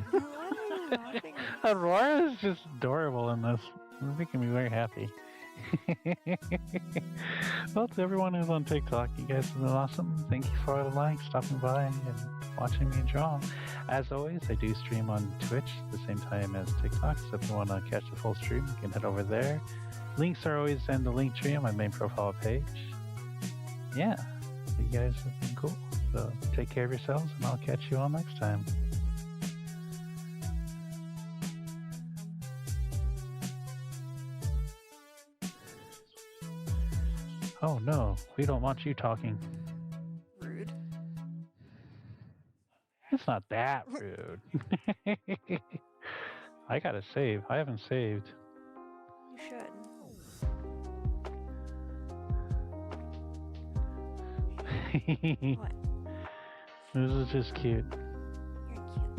What are you laughing at? Aurora is just adorable in this. It's making me very happy. Well, to everyone who's on TikTok, you guys have been awesome. Thank you for all the likes, stopping by, and watching me draw. As always, I do stream on Twitch at the same time as TikTok, so if you want to catch the full stream, you can head over there. Links are always in the link tree on my main profile page. Yeah, you guys have been cool. So take care of yourselves, and I'll catch you all next time. Oh no, we don't want you talking. Rude. It's not that rude. I gotta save. I haven't saved. You should. What? This is just cute. You're cute.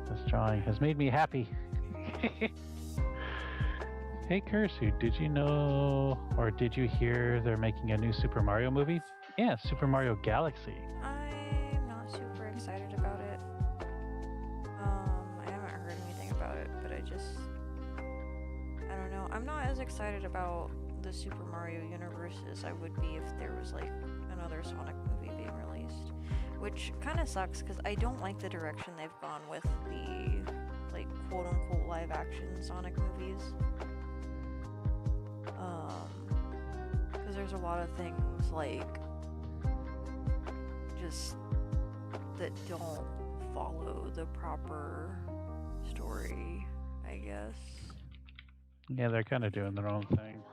This drawing has made me happy. Hey Kurisu, did you know or did you hear they're making a new Super Mario movie? Yeah, Super Mario Galaxy. I'm not super excited about it. I haven't heard anything about it, but I don't know. I'm not as excited about the Super Mario universe as I would be if there was like another Sonic movie being released. Which kind of sucks because I don't like the direction they've gone with the like quote unquote live action Sonic movies. Because there's a lot of things like just that don't follow the proper story, I guess. Yeah, they're kind of doing their own thing.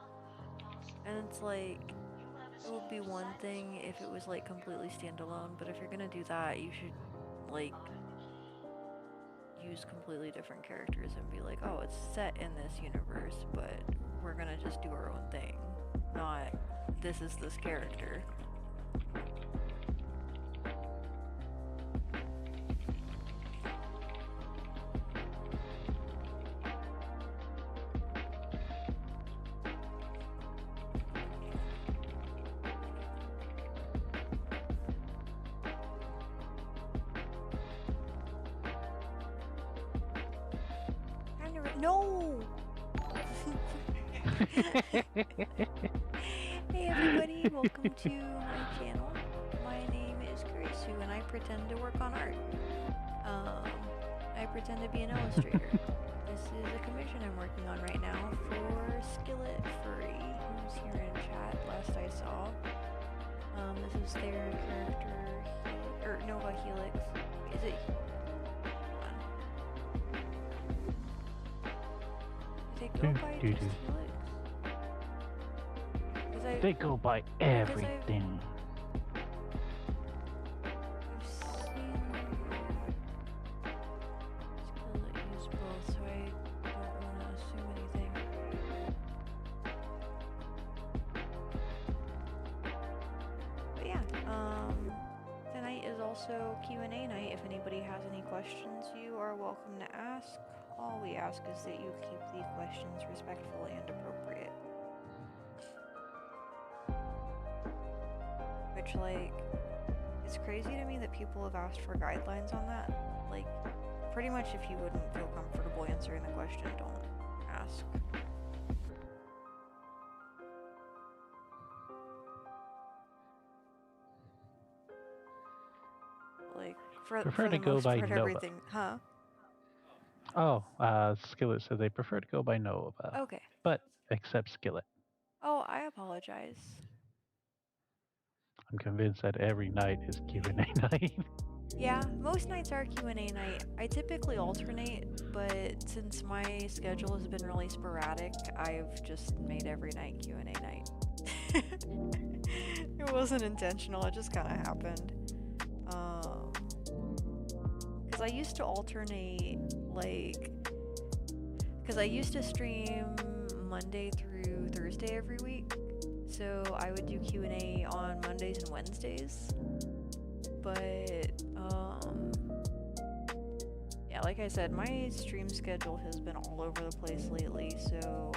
And it's like, it would be one thing if it was like completely standalone, but if you're gonna do that, you should like use completely different characters and be like, oh, it's set in this universe, but we're gonna just do our own thing. Not, this is this character. No! Hey everybody! everybody, welcome to my channel. My name is Kurisu and I pretend to work on art. I pretend to be an illustrator. This is a commission I'm working on right now for Skillet Furry, who's here in chat last I saw. This is their character, or Nova Helix. Is it? Do they go by just Helix? They go by everything. I've seen Skillet use both, so I don't want to assume anything. But yeah, tonight is also Q&A night. If anybody has any questions, you are welcome to ask. All we ask is that you keep the questions respectful and appropriate. Which, like, it's crazy to me that people have asked for guidelines on that. Like, pretty much if you wouldn't feel comfortable answering the question, don't ask. Like, for Prefer the to go most by part, Nova. everything, huh? Oh, Skillet said they prefer to go by Nova. Okay. But except Skillet. Oh, I apologize. I'm convinced that every night is Q&A night. Yeah, most nights are Q&A night. I typically alternate, but since my schedule has been really sporadic, I've just made every night Q&A night. It wasn't intentional, it just kind of happened. Because I used to alternate, like, because I used to stream Monday through Thursday every week. So I would do Q&A on Mondays and Wednesdays. But, yeah, like I said, my stream schedule has been all over the place lately, so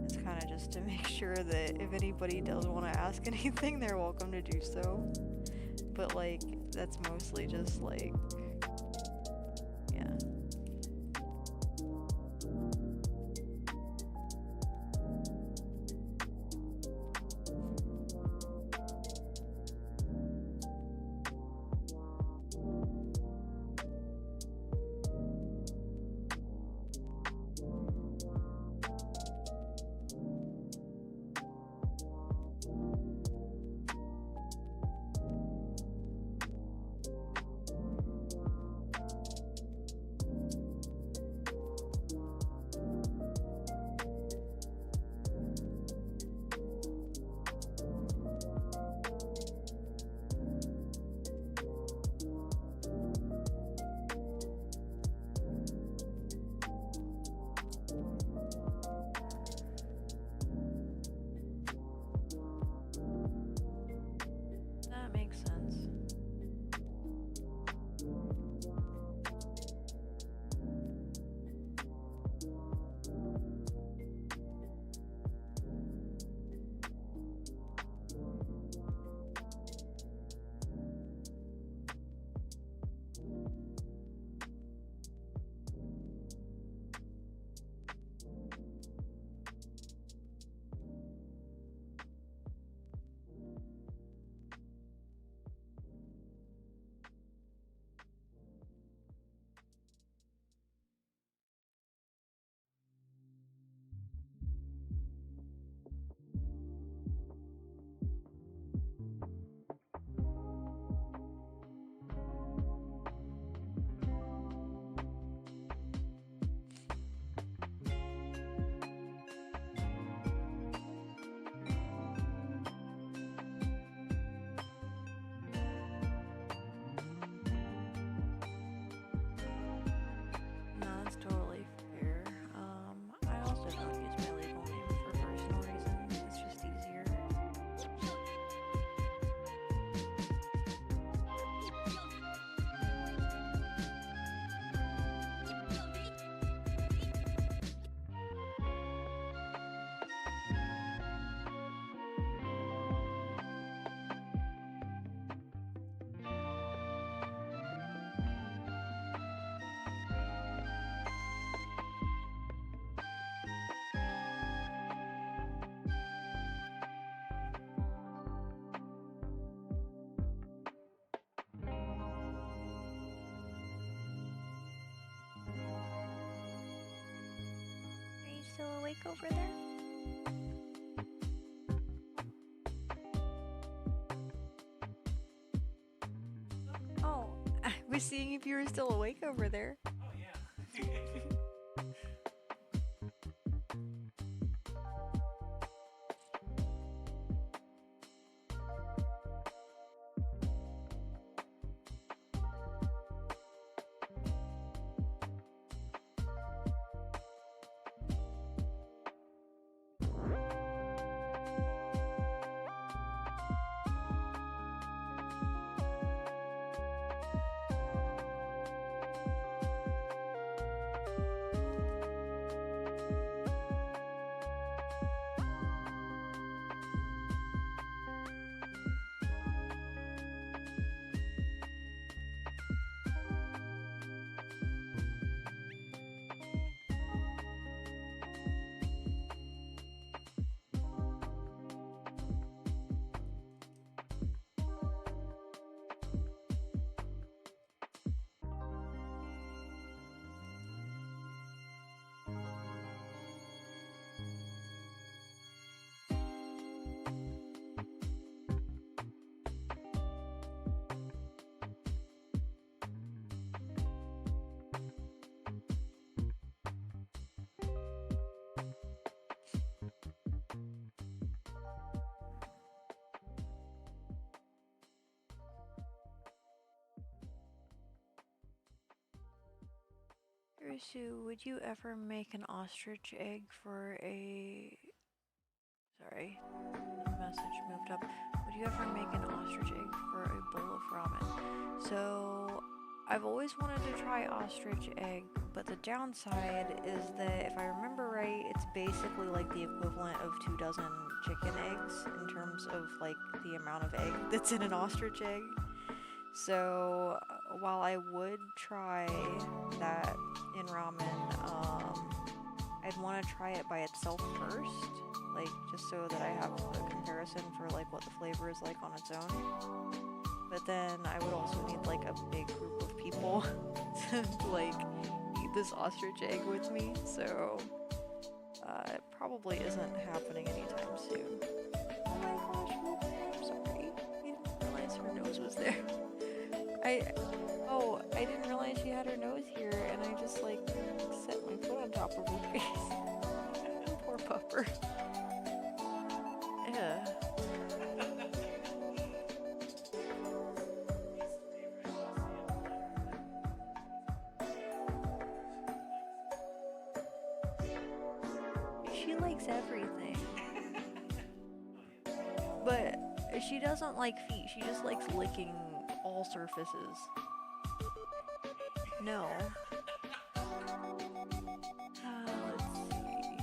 it's kind of just to make sure that if anybody does want to ask anything, they're welcome to do so. But, like, that's mostly just, like, yeah. awake over there? Oh, I was seeing if you were still awake over there. Oh yeah. Kurisu, would you ever make an ostrich egg for a... Sorry, the message moved up. Would you ever make an ostrich egg for a bowl of ramen? So, I've always wanted to try ostrich egg, but the downside is that if I remember right, it's basically like the equivalent of 2 dozen chicken eggs in terms of like the amount of egg that's in an ostrich egg. So while I would try that in ramen, I'd want to try it by itself first, like just so that I have a comparison for like what the flavor is like on its own. But then I would also need like a big group of people to like eat this ostrich egg with me, so it probably isn't happening anytime soon. Oh my gosh, Ruby, I'm sorry. I didn't realize her nose was there. I didn't realize she had her nose here, and I just like set my foot on top of her face. Poor pupper. Yeah. She likes everything. But she doesn't like feet, she just likes licking all surfaces. No. Let's see.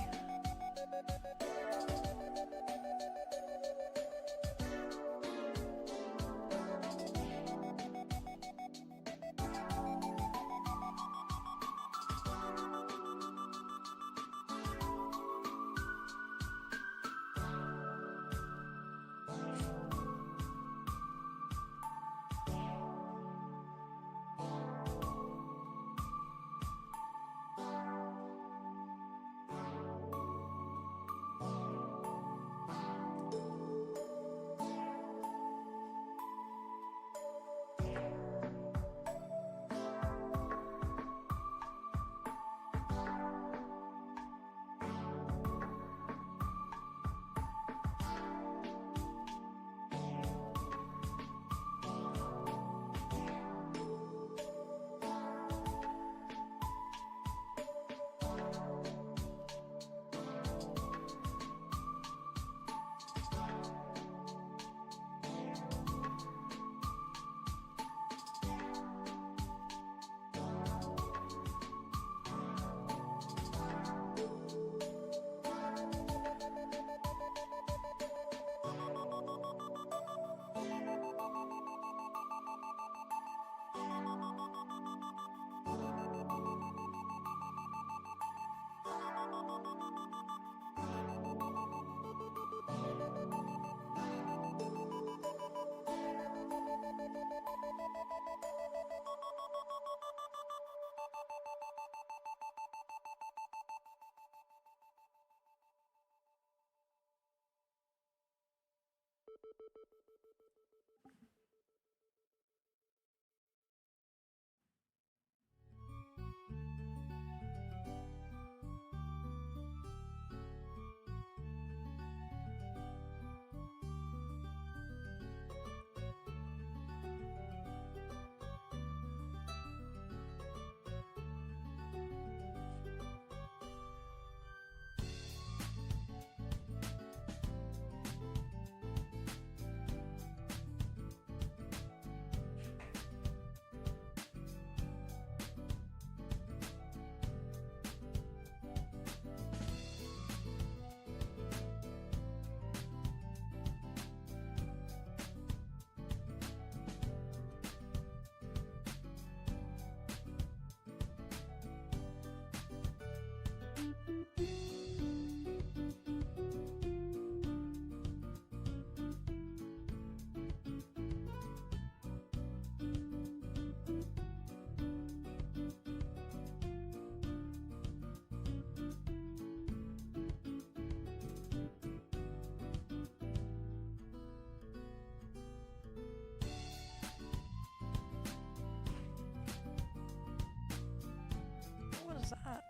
What was that?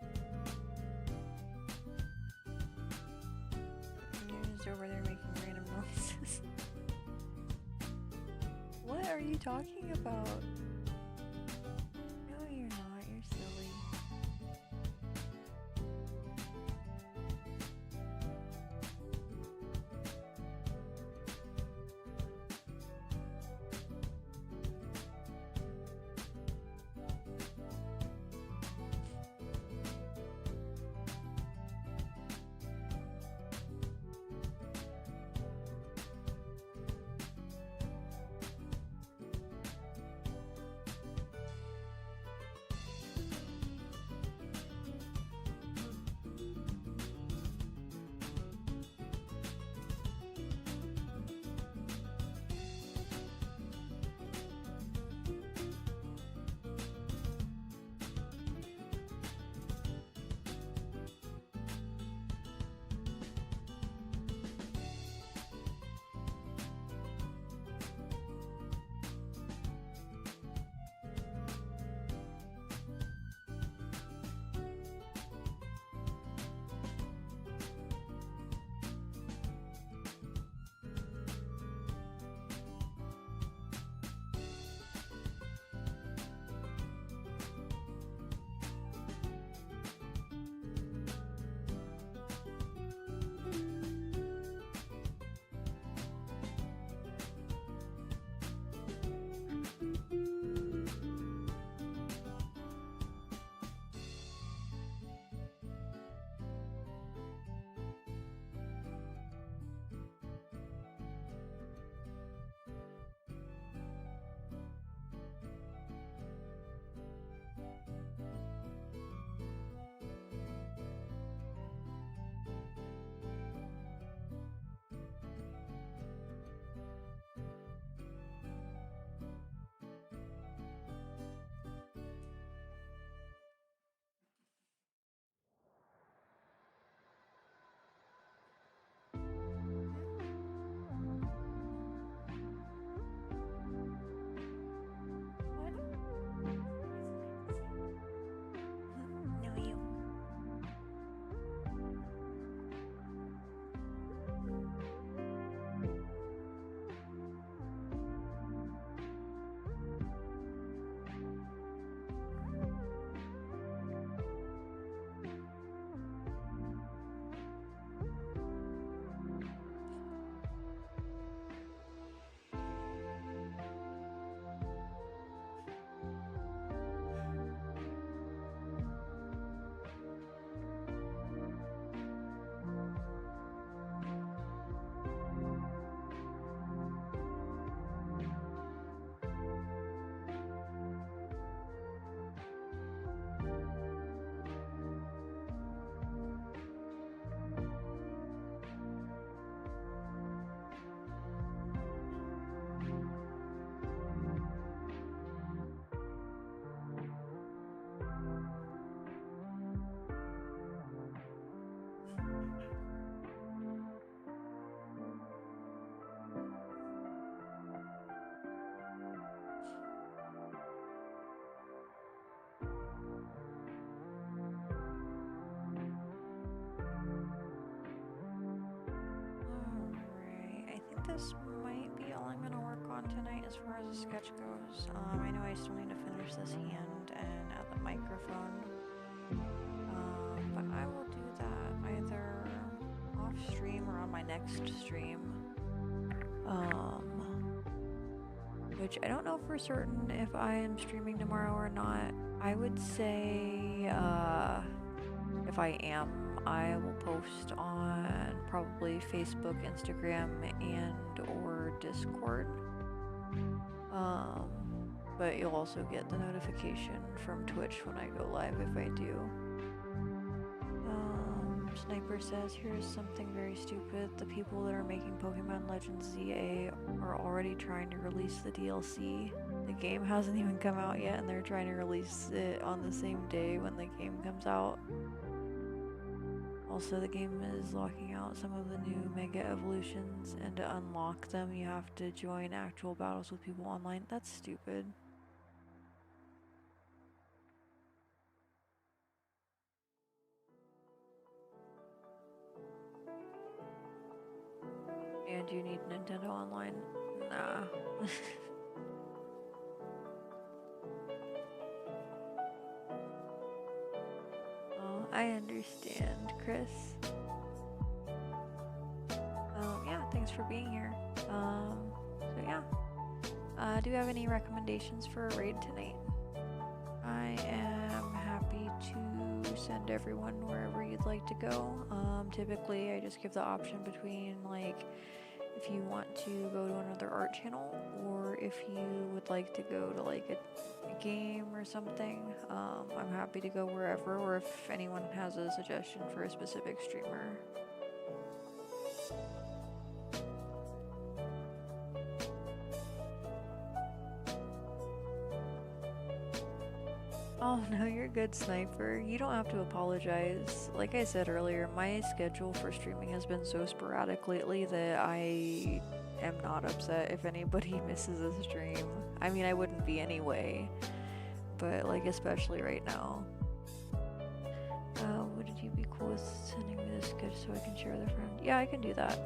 You're just over there making random noises. What are you talking about? No, you're not. You're silly. this might be all I'm gonna work on tonight as far as the sketch goes. I know I still need to finish this hand and add the microphone. But I will do that either off stream or on my next stream. Which I don't know for certain if I am streaming tomorrow or not. I would say if I am, I will post on probably Facebook, Instagram, and or Discord. But you'll also get the notification from Twitch when I go live if I do. Sniper says, here's something very stupid. The people that are making Pokemon Legends ZA are already trying to release the DLC. The game hasn't even come out yet and they're trying to release it on the same day when the game comes out. Also, the game is locking out some of the new Mega Evolutions, and to unlock them you have to join actual battles with people online. That's stupid. And you need Nintendo Online? Nah. Oh, I understand, Chris. Yeah, thanks for being here. So yeah. Do you have any recommendations for a raid tonight? I am happy to send everyone wherever you'd like to go. Typically I just give the option between like if you want to go to another art channel or if you would like to go to like a game or something. I'm happy to go wherever, or if anyone has a suggestion for a specific streamer. Oh no, you're good, Sniper. You don't have to apologize. Like I said earlier, my schedule for streaming has been so sporadic lately that I am not upset if anybody misses a stream. I mean, I wouldn't be anyway, but like especially right now. Would you be cool with sending me this sketch so I can share with a friend? Yeah, I can do that.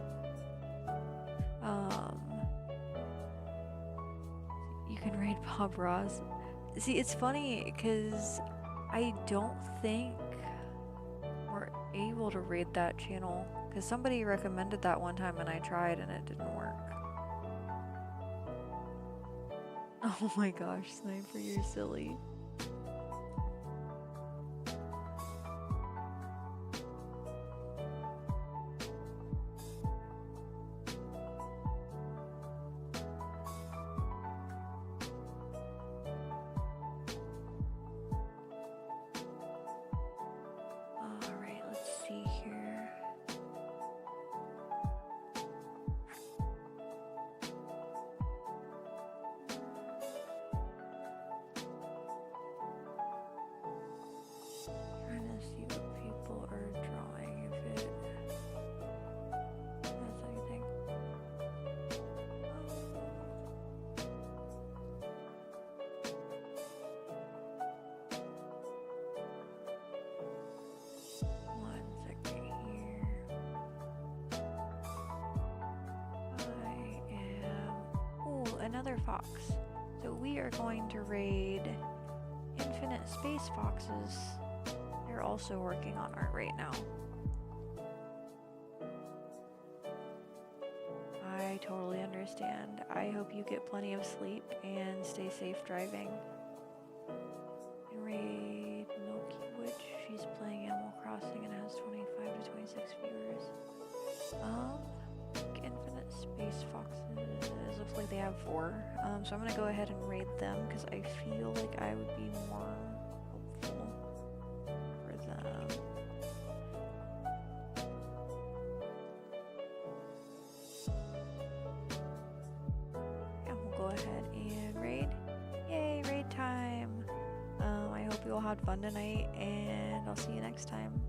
You can raid Bob Ross. See, it's funny because I don't think we're able to raid that channel because somebody recommended that one time and I tried and it didn't work. Oh my gosh, Sniper, you're silly. Alright, let's see here. Trying to see what people are drawing, if it has anything. One second here. I am... Ooh, another fox. So we are going to raid Infinite Space Foxes. They're also working on art right now. I totally understand. I hope you get plenty of sleep and stay safe driving. And raid Milky Witch. She's playing Animal Crossing and has 25 to 26 viewers. Infinite Space Foxes. Looks like they have 4. So I'm gonna go ahead and raid them because I feel like I would be more helpful for them. Yeah, we'll go ahead and raid. Yay, raid time! I hope you all had fun tonight, and I'll see you next time.